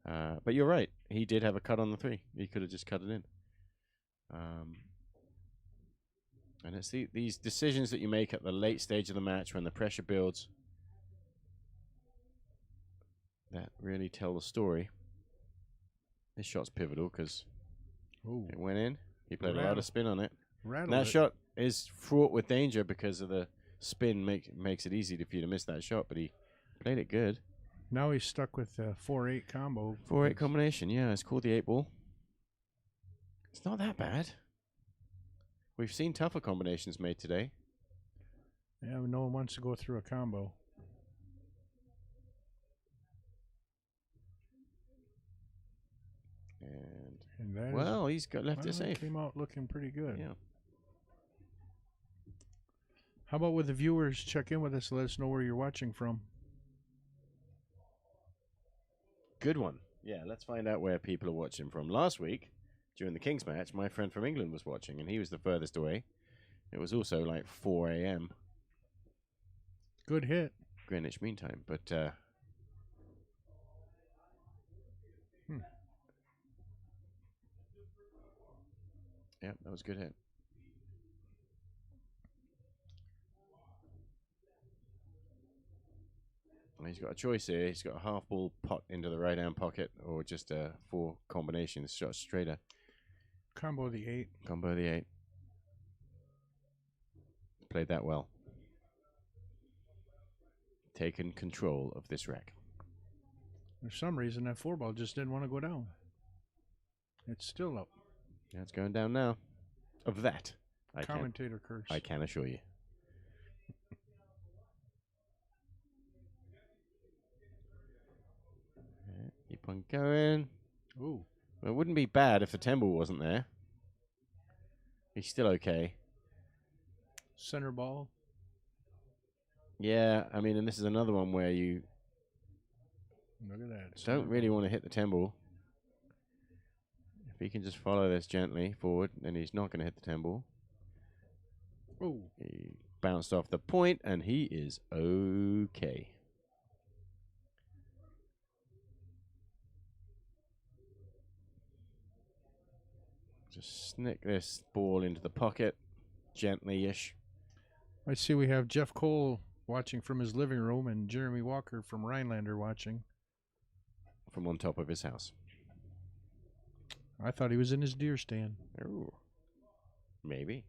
But you're right. He did have a cut on the 3. He could have just cut it in. And it's these decisions that you make at the late stage of the match when the pressure builds that really tell the story. This shot's pivotal because it went in. He played a lot of spin on it. And that shot is fraught with danger because of the spin makes it easy for you to miss that shot, but he played it good. Now he's stuck with the 4-8 combo. 4-8 combination, yeah. It's called the 8 ball. It's not that bad. We've seen tougher combinations made today. Yeah, no one wants to go through a combo. And that well, he's got left it safe. Came out looking pretty good. Yeah. How about with the viewers? Check in with us. Let us know where you're watching from. Good one. Yeah, let's find out where people are watching from. Last week, during the Kings match, my friend from England was watching, and he was the furthest away. It was also like 4 a.m. Good hit. Greenwich Mean Time, but yeah, that was a good hit. And he's got a choice here. He's got a half ball pot into the right hand pocket, or just a 4 combination shot straighter. Combo the 8. Combo the 8. Played that well. Taken control of this rack. For some reason, that 4 ball just didn't want to go down. It's still up. Yeah, it's going down now. Of that, Commentator curse. I can assure you. Keep on going. Ooh. Well, it wouldn't be bad if the 10 ball wasn't there. He's still okay. Center ball. Yeah, I mean, and this is another one where you Look at that. don't really want to hit the 10 ball. If he can just follow this gently forward, then he's not going to hit the 10 ball. Ooh. He bounced off the point, and he is okay. Just snick this ball into the pocket, gently-ish. I see we have Jeff Cole watching from his living room and Jeremy Walker from Rhinelander watching. From on top of his house. I thought he was in his deer stand. Ooh. Maybe.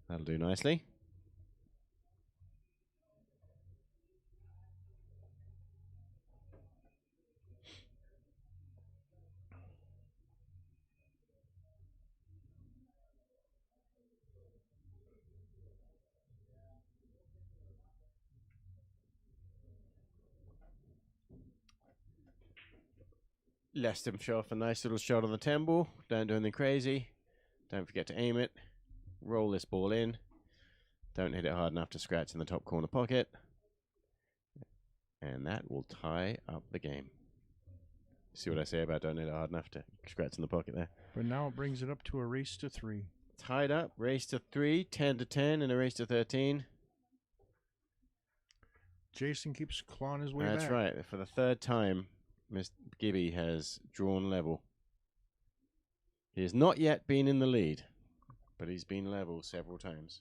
That'll do nicely. Lest him show off a nice little shot on the 10 ball. Don't do anything crazy. Don't forget to aim it. Roll this ball in. Don't hit it hard enough to scratch in the top corner pocket. And that will tie up the game. See what I say about don't hit it hard enough to scratch in the pocket there. But now it brings it up to a race to 3. Tied up, race to 3, 10 to 10, and a race to 13. Jason keeps clawing his way That's back. right. For the third time, Mr. Gibby has drawn level. He has not yet been in the lead, but he's been level several times.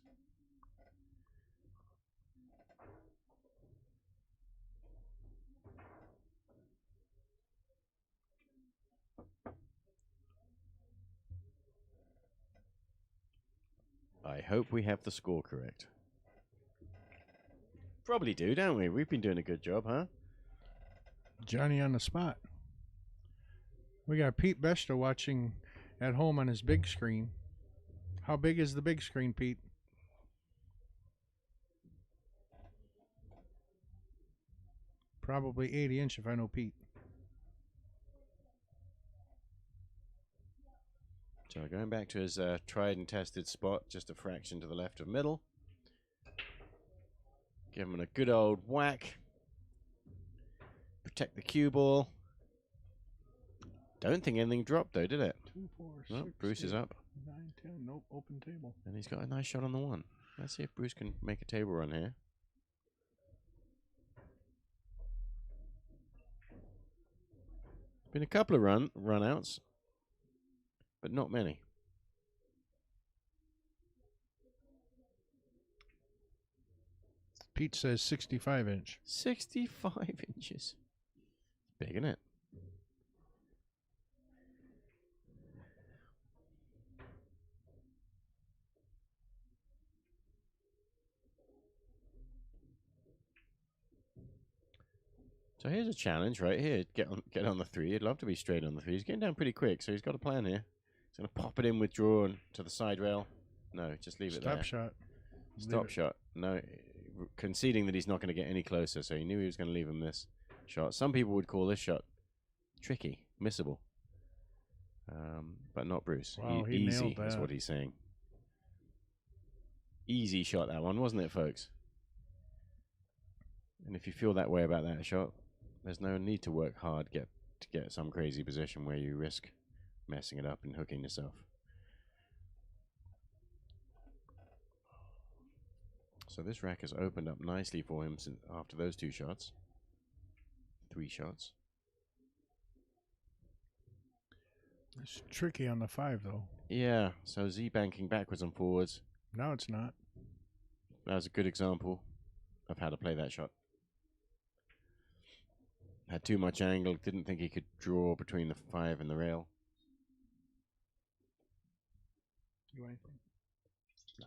I hope we have the score correct. Probably do, don't we? We've been doing a good job, huh? Johnny on the spot. We got Pete Besta watching at home on his big screen. How big is the big screen, Pete? Probably 80-inch if I know Pete. So going back to his tried and tested spot, just a fraction to the left of middle. Give him a good old whack. Protect the cue ball. Don't think anything dropped though, did it? 2, 4, No, 6, Bruce is 8, up. 9, 10. Nope, open table. And he's got a nice shot on the 1. Let's see if Bruce can make a table run here. Been a couple of run outs, but not many. Pete says 65-inch. 65 inches. Big, isn't it? So here's a challenge right here. Get on the 3. He'd love to be straight on the 3. He's getting down pretty quick, so he's got a plan here. He's going to pop it in with draw and to the side rail. No, just leave it there. Stop shot. Stop shot. No, conceding that he's not going to get any closer, so he knew he was going to leave him this shot. Some people would call this shot tricky, missable. But not Bruce. Wow, he easy nailed that. is what he's saying. Easy shot, that one, wasn't it, folks? And if you feel that way about that shot, there's no need to work hard to get some crazy position where you risk messing it up and hooking yourself. So this rack has opened up nicely for him after those 2 shots. 3 shots. It's tricky on the 5, though. Yeah, so Z banking backwards and forwards. Now it's not. That was a good example of how to play that shot. Had too much angle, didn't think he could draw between the 5 and the rail. Do anything? No.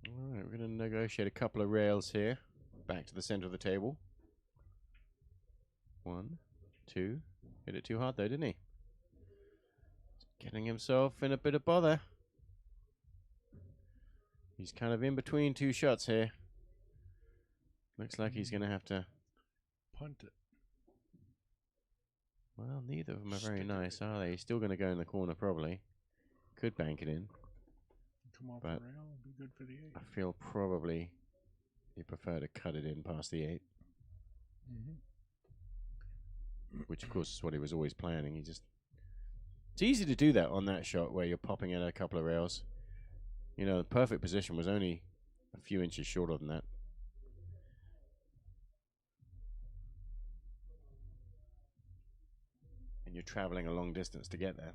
All right, we're going to negotiate a couple of rails here. Back to the center of the table. 1, 2. Hit it too hard though, didn't he? Getting himself in a bit of bother. He's kind of in between 2 shots here. Looks like he's going to have to Punt it. Well, neither of them are very Stick it nice, in. are they? He's still going to go in the corner, probably. Could bank it in. Come off But the rail. Be good for the 8. I feel probably you prefer to cut it in past the 8, which, of course, is what he was always planning. It's easy to do that on that shot where you're popping in a couple of rails. You know, the perfect position was only a few inches shorter than that. And you're traveling a long distance to get there.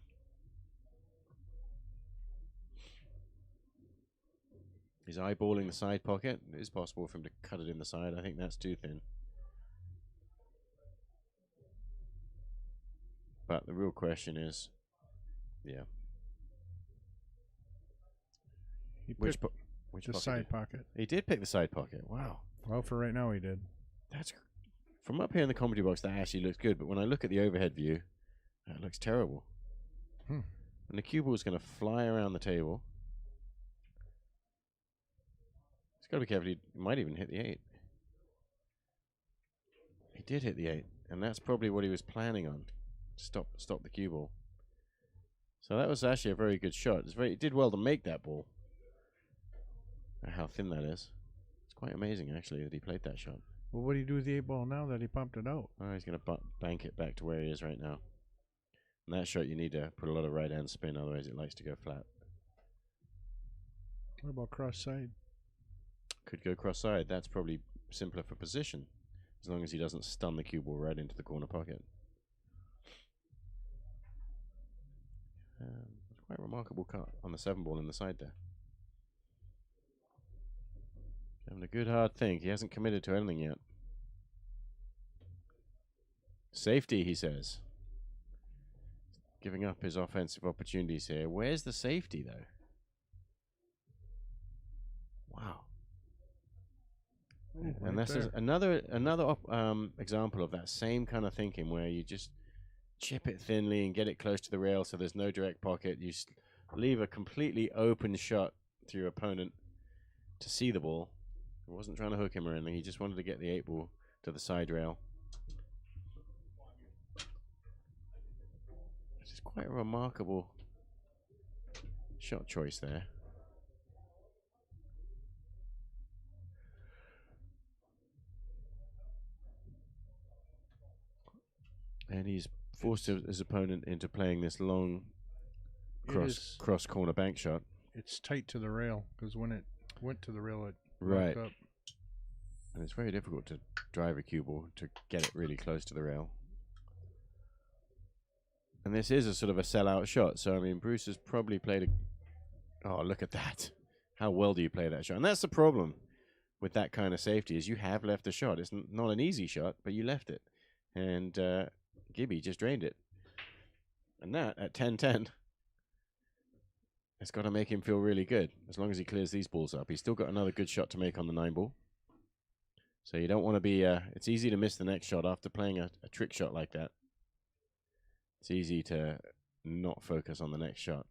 He's eyeballing the side pocket. It is possible for him to cut it in the side. I think that's too thin. But the real question is, yeah. He Which picked which the pocket? side pocket. He did pick the side pocket. Wow. Well, for right now, he did. That's from up here in the comedy box. That actually looks good, but when I look at the overhead view, that looks terrible. Hmm. And the cue ball is going to fly around the table. He's got to be careful. He might even hit the 8. He did hit the 8, and that's probably what he was planning on. Stop the cue ball. So that was actually a very good shot. He did well to make that ball. How thin that is. It's quite amazing, actually, that he played that shot. Well, what do you do with the 8 ball now that he pumped it out? Oh, he's going to bank it back to where he is right now. And that shot, you need to put a lot of right-hand spin, otherwise it likes to go flat. What about cross side? Could go cross-side. That's probably simpler for position, as long as he doesn't stun the cue ball right into the corner pocket. It's quite a remarkable cut on the 7 ball in the side there. Having a good hard think. He hasn't committed to anything yet. Safety, he says. Giving up his offensive opportunities here. Where's the safety, though? Wow. Ooh, And right this is there. another example of that same kind of thinking where you just chip it thinly and get it close to the rail so there's no direct pocket. You leave a completely open shot to your opponent to see the ball. He wasn't trying to hook him or anything. He just wanted to get the 8 ball to the side rail. Which is quite a remarkable shot choice there. And he's forced his opponent into playing this long cross corner bank shot. It's tight to the rail because when it went to the rail, it Right. locked up. And it's very difficult to drive a cue ball to get it really close to the rail. And this is a sort of a sellout shot. So, I mean, Bruce has probably played a... Oh, look at that. How well do you play that shot? And that's the problem with that kind of safety is you have left a shot. It's not an easy shot, but you left it. And Gibby just drained it. And that, at 10-10, it's got to make him feel really good as long as he clears these balls up. He's still got another good shot to make on the 9 ball. So you don't want to be... it's easy to miss the next shot after playing a trick shot like that. It's easy to not focus on the next shot.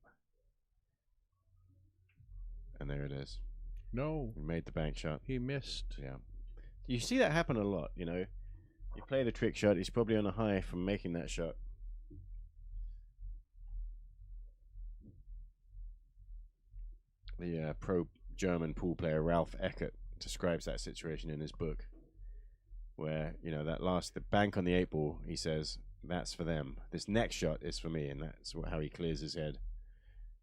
And there it is. No, He made the bank shot. he missed. Yeah. You see that happen a lot, you know. You play the trick shot, he's probably on a high from making that shot. The pro-German pool player Ralph Eckert describes that situation in his book. Where, you know, the bank on the 8 ball, he says, that's for them. This next shot is for me, and that's how he clears his head.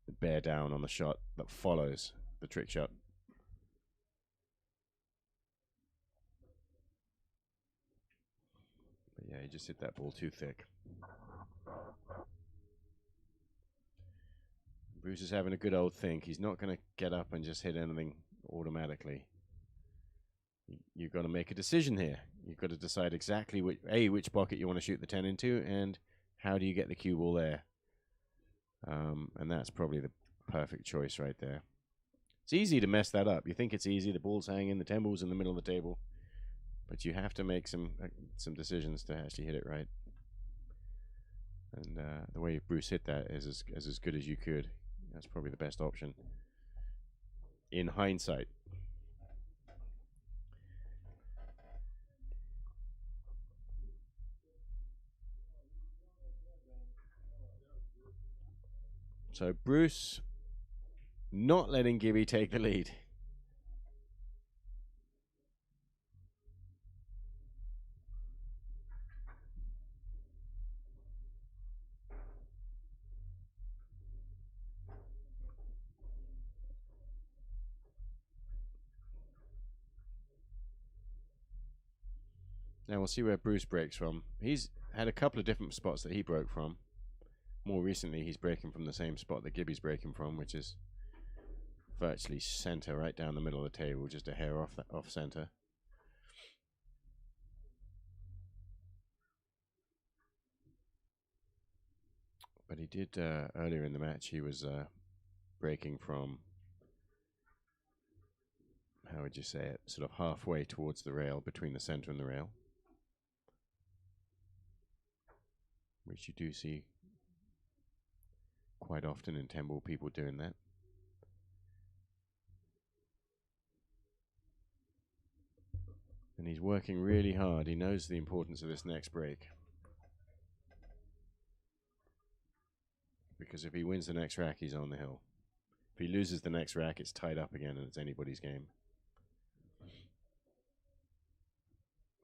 The bear down on the shot that follows the trick shot. But yeah, he just hit that ball too thick. Bruce is having a good old think. He's not going to get up and just hit anything automatically. You've got to make a decision here. You've got to decide exactly which pocket you want to shoot the 10 into, and how do you get the cue ball there. And that's probably the perfect choice right there. It's easy to mess that up. You think it's easy. The ball's hanging, the 10 ball's in the middle of the table. But you have to make some decisions to actually hit it right. And the way Bruce hit that is as good as you could. That's probably the best option. In hindsight. So Bruce not letting Gibby take the lead. Now we'll see where Bruce breaks from. He's had a couple of different spots that he broke from. More recently, he's breaking from the same spot that Gibby's breaking from, which is virtually center, right down the middle of the table, just a hair off center. But he did earlier in the match. He was breaking from how would you say it, sort of halfway towards the rail, between the center and the rail, which you do see quite often in 10 ball, people doing that. And he's working really hard. He knows the importance of this next break. Because if he wins the next rack, he's on the hill. If he loses the next rack, it's tied up again and it's anybody's game.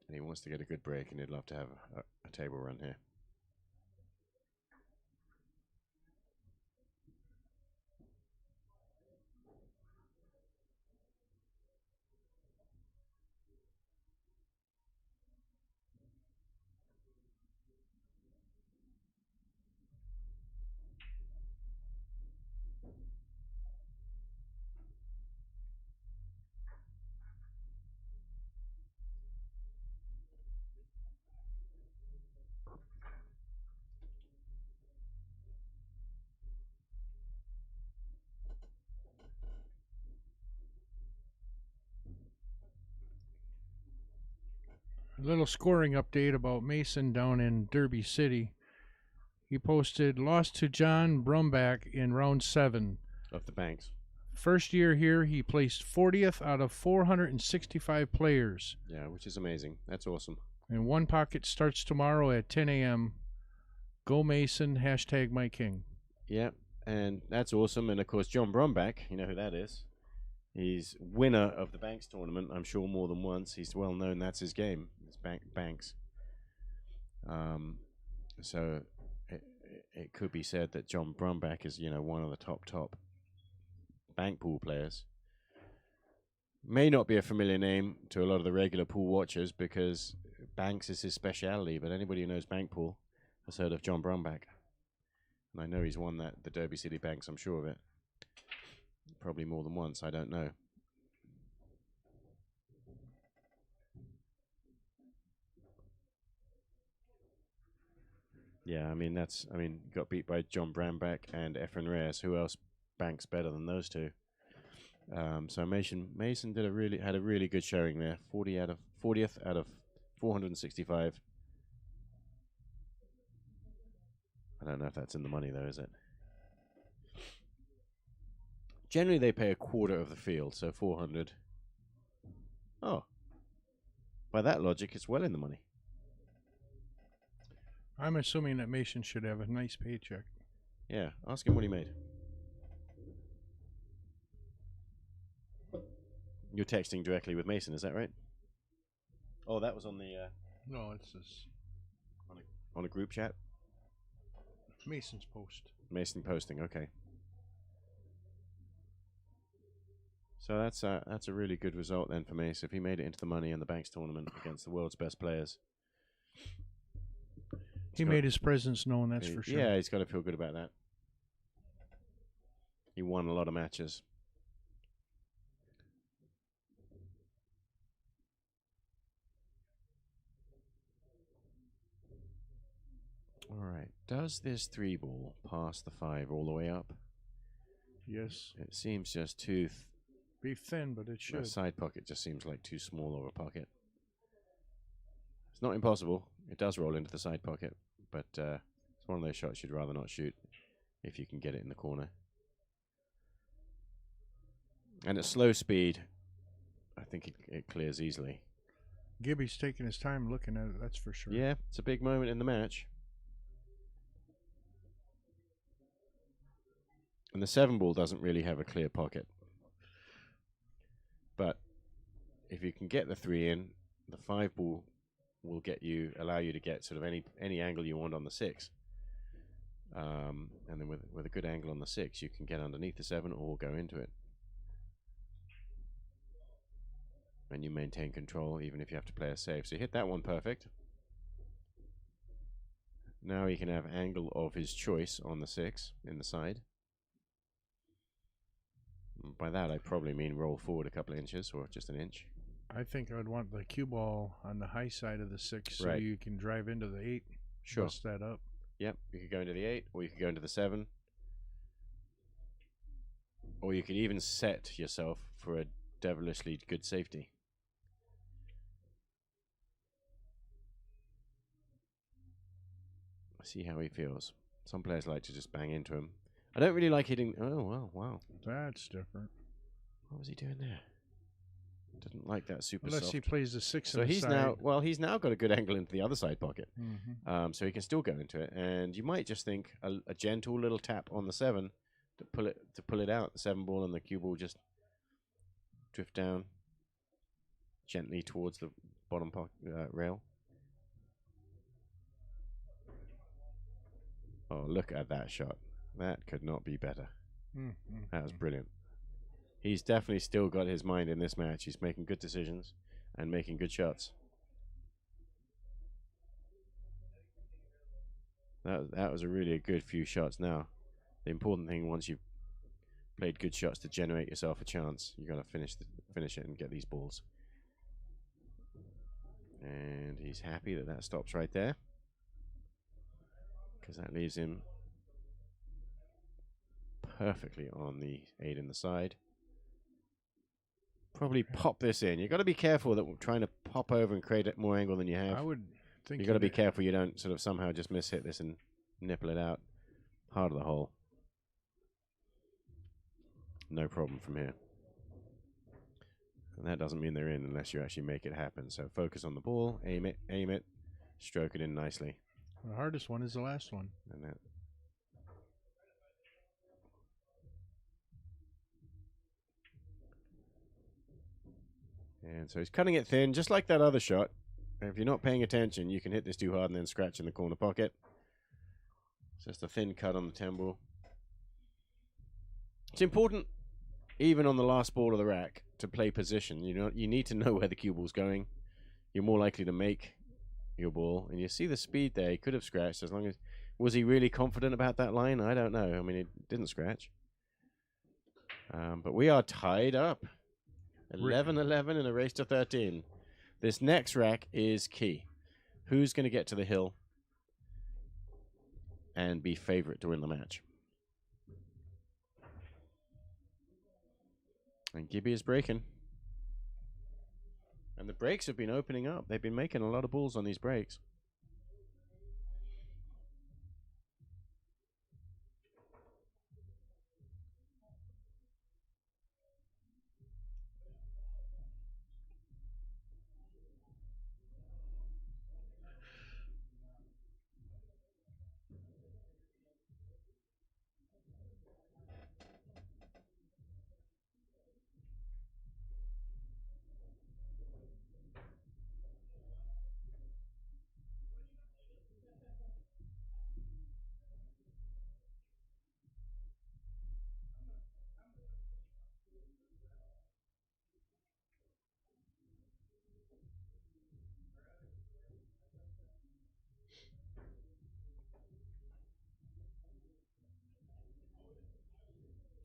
And he wants to get a good break, and he'd love to have a table run here. A little scoring update about Mason down in Derby City. He posted lost to John Bromback in round 7. Of the banks. First year here, he placed 40th out of 465 players. Yeah, which is amazing. That's awesome. And One Pocket starts tomorrow at 10 a.m. Go Mason, hashtag my king. Yeah, and that's awesome. And of course, John Bromback, you know who that is. He's winner of the Banks tournament, I'm sure, more than once. He's well known. That's his game. It's Banks. So it could be said that John Bromback is, one of the top bank pool players. May not be a familiar name to a lot of the regular pool watchers because Banks is his speciality, but anybody who knows bank pool has heard of John Bromback. And I know he's won the Derby City Banks, I'm sure of it. Probably more than once, I don't know. Yeah, got beat by John Bromback and Efren Reyes. Who else banks better than those two? So Mason had a really good showing there. 40th out of 465. I don't know if that's in the money though, is it? Generally, they pay a quarter of the field, so 400. Oh, by that logic, it's well in the money. I'm assuming that Mason should have a nice paycheck. Yeah, ask him what he made. You're texting directly with Mason, is that right? Oh, that was on the No, it's this on a group chat. Mason's post. Mason posting, okay. So that's a really good result then for Mace if he made it into the money in the Banks tournament against the world's best players. He made his presence known, that's for sure. Yeah, he's got to feel good about that. He won a lot of matches. All right. Does this 3-ball pass the 5 all the way up? Yes. It seems just too... Be thin, but it should. The side pocket just seems like too small of a pocket. It's not impossible. It does roll into the side pocket, but it's one of those shots you'd rather not shoot if you can get it in the corner. And at slow speed, I think it clears easily. Gibby's taking his time looking at it, that's for sure. Yeah, it's a big moment in the match. And the 7-ball doesn't really have a clear pocket. But if you can get the 3 in, the 5-ball will allow you to get sort of any angle you want on the 6. And then with a good angle on the 6, you can get underneath the 7 or go into it. And you maintain control even if you have to play a save. So you hit that one perfect. Now he can have angle of his choice on the 6 in the side. By that, I probably mean roll forward a couple of inches or just an inch. I think I would want the cue ball on the high side of the 6 so Right. you can drive into the 8. Sure. Bust that up. Yep, you could go into the 8 or you could go into the 7. Or you could even set yourself for devilishly good safety. See how he feels. Some players like to just bang into him. I don't really like hitting. Oh, well, wow. That's different. What was he doing there? Didn't like that super Unless soft. he plays the 6 So in the he's side. now, well, he's now got a good angle into the other side pocket. Mm-hmm. So he can still go into it. And you might just think a gentle little tap on the 7 to pull it out. The 7 ball and the cue ball just drift down gently towards the bottom rail. Oh, look at that shot. That could not be better. Mm-hmm. That was brilliant. He's definitely still got his mind in this match. He's making good decisions and making good shots. That was a really good few shots now. The important thing, once you've played good shots to generate yourself a chance, you got to finish it and get these balls. And he's happy that that stops right there, because that leaves him perfectly on the 8 in the side. Probably pop this in. You've got to be careful that we're trying to pop over and create more angle than you have. I would think You've got to be careful you don't sort of somehow just miss-hit this and nipple it out. Hard of the hole. No problem from here. And that doesn't mean they're in unless you actually make it happen. So focus on the ball, aim it, stroke it in nicely. The hardest one is the last one. And that. And so he's cutting it thin, just like that other shot. And if you're not paying attention, you can hit this too hard and then scratch in the corner pocket. It's just a thin cut on the 10 ball. It's important, even on the last ball of the rack, to play position. You need to know where the cue ball's going. You're more likely to make your ball. And you see the speed there. He could have scratched as long as... Was he really confident about that line? I don't know. I mean, he didn't scratch. But we are tied up. 11-11 in a race to 13. This next rack is key. Who's going to get to the hill and be favorite to win the match? And Gibby is breaking. And the breaks have been opening up. They've been making a lot of balls on these breaks.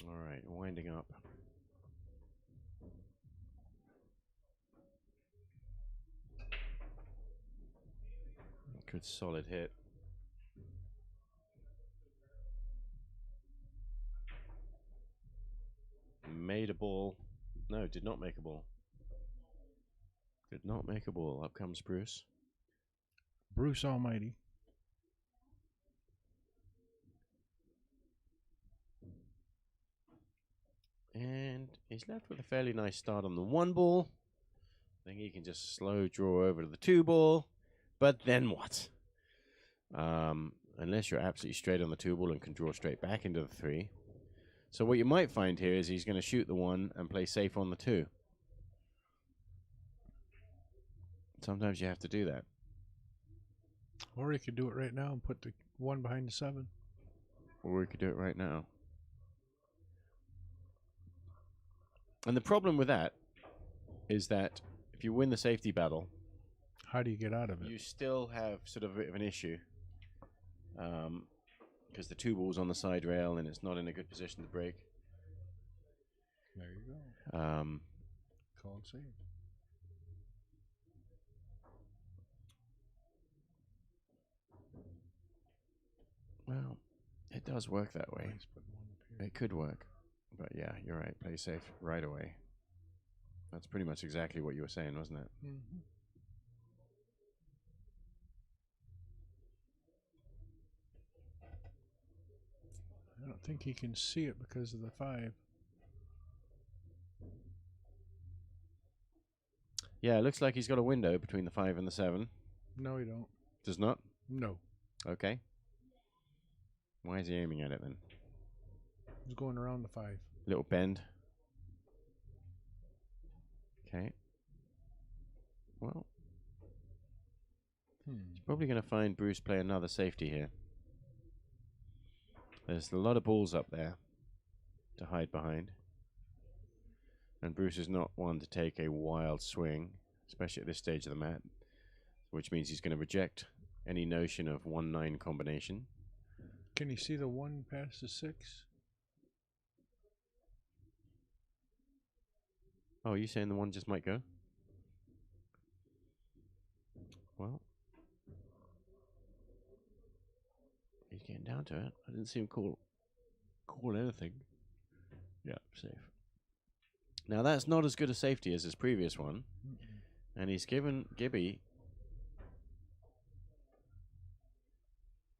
All right, winding up. Good solid hit. Made a ball. No, did not make a ball. Did not make a ball. Up comes Bruce. Bruce Almighty. And he's left with a fairly nice start on the 1 ball. I think he can just slow draw over to the 2 ball. But then what? Unless you're absolutely straight on the 2 ball and can draw straight back into the 3. So what you might find here is he's going to shoot the 1 and play safe on the 2. Sometimes you have to do that. Or he could do it right now and put the 1 behind the 7. Or we could do it right now. And the problem with that is that if you win the safety battle, how do you get out of it? you still have sort of a bit of an issue. Because the 2 ball's on the side rail and it's not in a good position to break. There you go. Call it safe. Well, it does work that way. Nice, put 1 up here. It could work. But yeah, you're right. Play safe right away. That's pretty much exactly what you were saying, wasn't it? Mm-hmm. I don't think he can see it because of the 5. Yeah, it looks like he's got a window between the 5 and the 7. No, he don't. Does not? No. Okay. Why is he aiming at it then? He's going around the 5. Little bend. Okay. Well, he's probably going to find Bruce play another safety here. There's a lot of balls up there to hide behind. And Bruce is not one to take a wild swing, especially at this stage of the mat, which means he's going to reject any notion of 1-9 combination. Can you see the 1 past the 6? Oh, are you saying the 1 just might go? Well, he's getting down to it. I didn't see him call anything. Yeah, safe. Now that's not as good a safety as his previous one, and he's given Gibby.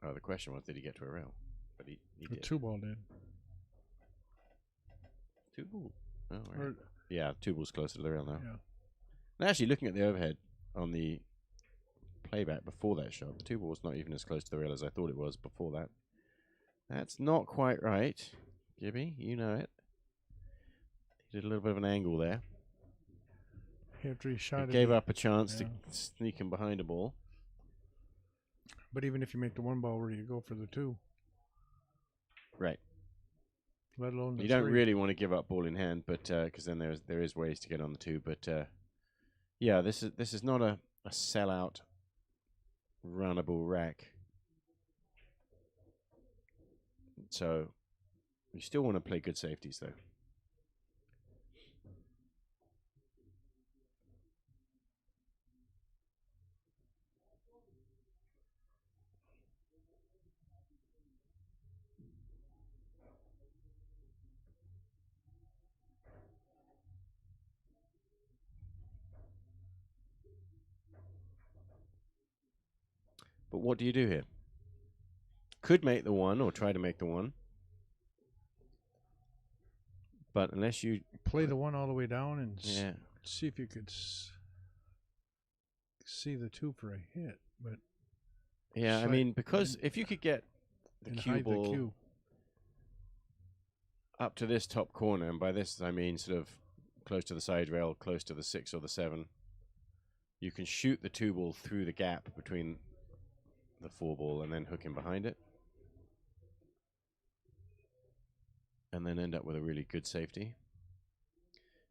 Oh, the question was, did he get to a rail? But he did. 2 ball did. 2 ball. Oh, right. Or, Yeah, 2 balls closer to the rail now. yeah. And actually, looking at the overhead on the playback before that shot, the 2 ball's not even as close to the rail as I thought it was before that. That's not quite right, Gibby. You know it. He did a little bit of an angle there. After he shot He it, gave up a chance to yeah. sneak him behind a ball. But even if you make the 1 ball, where do you go for the 2? Right. Let alone the You 3. don't really want to give up ball in hand, but because then there is ways to get on the 2. But yeah, this is not a sellout runnable rack. So you still want to play good safeties though. But what do you do here? Could make the 1 or try to make the 1. But unless you play the 1 all the way down and yeah, see if you could see the 2 for a hit. But yeah, I mean, because if you could get the cue hide ball the cue up to this top corner, and by this I mean sort of close to the side rail, close to the 6 or the 7, you can shoot the 2 ball through the gap between the 4 ball and then hook him behind it. And then end up with a really good safety.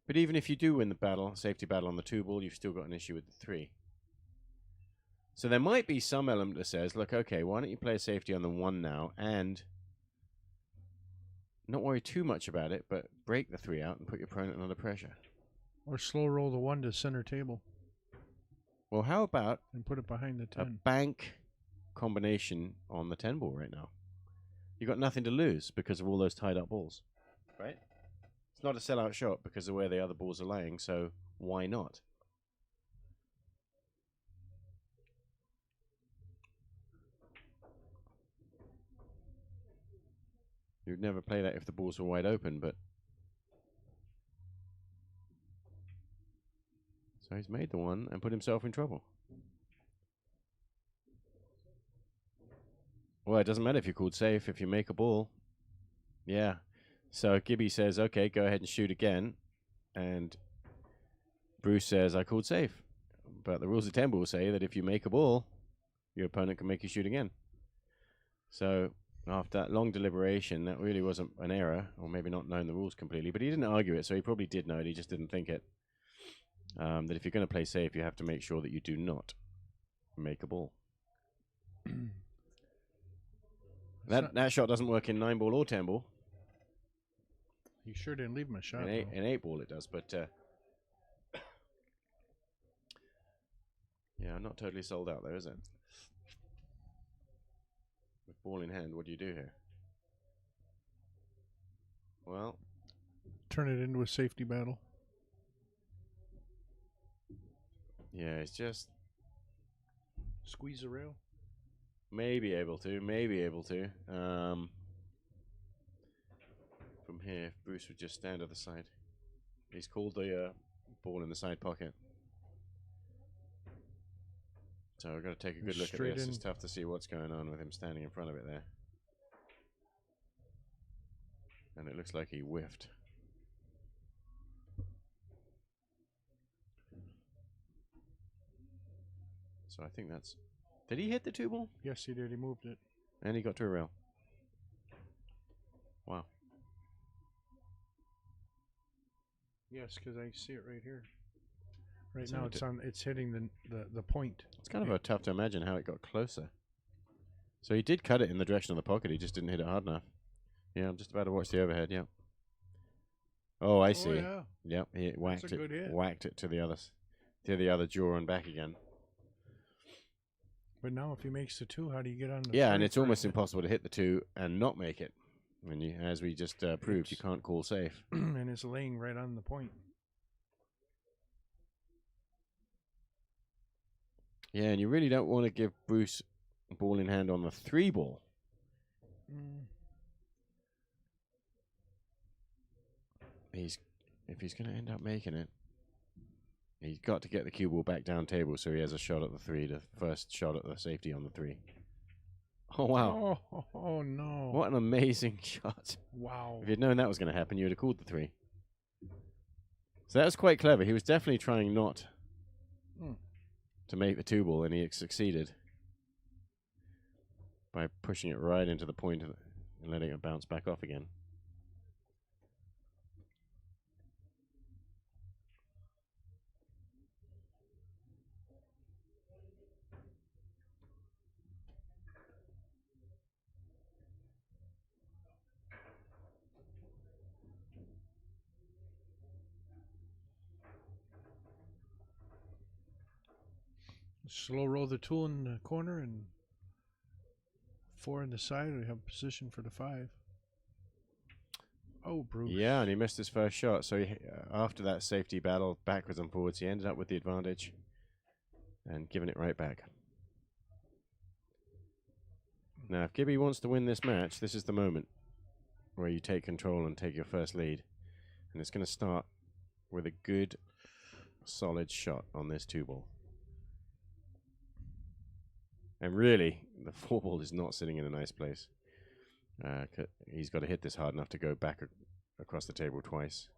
But even if you do win the battle, safety battle on the 2 ball, you've still got an issue with the 3. So there might be some element that says, look, okay, why don't you play a safety on the 1 now and not worry too much about it, but break the 3 out and put your opponent under pressure. or slow roll the 1 to center table Well, how about and put it behind the a 10. bank combination on the 10 ball right now? You've got nothing to lose because of all those tied up balls, right? It's not a sellout shot because of where the other balls are laying, so why not? You'd never play that if the balls were wide open, but... So he's made the 1 and put himself in trouble. Well, it doesn't matter if you're called safe if you make a ball. Yeah. So Gibby says, okay, go ahead and shoot again. And Bruce says, I called safe. But the rules of 10 ball say that if you make a ball, your opponent can make you shoot again. So after that long deliberation, that really wasn't an error, or maybe not knowing the rules completely. But he didn't argue it, so he probably did know it. He just didn't think it. That if you're going to play safe, you have to make sure that you do not make a ball. That shot doesn't work in 9 ball or 10 ball. You sure didn't leave him a shot. In 8 ball it does, but yeah, not totally sold out though, is it? With ball in hand, what do you do here? Well, Turn it into a safety battle. Yeah, he's just Squeeze the rail. maybe able to. From here, Bruce would just stand to the side. He's called the ball in the side pocket. So we've got to take a good look at Straight this. in. It's tough to see what's going on with him standing in front of it there. And it looks like he whiffed. So I think that's... Did he hit the 2-ball? Yes, he did. He moved it. And he got to a rail. Wow. Yes, because I see it right here. Right So now, it it's on. It's hitting the point. It's kind of tough to imagine how it got closer. So he did cut it in the direction of the pocket. He just didn't hit it hard enough. Yeah, I'm just about to watch the overhead. Yep. Oh, I see. Oh, yeah. Yep, he whacked a good hit. whacked it to the other jaw and back again. But now, if he makes the 2, how do you get on the? Yeah, 3 and it's for almost it? impossible to hit the 2 and not make it. When you, as we just proved, you can't call safe. And it's laying right on the point. Yeah, and you really don't want to give Bruce a ball in hand on the 3-ball. If he's going to end up making it, he's got to get the cue ball back down table so he has a shot at the 3, the first shot at the safety on the 3. Oh, wow. Oh no. What an amazing shot. Wow. If you'd known that was going to happen, you would have called the 3. So that was quite clever. He was definitely trying not to make the 2-ball, and he succeeded by pushing it right into the point and letting it bounce back off again. Slow roll the 2 in the corner and 4 in the side. We have position for the 5. Oh, Bruce. Yeah, and he missed his first shot. So he, after that safety battle, backwards and forwards, he ended up with the advantage and giving it right back. Now, if Gibby wants to win this match, this is the moment where you take control and take your first lead. And it's going to start with a good, solid shot on this 2-ball. And really, the 4-ball is not sitting in a nice place. He's got to hit this hard enough to go back across the table twice.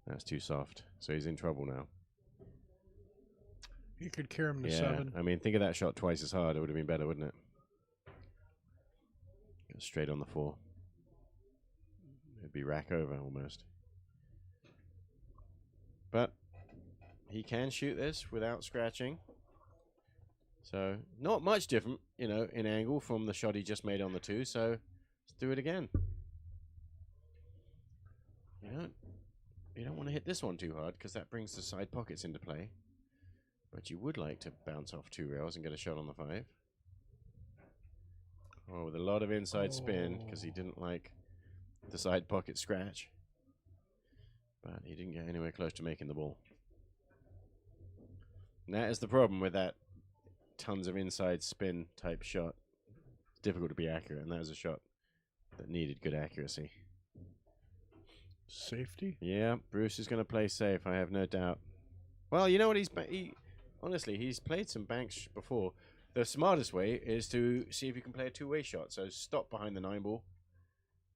That's too soft. So he's in trouble now. You could carry him to 7. I mean, think of that shot twice as hard. It would have been better, wouldn't it? Go straight on the 4. It'd be rack over almost. But he can shoot this without scratching. So, not much different, you know, in angle from the shot he just made on the 2. So, let's do it again. You don't want to hit this one too hard because that brings the side pockets into play. But you would like to bounce off 2 rails and get a shot on the 5. Oh, with a lot of inside spin because he didn't like the side pocket scratch. But he didn't get anywhere close to making the ball. And that is the problem with that tons of inside spin type shot. It's difficult to be accurate, and that was a shot that needed good accuracy. Safety? Yeah, Bruce is going to play safe, I have no doubt. Well, you know what, honestly, he's played some banks before. The smartest way is to see if you can play a 2-way shot. So stop behind the 9-ball.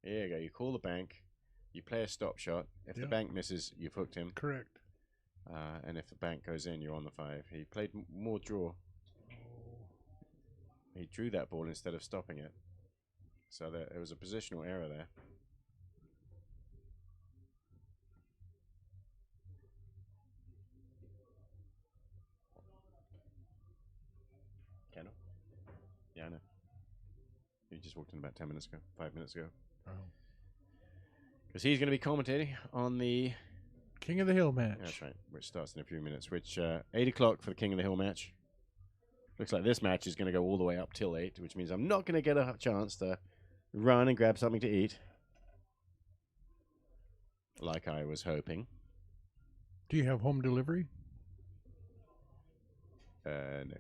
Here you go, you call the bank, you play a stop shot. If the bank misses, you've hooked him. Correct. And if the bank goes in, you're on the 5. He played more draw. He drew that ball instead of stopping it. So there was a positional error there. Kendall? Yeah, I know. He just walked in about 10 minutes ago, 5 minutes ago. Oh. Because he's going to be commentating on the King of the Hill match. That's right, which starts in a few minutes. Which 8 o'clock for the King of the Hill match. Looks like this match is going to go all the way up till 8, which means I'm not going to get a chance to run and grab something to eat, like I was hoping. Do you have home delivery? No.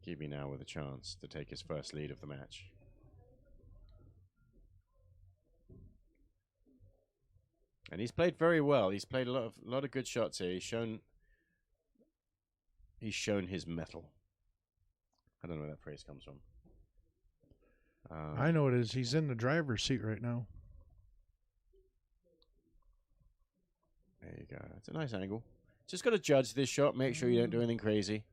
Gibby now with a chance to take his first lead of the match. And he's played very well. He's played a lot of good shots here. He's shown his mettle. I don't know where that phrase comes from. I know it is. He's in the driver's seat right now. There you go. It's a nice angle. Just got to judge this shot. Make sure you don't do anything crazy.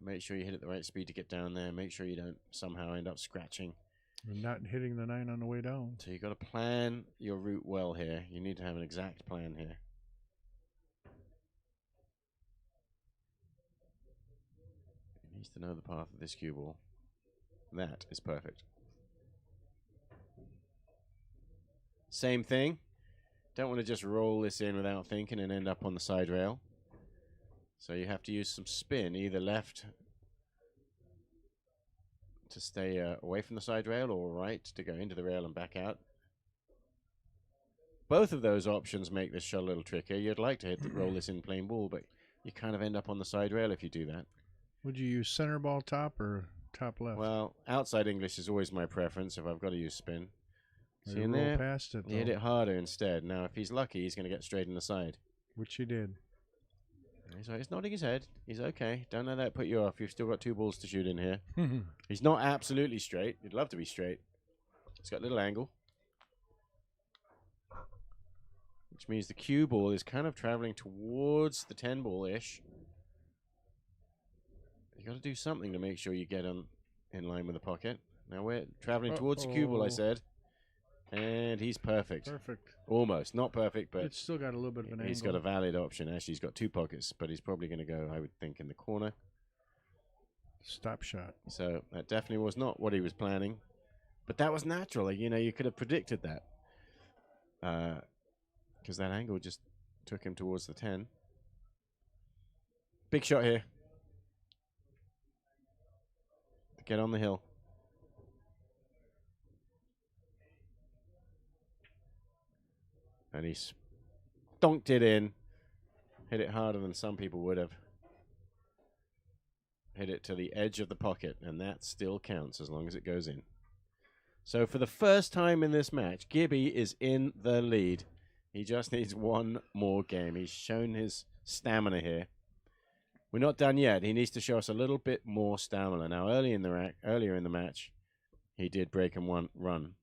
Make sure you hit it the right speed to get down there. Make sure you don't somehow end up scratching. And not hitting the 9 on the way down. So you've got to plan your route well here. You need to have an exact plan here. He needs to know the path of this cue ball. That is perfect. Same thing. Don't want to just roll this in without thinking and end up on the side rail. So you have to use some spin, either left to stay away from the side rail or right to go into the rail and back out. Both of those options make this shot a little trickier. You'd like to roll this in plain ball, but you kind of end up on the side rail if you do that. Would you use center ball top or top left? Well, outside English is always my preference if I've got to use spin. Or See in roll there? past it, You hit though, it harder instead. Now, if he's lucky, he's going to get straight in the side. which he did. He's nodding his head. He's okay. Don't let that put you off. You've still got 2 balls to shoot in here. He's not absolutely straight. He'd love to be straight. He's got a little angle. Which means the cue ball is kind of traveling towards the 10 ball-ish. You got to do something to make sure you get in line with the pocket. Now we're traveling towards the cue ball, I said. And he's perfect. Perfect. Almost. Not perfect, but It's still got a little bit of an he's angle. got a valid option. Actually, he's got 2 pockets, but he's probably going to go, I would think, in the corner. Stop shot. So that definitely was not what he was planning. But that was natural. You know, you could have predicted that. Because that angle just took him towards the 10. Big shot here. Get on the hill. And he stonked it in. Hit it harder than some people would have. Hit it to the edge of the pocket, and that still counts as long as it goes in. So for the first time in this match, Gibby is in the lead. He just needs one more game. He's shown his stamina here. We're not done yet. He needs to show us a little bit more stamina. Now, earlier in the match, he did break and run.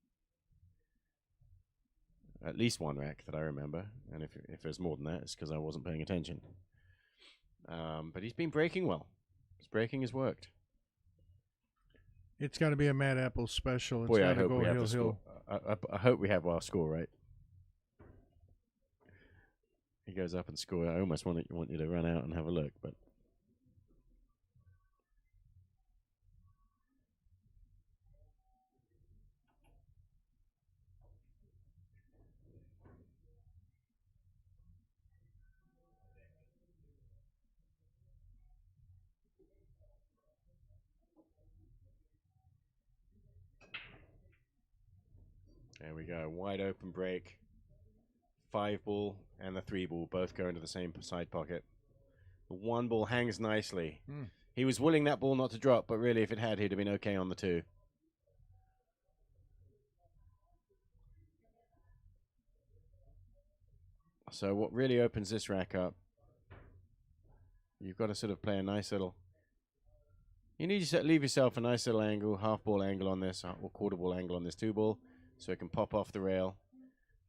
At least 1 rack that I remember. And if there's more than that, it's because I wasn't paying attention. But he's been breaking well. His breaking has worked. It's got to be a Mad Apple special. It's Boy, got I to hope go we have hill, the score. I hope we have our score right. He goes up and scores. I almost want you to run out and have a look, but there we go. Wide open break. 5 ball and the 3 ball both go into the same side pocket. The 1 ball hangs nicely. He was willing that ball not to drop, but really if it had, he'd have been okay on the 2. So what really opens this rack up, you've got to sort of play a nice little... You need to leave yourself a nice little angle, half ball angle on this, or quarter ball angle on this 2 ball, so it can pop off the rail,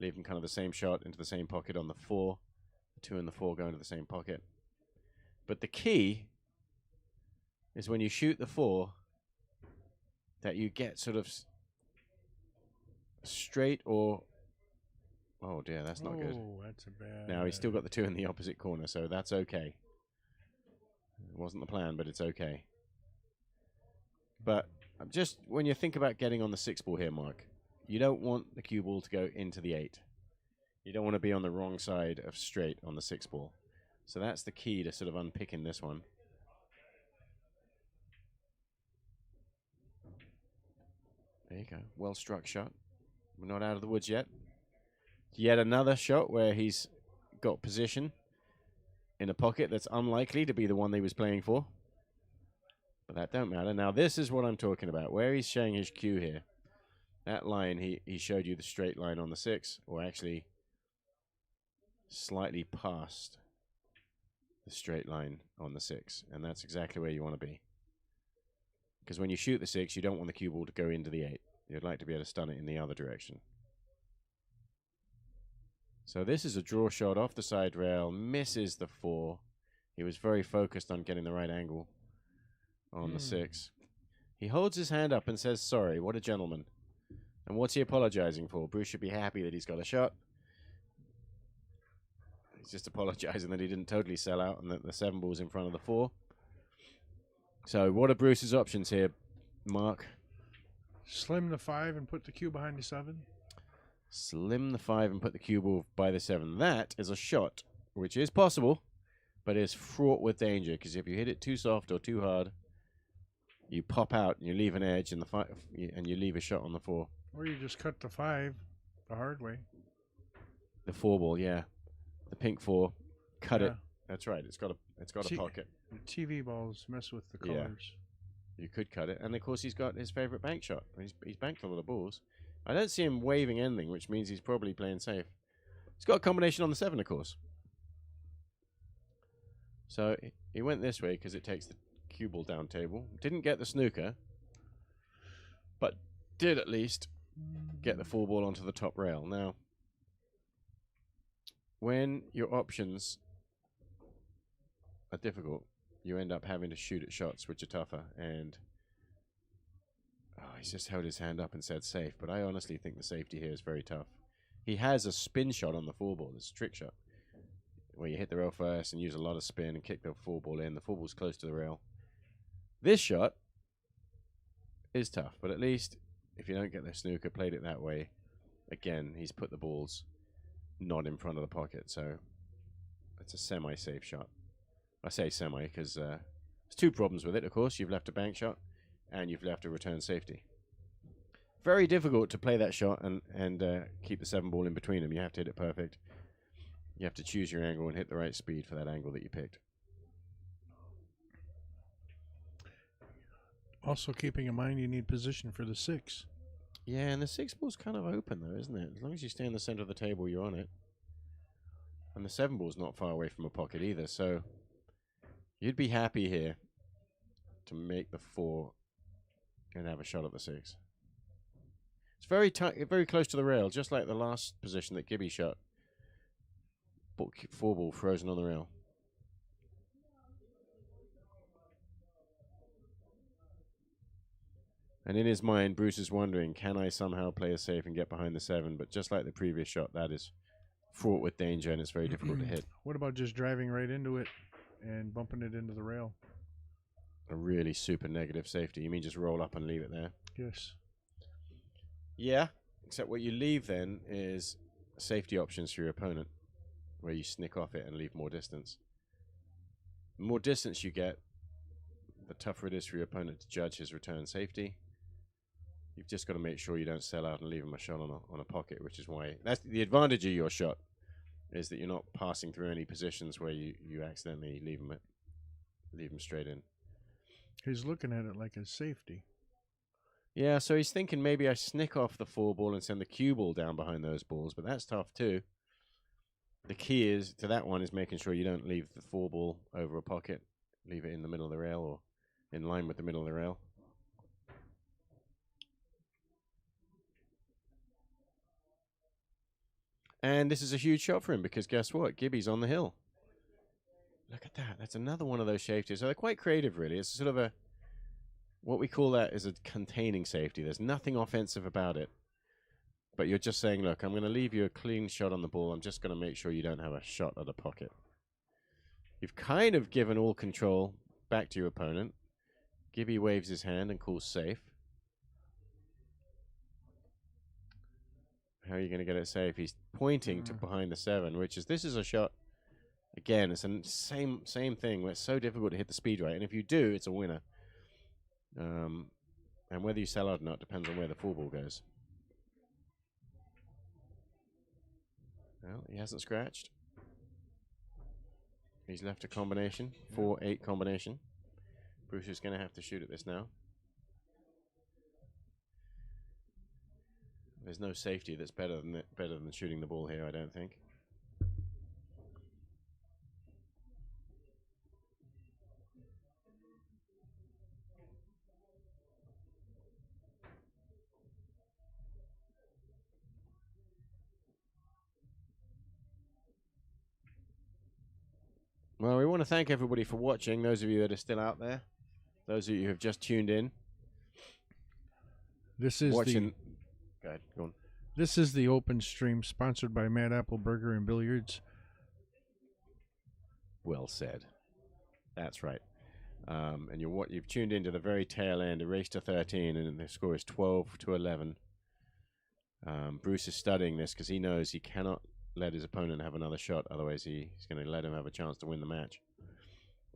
leaving kind of the same shot into the same pocket on the 4. The 2 and the 4 go into the same pocket. But the key is when you shoot the 4, that you get sort of straight or... Oh dear, that's not good. Oh, that's a bad... Now he's still got the 2 in the opposite corner, so that's okay. It wasn't the plan, but it's okay. But just when you think about getting on the 6 ball here, Mark, you don't want the cue ball to go into the 8. You don't want to be on the wrong side of straight on the 6 ball. So that's the key to sort of unpicking this one. There you go. Well struck shot. We're not out of the woods yet. Yet another shot where he's got position. in a pocket that's unlikely to be the one they was playing for. But that don't matter. Now, this is what I'm talking about, where he's showing his cue here. That line, he showed you the straight line on the 6, or actually slightly past the straight line on the 6. And that's exactly where you want to be. Because when you shoot the 6, you don't want the cue ball to go into the 8. You'd like to be able to stun it in the other direction. So this is a draw shot off the side rail, misses the 4. He was very focused on getting the right angle on the 6. He holds his hand up and says, sorry, what a gentleman. And what's he apologizing for? Bruce should be happy that he's got a shot. He's just apologizing that he didn't totally sell out and that the 7 ball's in front of the 4. So what are Bruce's options here, Mark? Slim the 5 and put the cue behind the 7. Slim the 5 and put the cue ball by the 7. That is a shot, which is possible, but is fraught with danger, because if you hit it too soft or too hard, you pop out and you leave an edge in the and you leave a shot on the 4. Or you just cut the 5 the hard way. The 4 ball, yeah. The pink 4. Cut it. That's right. It's got a pocket. The TV balls mess with the Yeah. colors. You could cut it. And of course he's got his favorite bank shot. He's banked a lot of balls. I don't see him waving anything, which means he's probably playing safe. He's got a combination on the 7, of course. So he went this way because it takes the cue ball down table. Didn't get the snooker, but did at least get the 4 ball onto the top rail. Now, when your options are difficult, you end up having to shoot at shots which are tougher. And he's just held his hand up and said safe, but I honestly think the safety here is very tough. He has a spin shot on the 4 ball. It's a trick shot where you hit the rail first and use a lot of spin and kick the 4 ball in. The 4 ball's close to the rail. This shot is tough, but at least if you don't get the snooker, played it that way. Again, he's put the balls not in front of the pocket, so it's a semi-safe shot. I say semi because there's 2 problems with it, of course. You've left a bank shot and you've left a return safety. Very difficult to play that shot and keep the 7 ball in between them. You have to hit it perfect. You have to choose your angle and hit the right speed for that angle that you picked. Also keeping in mind you need position for the 6. Yeah, and the 6 ball's kind of open though, isn't it? As long as you stay in the center of the table, you're on it. And the 7 ball's not far away from a pocket either, so you'd be happy here to make the 4 and have a shot at the 6. It's very tight, very close to the rail, just like the last position that Gibby shot. 4 ball frozen on the rail. And in his mind, Bruce is wondering, can I somehow play it safe and get behind the 7? But just like the previous shot, that is fraught with danger and it's very difficult to hit. What about just driving right into it and bumping it into the rail? A really super negative safety. You mean just roll up and leave it there? Yes. Yeah, except what you leave then is safety options for your opponent, where you snick off it and leave more distance. The more distance you get, the tougher it is for your opponent to judge his return safety. You've just got to make sure you don't sell out and leave him a shot on a pocket, which is why that's the advantage of your shot, is that you're not passing through any positions where you accidentally leave him straight in. He's looking at it like a safety. Yeah, so he's thinking maybe I snick off the 4 ball and send the cue ball down behind those balls, but that's tough too. The key is to that one is making sure you don't leave the 4 ball over a pocket, leave it in the middle of the rail or in line with the middle of the rail. And this is a huge shot for him because guess what? Gibby's on the hill. Look at that. That's another one of those safeties. So they're quite creative, really. It's sort of what we call that is a containing safety. There's nothing offensive about it. But you're just saying, look, I'm going to leave you a clean shot on the ball. I'm just going to make sure you don't have a shot at a pocket. You've kind of given all control back to your opponent. Gibby waves his hand and calls safe. How are you going to get it safe? He's pointing to behind the 7, this is a shot. Again, it's the same thing where it's so difficult to hit the speed right. And if you do, it's a winner. And whether you sell out or not depends on where the 4 ball goes. Well, he hasn't scratched. He's left a combination, 4-8 combination. Bruce is going to have to shoot at this now. There's no safety that's better than shooting the ball here, I don't think. Well, we want to thank everybody for watching, those of you that are still out there, those of you who have just tuned in. This is Watching. Go on. This is the open stream sponsored by Mad Apple Burger and Billiards. Well said. That's right. And you've tuned into the very tail end, a race to 13, and the score is 12-11. Bruce is studying this because he knows he cannot let his opponent have another shot, otherwise he's going to let him have a chance to win the match.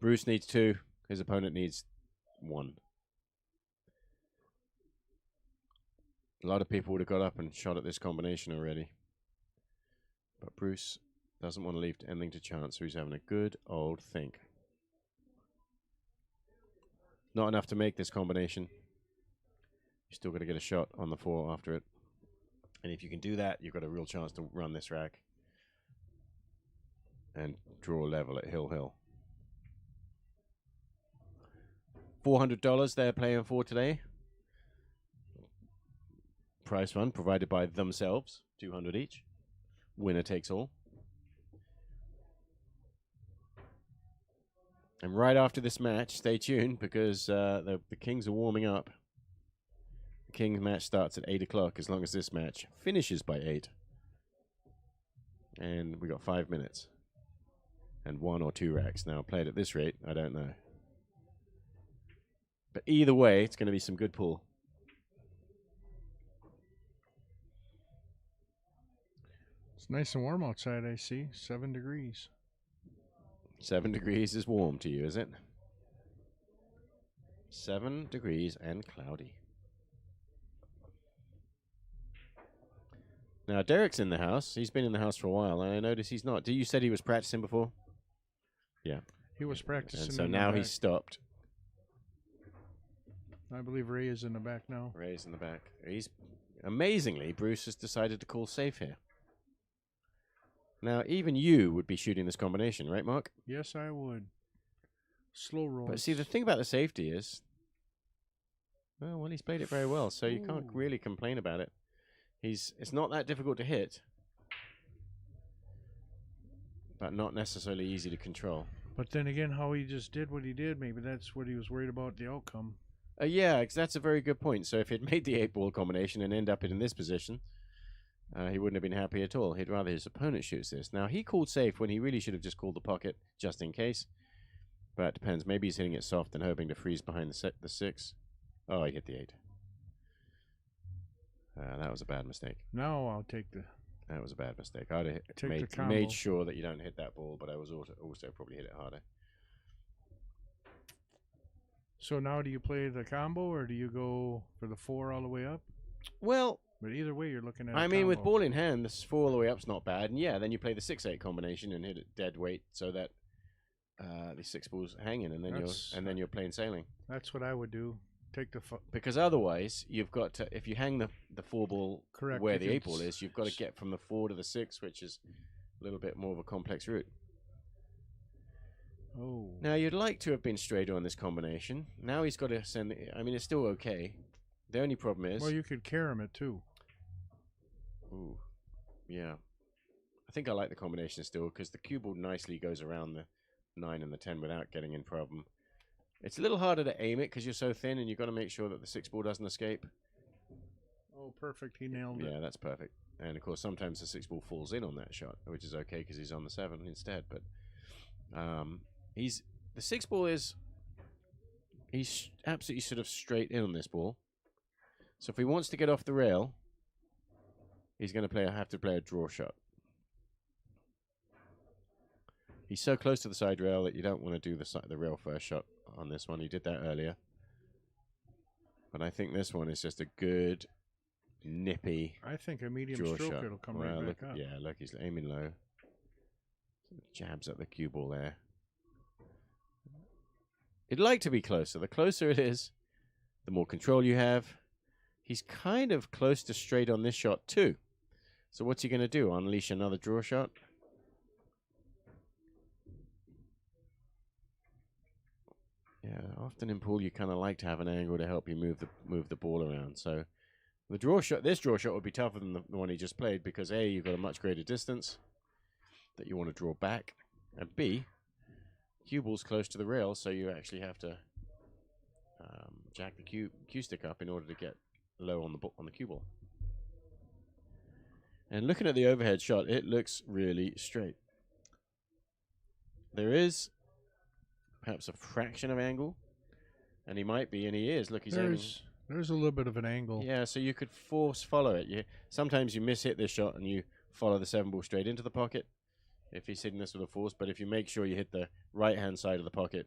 Bruce needs 2, his opponent needs 1. A lot of people would have got up and shot at this combination already. But Bruce doesn't want to leave anything to chance, so he's having a good old think. Not enough to make this combination. You're still got to get a shot on the 4 after it. And if you can do that, you've got a real chance to run this rack and draw level at Hill. $400 they're playing for today. Prize fund provided by themselves, $200 each. Winner takes all. And right after this match, stay tuned because the Kings are warming up. The Kings match starts at 8 o'clock as long as this match finishes by 8. And we got 5 minutes. And 1 or 2 racks. Now, played at this rate, I don't know. But either way, it's going to be some good pool. It's nice and warm outside, I see. 7 degrees. 7 degrees is warm to you, is it? 7 degrees and cloudy. Now, Derek's in the house. He's been in the house for a while, and I notice he's not. You said he was practicing before? Yeah. He was practicing. And so in the now back. he's stopped. I believe Ray is in the back now. Ray's in the back. He's amazingly, Bruce has decided to call safe here. Now, even you would be shooting this combination, right, Mark? Yes, I would. Slow roll. But see, the thing about the safety is, well, he's played it very well, so you can't really complain about it. It's not that difficult to hit, but not necessarily easy to control. But then again, how he just did what he did, maybe that's what he was worried about, the outcome. Yeah, that's a very good point. So if he'd made the 8-ball combination and end up in this position, he wouldn't have been happy at all. He'd rather his opponent shoots this. Now, he called safe when he really should have just called the pocket, just in case. But it depends. Maybe he's hitting it soft and hoping to freeze behind the 6. Oh, he hit the 8. That was a bad mistake. Now I'll take the... That was a bad mistake. I'd have Take the combo. made sure that you don't hit that ball, but I was also probably hit it harder. So now do you play the combo, or do you go for the 4 all the way up? Well, But either way, you're looking at I a mean, with combo. ball in hand, this 4 all the way up's not bad. And yeah, then you play the 6-8 combination and hit it dead weight so that the 6 balls hanging, and then you're playing sailing. That's what I would do. Take the... Because otherwise, you've got to, if you hang the 4 ball Correct. where If the 8 ball it's- is, you've got to get from the 4 to the 6, which is a little bit more of a complex route. Oh. Now, you'd like to have been straighter on this combination. Now he's got to send I mean, it's still okay. The only problem is... Well, you could carom it, too. Ooh, yeah. I think I like the combination still, because the cue ball nicely goes around the 9 and the 10 without getting in problem. It's a little harder to aim it because you're so thin, and you've got to make sure that the 6 ball doesn't escape. Oh, perfect. He nailed it. Yeah, that's perfect. And, of course, sometimes the 6 ball falls in on that shot, which is okay because he's on the 7 instead. But the 6 ball is... He's absolutely sort of straight in on this ball. So if he wants to get off the rail, he's going to have to play a draw shot. He's so close to the side rail that you don't want to do the rail first shot on this one. He did that earlier. But I think this one is just a good, nippy I think a medium draw stroke, shot. it'll come Well, right look, back up. yeah, look, he's aiming low. Jabs at the cue ball there. It'd like to be closer. The closer it is, the more control you have. He's kind of close to straight on this shot too. So what's he going to do? Unleash another draw shot? Yeah, often in pool you kind of like to have an angle to help you move the ball around. So the draw shot, this draw shot would be tougher than the one he just played because A, you've got a much greater distance that you want to draw back, and B, cue ball's close to the rail, so you actually have to jack the cue stick up in order to get low on the cue ball. And looking at the overhead shot, it looks really straight. There is perhaps a fraction of angle, and he might be, and he is. Look, he's aiming. There's a little bit of an angle. Yeah, so you could force follow it. Sometimes you miss-hit this shot and you follow the 7 ball straight into the pocket if he's hitting this with a force, but if you make sure you hit the right-hand side of the pocket,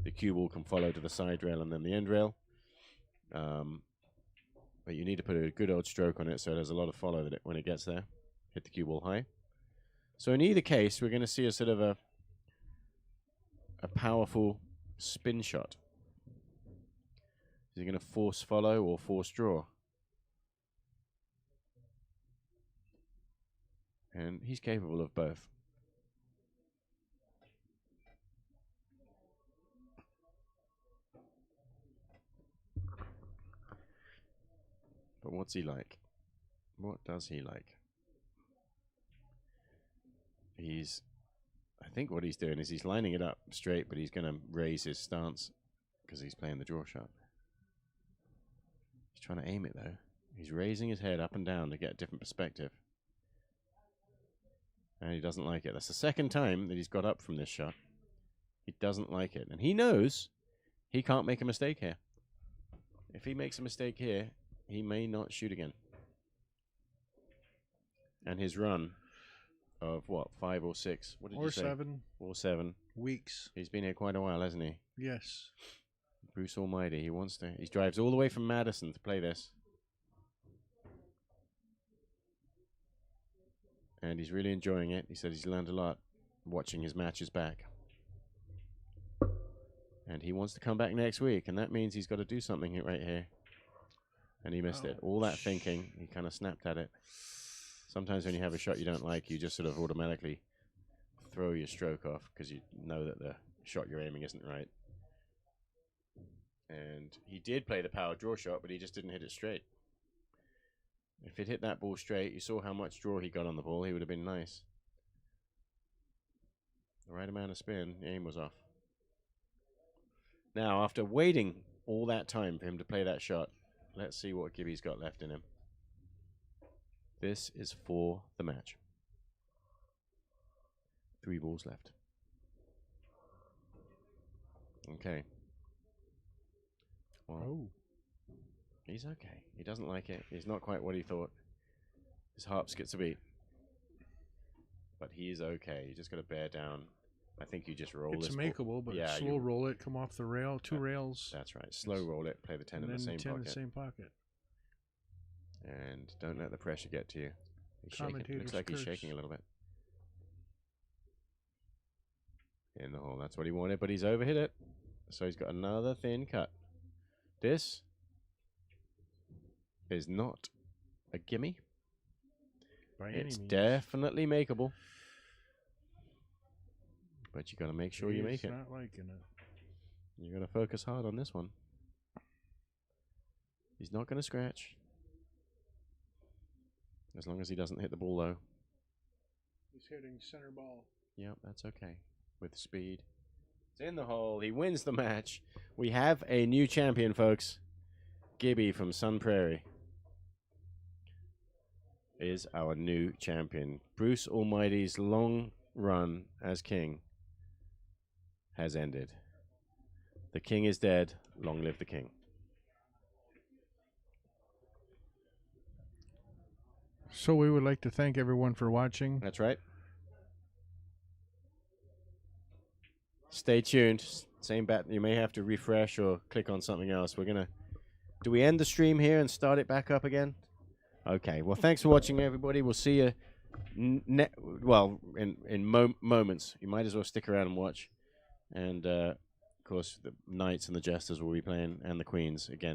the cue ball can follow to the side rail and then the end rail. But you need to put a good old stroke on it so there's a lot of follow when it gets there. Hit the cue ball high. So in either case, we're going to see a sort of a powerful spin shot. Is he going to force follow or force draw? And he's capable of both. But what's he like? What does he like? I think what he's doing is he's lining it up straight, but he's going to raise his stance because he's playing the draw shot. He's trying to aim it though. He's raising his head up and down to get a different perspective. And he doesn't like it. That's the second time that he's got up from this shot. He doesn't like it. And he knows he can't make a mistake here. If he makes a mistake here, he may not shoot again. And his run of what, 5 or 6? What did you say? 7. Or 7 weeks. He's been here quite a while, hasn't he? Yes. Bruce Almighty. He drives all the way from Madison to play this. And he's really enjoying it. He said he's learned a lot watching his matches back. And he wants to come back next week, and that means he's got to do something right here. And he missed it. All that thinking, he kind of snapped at it. Sometimes when you have a shot you don't like, you just sort of automatically throw your stroke off because you know that the shot you're aiming isn't right. And he did play the power draw shot, but he just didn't hit it straight. If it hit that ball straight, you saw how much draw he got on the ball, he would have been nice. The right amount of spin, the aim was off. Now, after waiting all that time for him to play that shot, let's see what Gibby's got left in him. This is for the match. 3 balls left. Okay. Well, he's okay. He doesn't like it. He's not quite what he thought. His harp skips a beat. But he is okay. You just got to bear down. I think you just roll it's this. It's makeable, but yeah, slow roll it, come off the rail, 2 rails. That's right. Slow roll it, play the 10 in the same 10 pocket. in the same pocket. And don't let the pressure get to you. He's shaking. Looks like he's shaking a little bit. In the hole. That's what he wanted, but he's overhit it. So he's got another thin cut. This is not a gimme. By any means. It's definitely makeable. But you got to make sure you make it. He's not liking it. You got to focus hard on this one. He's not going to scratch. As long as he doesn't hit the ball low. He's hitting center ball. Yep, that's okay. With speed. It's in the hole. He wins the match. We have a new champion, folks. Gibby from Sun Prairie is our new champion. Bruce Almighty's long run as king has ended. The king is dead. Long live the king. So we would like to thank everyone for watching. That's right. Stay tuned. Same bat. You may have to refresh or click on something else. We're gonna. Do we end the stream here and start it back up again? Okay. Well, thanks for watching, everybody. We'll see you. In moments. You might as well stick around and watch. And of course, the knights and the jesters will be playing, and the queens again.